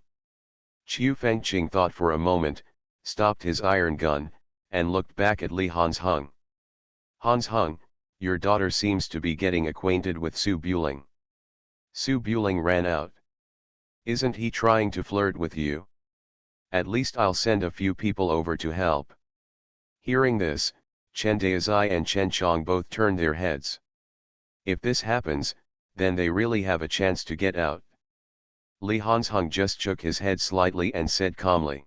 Qiu Fengqing thought for a moment, stopped his iron gun, and looked back at Li Hansheng. Hansheng, your daughter seems to be getting acquainted with Su Buling. Su Buling ran out. Isn't he trying to flirt with you? At least I'll send a few people over to help. Hearing this, Chen Daizai and Chen Chong both turned their heads. If this happens, then they really have a chance to get out. Li Hansheng just shook his head slightly and said calmly.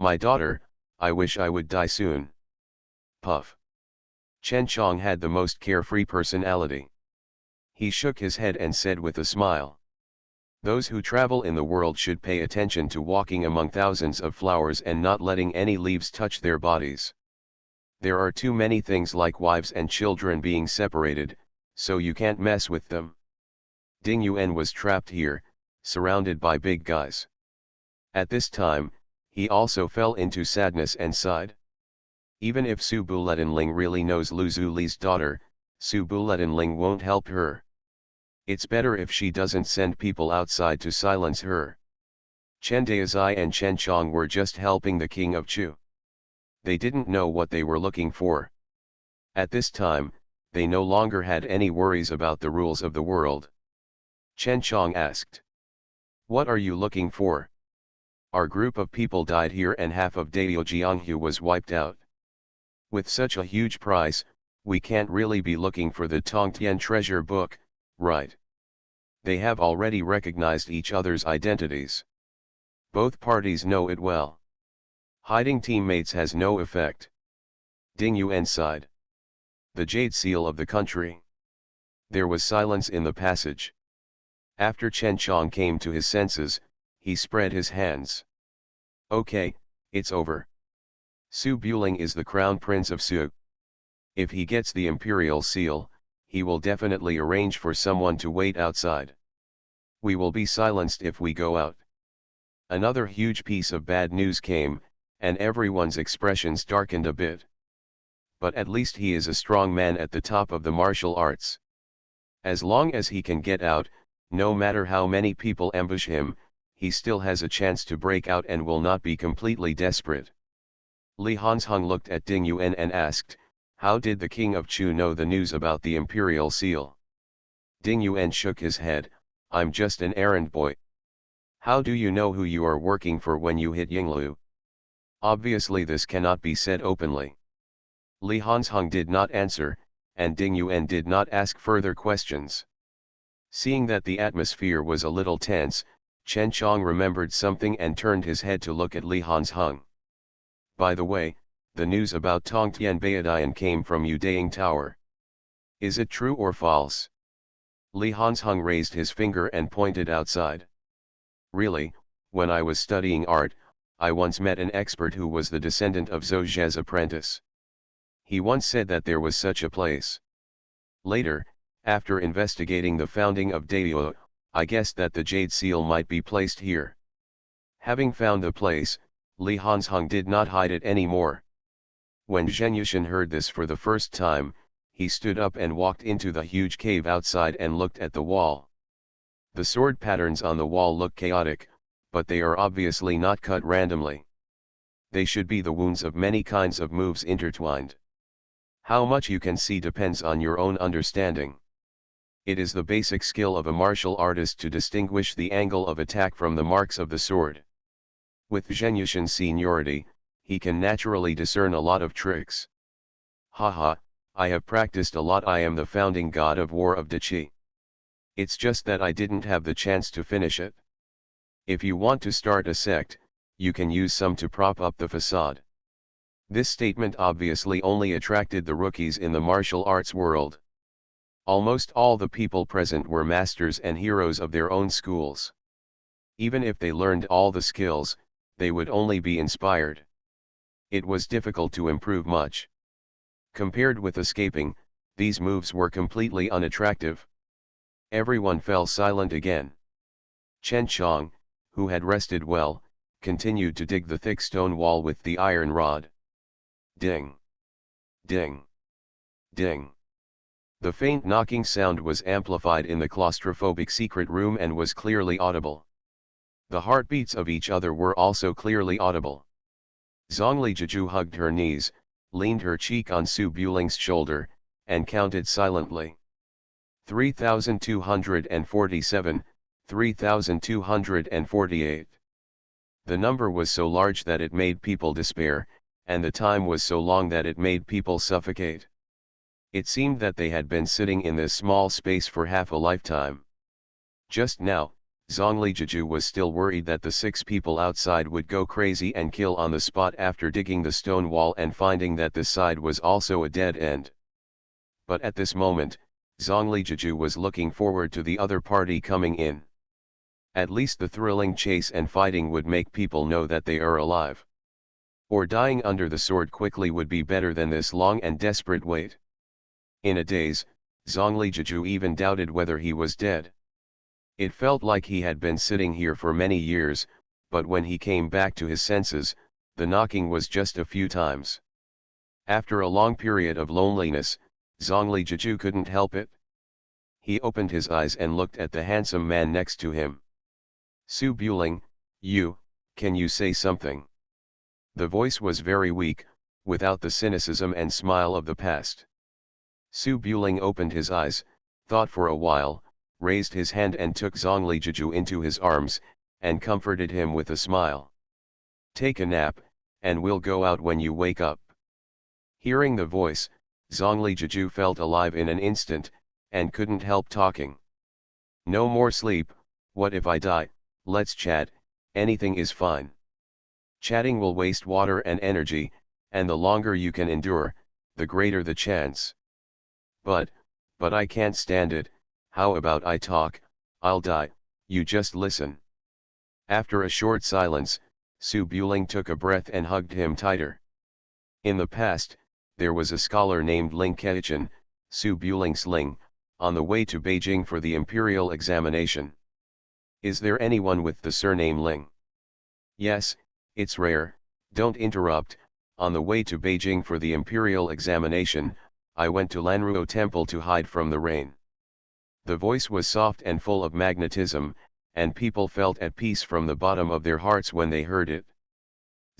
My daughter, I wish I would die soon. Puff. Chen Chong had the most carefree personality. He shook his head and said with a smile. Those who travel in the world should pay attention to walking among thousands of flowers and not letting any leaves touch their bodies. There are too many things like wives and children being separated, so you can't mess with them. Ding Yuan was trapped here, surrounded by big guys. At this time, he also fell into sadness and sighed. Even if Su Buletinling really knows Lu Zuli's daughter, Su Buletinling won't help her. It's better if she doesn't send people outside to silence her. Chen Daizai and Chen Chong were just helping the king of Chu. They didn't know what they were looking for. At this time, they no longer had any worries about the rules of the world. Chen Chong asked. What are you looking for? Our group of people died here and half of Dao Jianghu was wiped out. With such a huge price, we can't really be looking for the Tongtian treasure book, right? They have already recognized each other's identities. Both parties know it well. Hiding teammates has no effect. Ding Yuan sighed. The jade seal of the country. There was silence in the passage. After Chen Chong came to his senses, he spread his hands. Okay, it's over. Su Buling is the crown prince of Su. If he gets the imperial seal, he will definitely arrange for someone to wait outside. We will be silenced if we go out. Another huge piece of bad news came, and everyone's expressions darkened a bit. But at least he is a strong man at the top of the martial arts. As long as he can get out, no matter how many people ambush him, he still has a chance to break out and will not be completely desperate. Li Hansheng looked at Ding Yuan and asked, how did the king of Chu know the news about the imperial seal? Ding Yuan shook his head, I'm just an errand boy. How do you know who you are working for when you hit Yinglu? Obviously this cannot be said openly. Li Hanzhong did not answer, and Ding Yuan did not ask further questions. Seeing that the atmosphere was a little tense, Chen Chong remembered something and turned his head to look at Li Hanzhong. By the way, the news about Tongtian Baodian came from Yudaying Tower. Is it true or false? Li Hanzhong raised his finger and pointed outside. Really, when I was studying art, I once met an expert who was the descendant of Zhou Zhe's apprentice. He once said that there was such a place. Later, after investigating the founding of Daiyue, I guessed that the jade seal might be placed here. Having found the place, Li Hanzhong did not hide it anymore. When Zhen Yushan heard this for the first time, he stood up and walked into the huge cave outside and looked at the wall. The sword patterns on the wall look chaotic, but they are obviously not cut randomly. They should be the wounds of many kinds of moves intertwined. How much you can see depends on your own understanding. It is the basic skill of a martial artist to distinguish the angle of attack from the marks of the sword. With Zhen Yushan's seniority, he can naturally discern a lot of tricks. Haha, I have practiced a lot. I am the founding god of war of Dachi. It's just that I didn't have the chance to finish it. If you want to start a sect, you can use some to prop up the facade. This statement obviously only attracted the rookies in the martial arts world. Almost all the people present were masters and heroes of their own schools. Even if they learned all the skills, they would only be inspired. It was difficult to improve much. Compared with escaping, these moves were completely unattractive. Everyone fell silent again. Chen Chong, who had rested well, continued to dig the thick stone wall with the iron rod. Ding! Ding! Ding! The faint knocking sound was amplified in the claustrophobic secret room and was clearly audible. The heartbeats of each other were also clearly audible. Zhongli Jiju hugged her knees, leaned her cheek on Su Buling's shoulder, and counted silently. 3,247, 3,248. The number was so large that it made people despair, and the time was so long that it made people suffocate. It seemed that they had been sitting in this small space for half a lifetime. Just now, Zhongli Jiju was still worried that the 6 people outside would go crazy and kill on the spot after digging the stone wall and finding that this side was also a dead end. But at this moment, Zhongli Jiju was looking forward to the other party coming in. At least the thrilling chase and fighting would make people know that they are alive. Or dying under the sword quickly would be better than this long and desperate wait. In a daze, Zhongli Jiju even doubted whether he was dead. It felt like he had been sitting here for many years, but when he came back to his senses, the knocking was just a few times. After a long period of loneliness, Zhongli Jiju couldn't help it. He opened his eyes and looked at the handsome man next to him. Su Buling, can you say something? The voice was very weak, without the cynicism and smile of the past. Su Buling opened his eyes, thought for a while, raised his hand and took Zhongli Jiju into his arms, and comforted him with a smile. Take a nap, and we'll go out when you wake up. Hearing the voice, Zhongli Jiju felt alive in an instant, and couldn't help talking. No more sleep, what if I die? Let's chat, anything is fine. Chatting will waste water and energy, and the longer you can endure, the greater the chance. But I can't stand it. How about I talk? I'll die, you just listen. After a short silence, Su Buling took a breath and hugged him tighter. In the past, there was a scholar named Ling Keichin, Su Buling's Ling, on the way to Beijing for the imperial examination. Is there anyone with the surname Ling? Yes, it's rare, don't interrupt. On the way to Beijing for the imperial examination, I went to Lanruo Temple to hide from the rain. The voice was soft and full of magnetism, and people felt at peace from the bottom of their hearts when they heard it.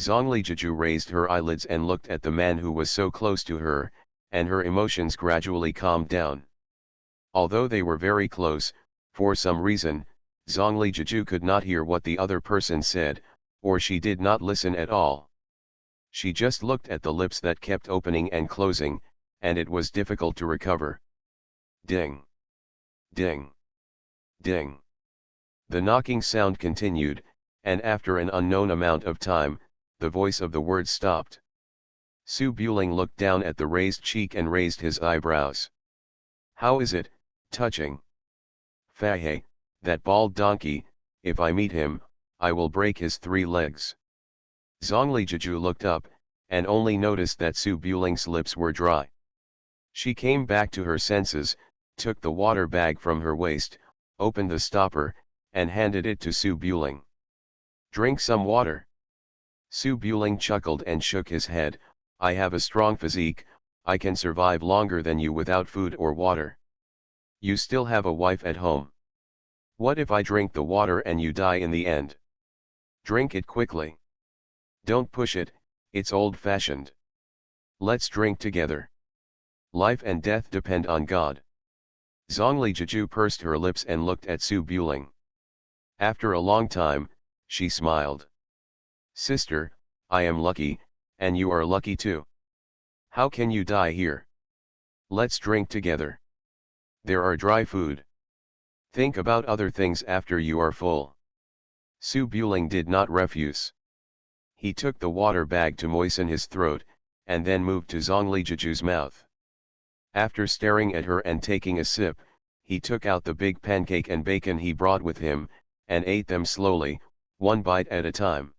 Zhongli Jiju raised her eyelids and looked at the man who was so close to her, and her emotions gradually calmed down. Although they were very close, for some reason, Zhongli Jiju could not hear what the other person said, or she did not listen at all. She just looked at the lips that kept opening and closing, and it was difficult to recover. Ding! Ding! Ding! The knocking sound continued, and after an unknown amount of time, the voice of the word stopped. Su Buling looked down at the raised cheek and raised his eyebrows. How is it, touching? Fahe, that bald donkey, if I meet him, I will break his 3 legs. Zhongli Jiju looked up, and only noticed that Su Buling's lips were dry. She came back to her senses, took the water bag from her waist, opened the stopper, and handed it to Su Buling. Drink some water. Su Buling chuckled and shook his head. I have a strong physique, I can survive longer than you without food or water. You still have a wife at home. What if I drink the water and you die in the end? Drink it quickly. Don't push it, it's old-fashioned. Let's drink together. Life and death depend on God. Zhongli Jiju pursed her lips and looked at Su Buling. After a long time, she smiled. Sister, I am lucky, and you are lucky too. How can you die here? Let's drink together. There are dry food. Think about other things after you are full. Su Buling did not refuse. He took the water bag to moisten his throat, and then moved to Zhongli Jiju's mouth. After staring at her and taking a sip, he took out the big pancake and bacon he brought with him, and ate them slowly, one bite at a time.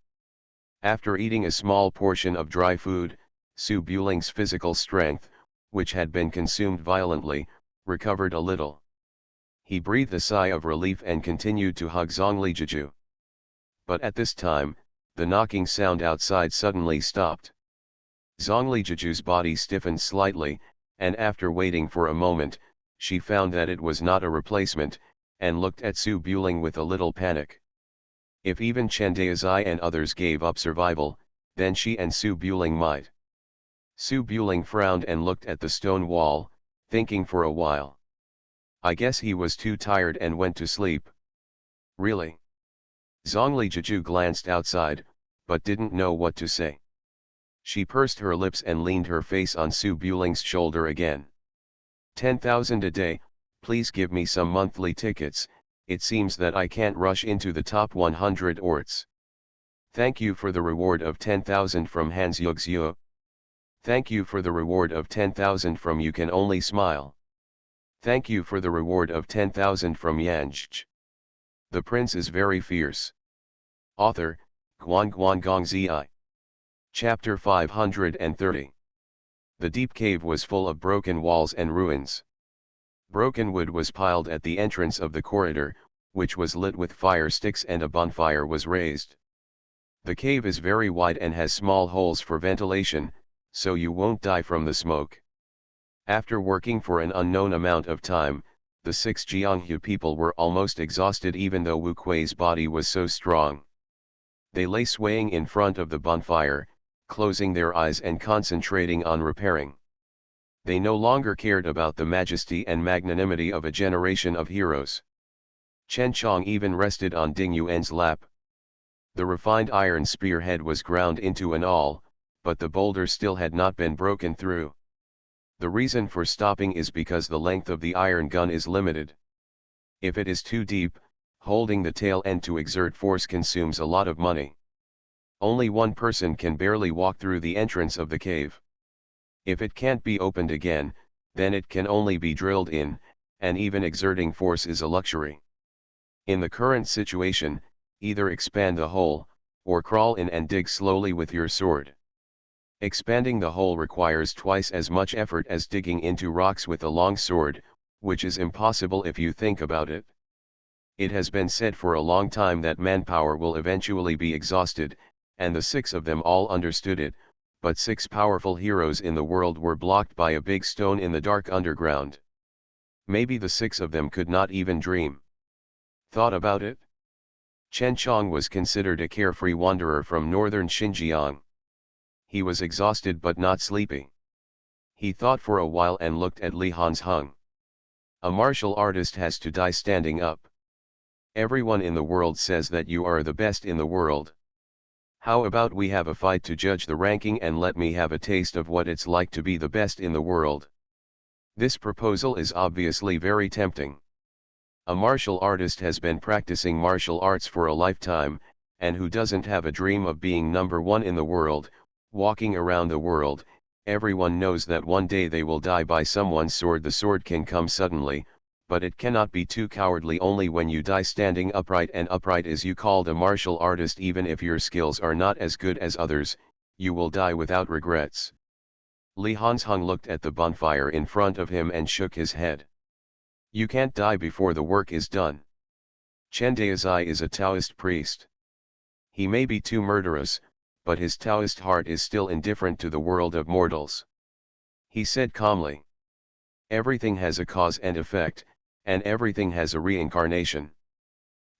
After eating a small portion of dry food, Su Buling's physical strength, which had been consumed violently, recovered a little. He breathed a sigh of relief and continued to hug Zhongli Jiju. But at this time, the knocking sound outside suddenly stopped. Zhongli Jiju's body stiffened slightly, and after waiting for a moment, she found that it was not a replacement, and looked at Su Buling with a little panic. If even Chen Daizai and others gave up survival, then she and Su Buling might. Su Buling frowned and looked at the stone wall, thinking for a while. I guess he was too tired and went to sleep. Really? Zhongli Jiju glanced outside, but didn't know what to say. She pursed her lips and leaned her face on Su Buling's shoulder again. 10,000 a day, please give me some monthly tickets, it seems that I can't rush into the top 100 orts. Thank you for the reward of 10,000 from Hans Yuxiu. Thank you for the reward of 10,000 from You Can Only Smile. Thank you for the reward of 10,000 from Yanzhi. The prince is very fierce. Author, Guan. Chapter 530. The deep cave was full of broken walls and ruins. Broken wood was piled at the entrance of the corridor, which was lit with fire sticks, and a bonfire was raised. The cave is very wide and has small holes for ventilation, so you won't die from the smoke. After working for an unknown amount of time, the 6 Jianghu people were almost exhausted, even though Wu Kui's body was so strong. They lay swaying in front of the bonfire, closing their eyes and concentrating on repairing. They no longer cared about the majesty and magnanimity of a generation of heroes. Chen Chong even rested on Ding Yuan's lap. The refined iron spearhead was ground into an awl, but the boulder still had not been broken through. The reason for stopping is because the length of the iron gun is limited. If it is too deep, holding the tail end to exert force consumes a lot of money. Only one person can barely walk through the entrance of the cave. If it can't be opened again, then it can only be drilled in, and even exerting force is a luxury. In the current situation, either expand the hole, or crawl in and dig slowly with your sword. Expanding the hole requires twice as much effort as digging into rocks with a long sword, which is impossible if you think about it. It has been said for a long time that manpower will eventually be exhausted, and the 6 of them all understood it, but 6 powerful heroes in the world were blocked by a big stone in the dark underground. Maybe the 6 of them could not even dream. Thought about it? Chen Chong was considered a carefree wanderer from northern Xinjiang. He was exhausted but not sleepy. He thought for a while and looked at Li Han's Hung. A martial artist has to die standing up. Everyone in the world says that you are the best in the world. How about we have a fight to judge the ranking and let me have a taste of what it's like to be the best in the world? This proposal is obviously very tempting. A martial artist has been practicing martial arts for a lifetime, and who doesn't have a dream of being number one in the world, walking around the world? Everyone knows that one day they will die by someone's sword. The sword can come suddenly, but it cannot be too cowardly only when you die standing upright, and upright is you called a martial artist. Even if your skills are not as good as others, you will die without regrets. Li Hansheng looked at the bonfire in front of him and shook his head. You can't die before the work is done. Chen Daozai is a Taoist priest. He may be too murderous, but his Taoist heart is still indifferent to the world of mortals. He said calmly. Everything has a cause and effect, and everything has a reincarnation.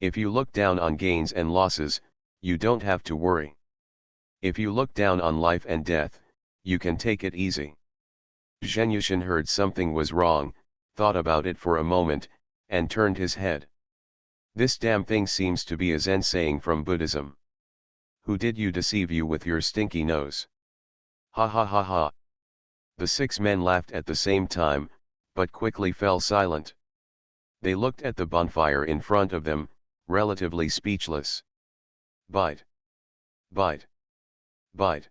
If you look down on gains and losses, you don't have to worry. If you look down on life and death, you can take it easy. Zheng Yushan heard something was wrong, thought about it for a moment, and turned his head. This damn thing seems to be a Zen saying from Buddhism. Who did you deceive you with your stinky nose? Ha ha ha ha. The 6 men laughed at the same time, but quickly fell silent. They looked at the bonfire in front of them, relatively speechless. Bite. Bite. Bite.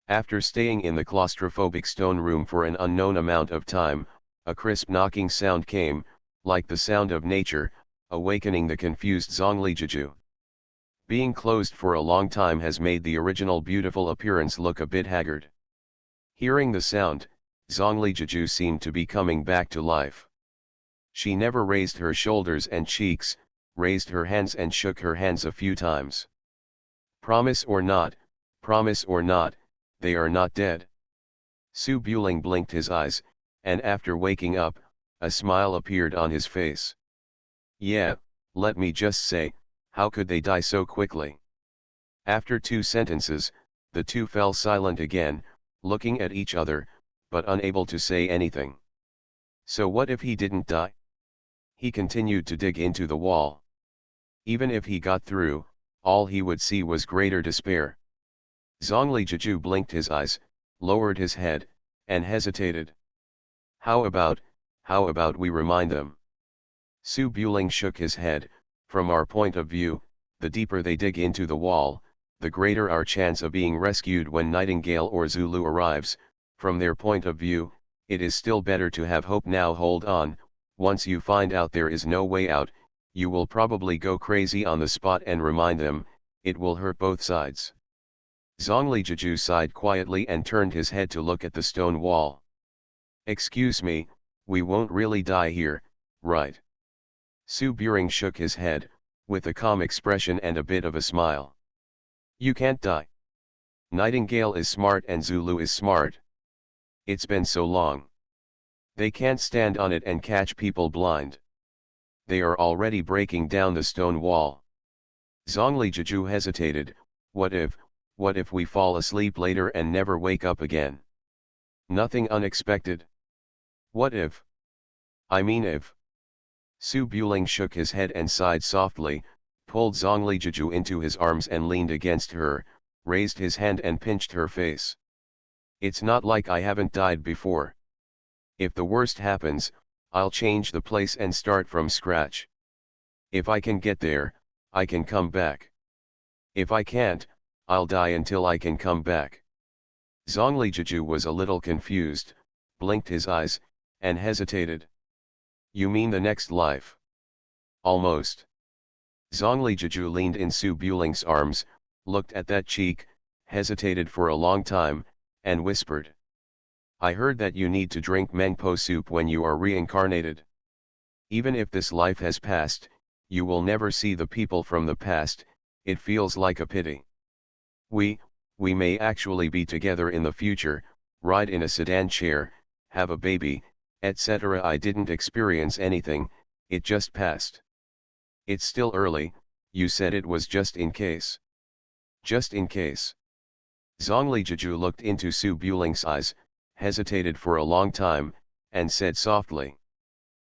After staying in the claustrophobic stone room for an unknown amount of time, a crisp knocking sound came, like the sound of nature, awakening the confused Zhongli Jiju. Being closed for a long time has made the original beautiful appearance look a bit haggard. Hearing the sound, Zhongli Jiju seemed to be coming back to life. She never raised her shoulders and cheeks, raised her hands and shook her hands a few times. Promise or not, they are not dead. Su Buling blinked his eyes, and after waking up, a smile appeared on his face. Yeah, let me just say, how could they die so quickly? After 2 sentences, the two fell silent again, looking at each other, but unable to say anything. So what if he didn't die? He continued to dig into the wall. Even if he got through, all he would see was greater despair. Zhongli Jiju blinked his eyes, lowered his head, and hesitated. How about we remind them? Su Buling shook his head. From our point of view, the deeper they dig into the wall, the greater our chance of being rescued when Nightingale or Zulu arrives. From their point of view, it is still better to have hope now. Hold on, once you find out there is no way out, you will probably go crazy on the spot and remind them, it will hurt both sides. Zhongli Jiju sighed quietly and turned his head to look at the stone wall. Excuse me, we won't really die here, right? Su Buring shook his head, with a calm expression and a bit of a smile. You can't die. Nightingale is smart and Zulu is smart. It's been so long. They can't stand on it and catch people blind. They are already breaking down the stone wall. Zhongli Jiju hesitated. What if we fall asleep later and never wake up again? Nothing unexpected. What if? I mean if. Su Buling shook his head and sighed softly, pulled Zhongli Jiju into his arms and leaned against her, raised his hand and pinched her face. It's not like I haven't died before. If the worst happens, I'll change the place and start from scratch. If I can get there, I can come back. If I can't, I'll die until I can come back. Zhongli Jiju was a little confused, blinked his eyes, and hesitated. You mean the next life? Almost. Zhongli Jiju leaned in Su Buling's arms, looked at that cheek, hesitated for a long time, and whispered. I heard that you need to drink mengpo soup when you are reincarnated. Even if this life has passed, you will never see the people from the past. It feels like a pity. We may actually be together in the future, ride in a sedan chair, have a baby, etc. I didn't experience anything, it just passed. It's still early, you said it was just in case. Just in case. Zhongli Jiju looked into Su Buling's eyes, hesitated for a long time, and said softly.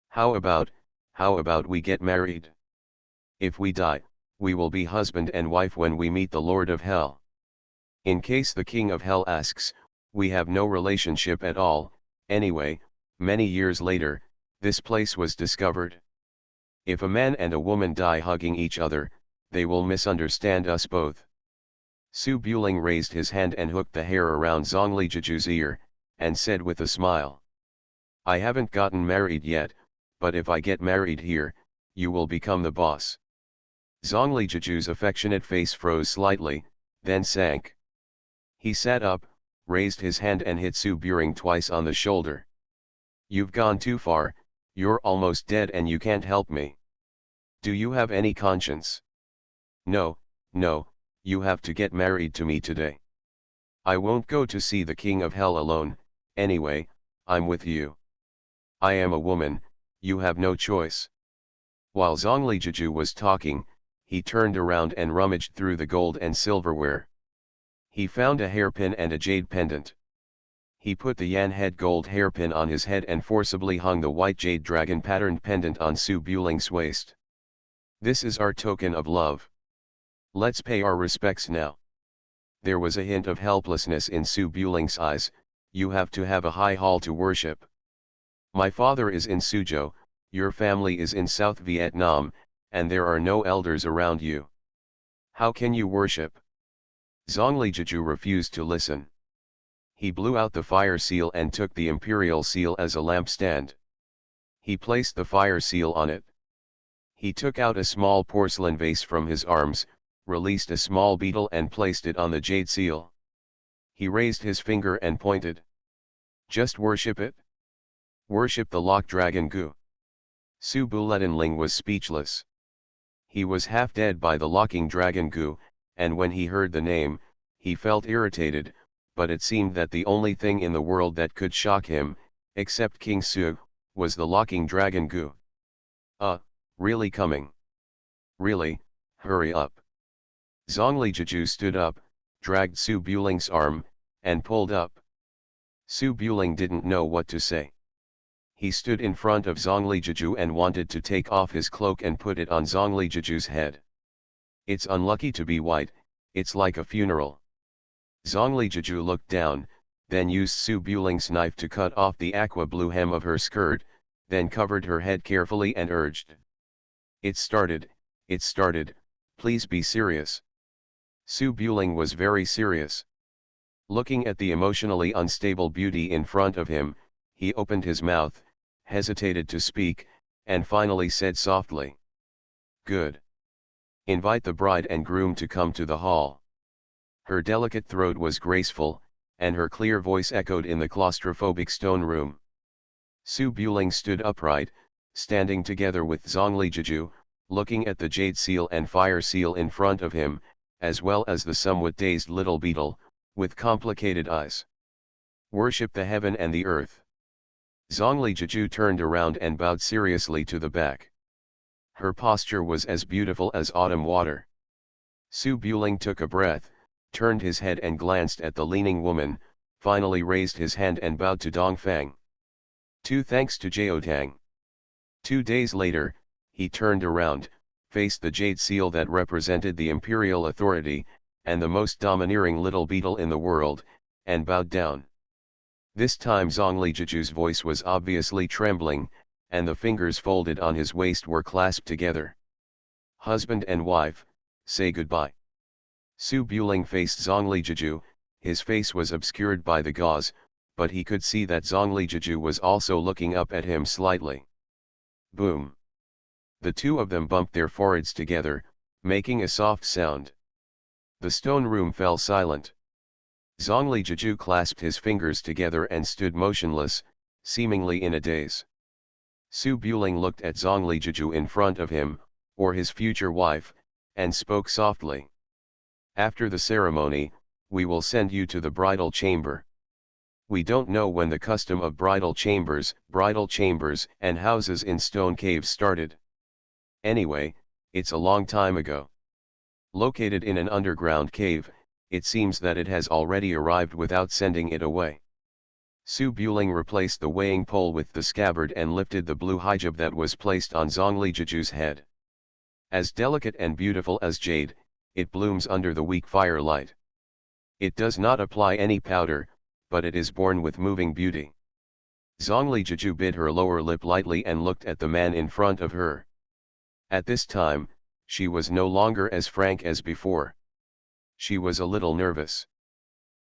How about we get married? If we die, we will be husband and wife when we meet the Lord of Hell. In case the King of Hell asks, we have no relationship at all. Anyway, many years later, this place was discovered. If a man and a woman die hugging each other, they will misunderstand us both. Su Buling raised his hand and hooked the hair around Zhongli Jiju's ear, and said with a smile, I haven't gotten married yet, but if I get married here, you will become the boss. Zhongli Jiju's affectionate face froze slightly, then sank. He sat up, raised his hand and hit Su Buling twice on the shoulder. You've gone too far, you're almost dead and you can't help me. Do you have any conscience? No, no, you have to get married to me today. I won't go to see the King of Hell alone, anyway, I'm with you. I am a woman, you have no choice. While Zhongli Jiju was talking, he turned around and rummaged through the gold and silverware. He found a hairpin and a jade pendant. He put the yan head gold hairpin on his head and forcibly hung the white jade dragon patterned pendant on Su Buling's waist. This is our token of love. Let's pay our respects now. There was a hint of helplessness in Su Buling's eyes. You have to have a high hall to worship. My father is in Suzhou, your family is in South Vietnam, and there are no elders around you. How can you worship? Zhongli Jiju refused to listen. He blew out the fire seal and took the imperial seal as a lampstand. He placed the fire seal on it. He took out a small porcelain vase from his arms, released a small beetle and placed it on the jade seal. He raised his finger and pointed. Just worship it. Worship the lock dragon Gu. Su Buletinling was speechless. He was half dead by the locking dragon Gu, and when he heard the name, he felt irritated, but it seemed that the only thing in the world that could shock him, except King Su, was the locking dragon Gu. Really coming? Really, hurry up. Zhongli Jiju stood up, dragged Su Buling's arm, and pulled up. Su Buling didn't know what to say. He stood in front of Zhongli Jiju and wanted to take off his cloak and put it on Zhongli Jiju's head. It's unlucky to be white, it's like a funeral. Zhongli Jiju looked down, then used Su Buling's knife to cut off the aqua blue hem of her skirt, then covered her head carefully and urged. It started, please be serious. Su Buling was very serious. Looking at the emotionally unstable beauty in front of him, he opened his mouth, hesitated to speak, and finally said softly. Good. Invite the bride and groom to come to the hall. Her delicate throat was graceful, and her clear voice echoed in the claustrophobic stone room. Su Buling stood upright, standing together with Zhongli Jiju, looking at the jade seal and fire seal in front of him, as well as the somewhat dazed little beetle, with complicated eyes. Worship the heaven and the earth. Zhongli Jiju turned around and bowed seriously to the back. Her posture was as beautiful as autumn water. Su Buling took a breath, turned his head and glanced at the leaning woman, finally raised his hand and bowed to Dongfang. Thanks to Jiaotang. 2 days later, he turned around, faced the jade seal that represented the imperial authority, and the most domineering little beetle in the world, and bowed down. This time Zhongli Jiju's voice was obviously trembling, and the fingers folded on his waist were clasped together. Husband and wife, say goodbye. Su Buling faced Zhongli Jiju, his face was obscured by the gauze, but he could see that Zhongli Jiju was also looking up at him slightly. Boom. The two of them bumped their foreheads together, making a soft sound. The stone room fell silent. Zhongli Jiju clasped his fingers together and stood motionless, seemingly in a daze. Su Buling looked at Zhongli Jiju in front of him, or his future wife, and spoke softly. After the ceremony, we will send you to the bridal chamber. We don't know when the custom of bridal chambers, and houses in stone caves started. Anyway, it's a long time ago. Located in an underground cave, it seems that it has already arrived without sending it away. Su Buling replaced the weighing pole with the scabbard and lifted the blue hijab that was placed on Zhongli Jiju's head. As delicate and beautiful as jade, it blooms under the weak firelight. It does not apply any powder, but it is born with moving beauty. Zhongli Jiju bit her lower lip lightly and looked at the man in front of her. At this time, she was no longer as frank as before. She was a little nervous.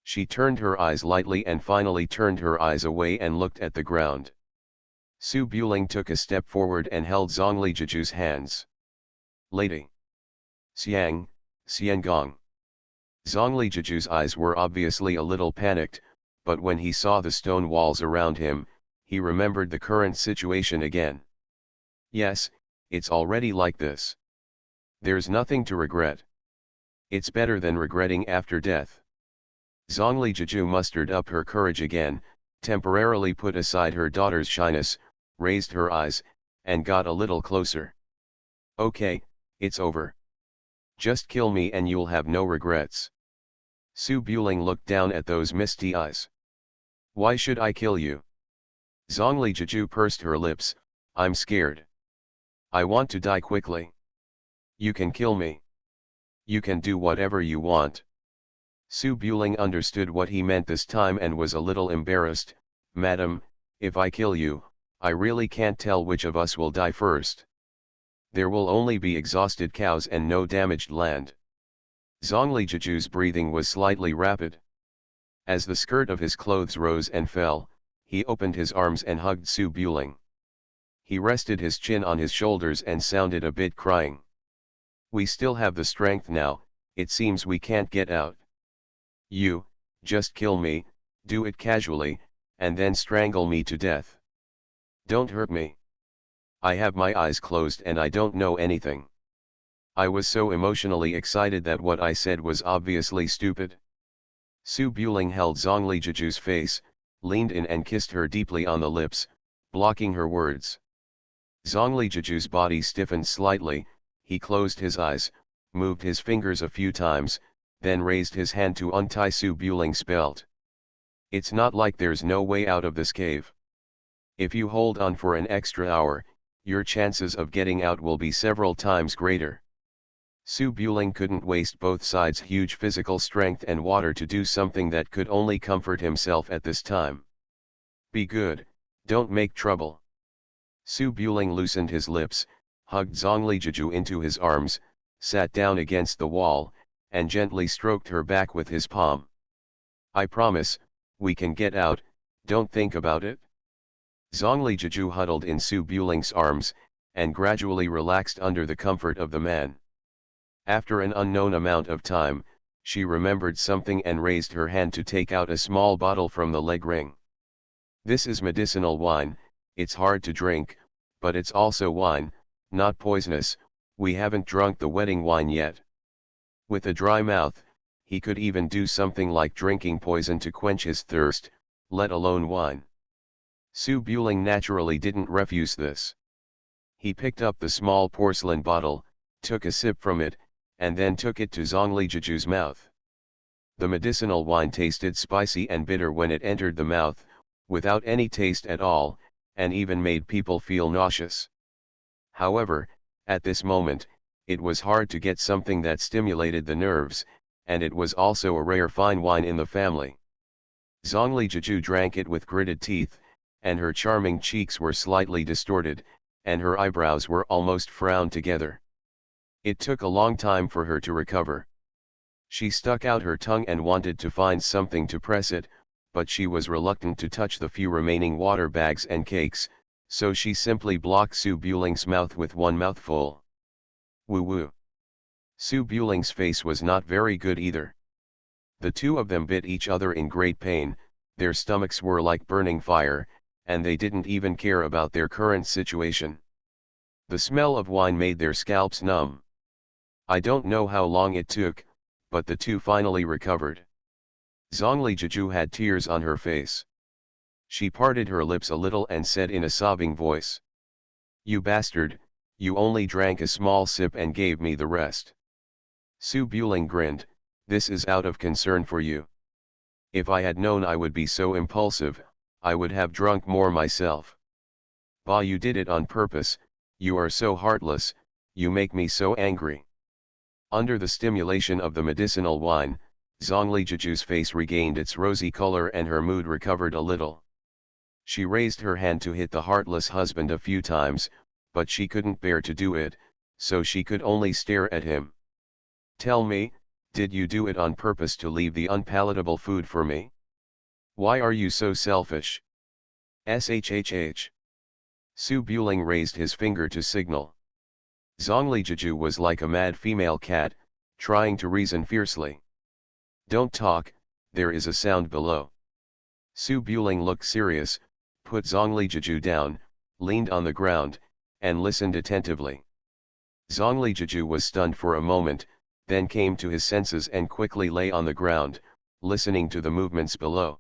She turned her eyes lightly and finally turned her eyes away and looked at the ground. Su Buling took a step forward and held Zhongli Jiju's hands. Lady. Xiang, Xiangong. Zhongli Jiju's eyes were obviously a little panicked, but when he saw the stone walls around him, he remembered the current situation again. Yes, it's already like this. There's nothing to regret. It's better than regretting after death. Zhongli Jiju mustered up her courage again, temporarily put aside her daughter's shyness, raised her eyes, and got a little closer. Okay, it's over. Just kill me and you'll have no regrets. Su Buling looked down at those misty eyes. Why should I kill you? Zhongli Jiju pursed her lips. I'm scared. I want to die quickly. You can kill me. You can do whatever you want. Su Buling understood what he meant this time and was a little embarrassed. Madam, if I kill you, I really can't tell which of us will die first. There will only be exhausted cows and no damaged land. Zhongli Jiju's breathing was slightly rapid. As the skirt of his clothes rose and fell, he opened his arms and hugged Su Buling. He rested his chin on his shoulders and sounded a bit crying. We still have the strength now, it seems we can't get out. You, just kill me, do it casually, and then strangle me to death. Don't hurt me. I have my eyes closed and I don't know anything. I was so emotionally excited that what I said was obviously stupid. Su Buling held Zhongli Jiju's face, leaned in and kissed her deeply on the lips, blocking her words. Zhongli Jiju's body stiffened slightly, he closed his eyes, moved his fingers a few times, then raised his hand to untie Su Buling's belt. It's not like there's no way out of this cave. If you hold on for an extra hour, your chances of getting out will be several times greater. Su Buling couldn't waste both sides' huge physical strength and water to do something that could only comfort himself at this time. Be good, don't make trouble. Su Buling loosened his lips, hugged Zhongli Jiju into his arms, sat down against the wall, and gently stroked her back with his palm. I promise, we can get out, don't think about it. Zhongli Jiju huddled in Su Buling's arms, and gradually relaxed under the comfort of the man. After an unknown amount of time, she remembered something and raised her hand to take out a small bottle from the leg ring. This is medicinal wine, it's hard to drink, but it's also wine, not poisonous. We haven't drunk the wedding wine yet. With a dry mouth, he could even do something like drinking poison to quench his thirst, let alone wine. Su Buling naturally didn't refuse this. He picked up the small porcelain bottle, took a sip from it, and then took it to Zhongli Jiju's mouth. The medicinal wine tasted spicy and bitter when it entered the mouth, without any taste at all, and even made people feel nauseous. However, at this moment, it was hard to get something that stimulated the nerves, and it was also a rare fine wine in the family. Zhongli Jiju drank it with gritted teeth, and her charming cheeks were slightly distorted, and her eyebrows were almost frowned together. It took a long time for her to recover. She stuck out her tongue and wanted to find something to press it, but she was reluctant to touch the few remaining water bags and cakes, so she simply blocked Su Buling's mouth with one mouthful. Woo woo. Su Buling's face was not very good either. The two of them bit each other in great pain, their stomachs were like burning fire, and they didn't even care about their current situation. The smell of wine made their scalps numb. I don't know how long it took, but the two finally recovered. Zhongli Jiju had tears on her face. She parted her lips a little and said in a sobbing voice. You bastard, you only drank a small sip and gave me the rest. Su Buling grinned, this is out of concern for you. If I had known I would be so impulsive, I would have drunk more myself. Bah, you did it on purpose, you are so heartless, You make me so angry. Under the stimulation of the medicinal wine, Zhonglijiju's face regained its rosy color and her mood recovered a little. She raised her hand to hit the heartless husband a few times, but she couldn't bear to do it, so she could only stare at him. Tell me, did you do it on purpose to leave the unpalatable food for me? Why are you so selfish? Shhh. Su Buling raised his finger to signal. Zhonglijuju was like a mad female cat, trying to reason fiercely. Don't talk, there is a sound below. Su Buling looked serious, put Zhonglijuju down, leaned on the ground, and listened attentively. Zhonglijuju was stunned for a moment, then came to his senses and quickly lay on the ground, listening to the movements below.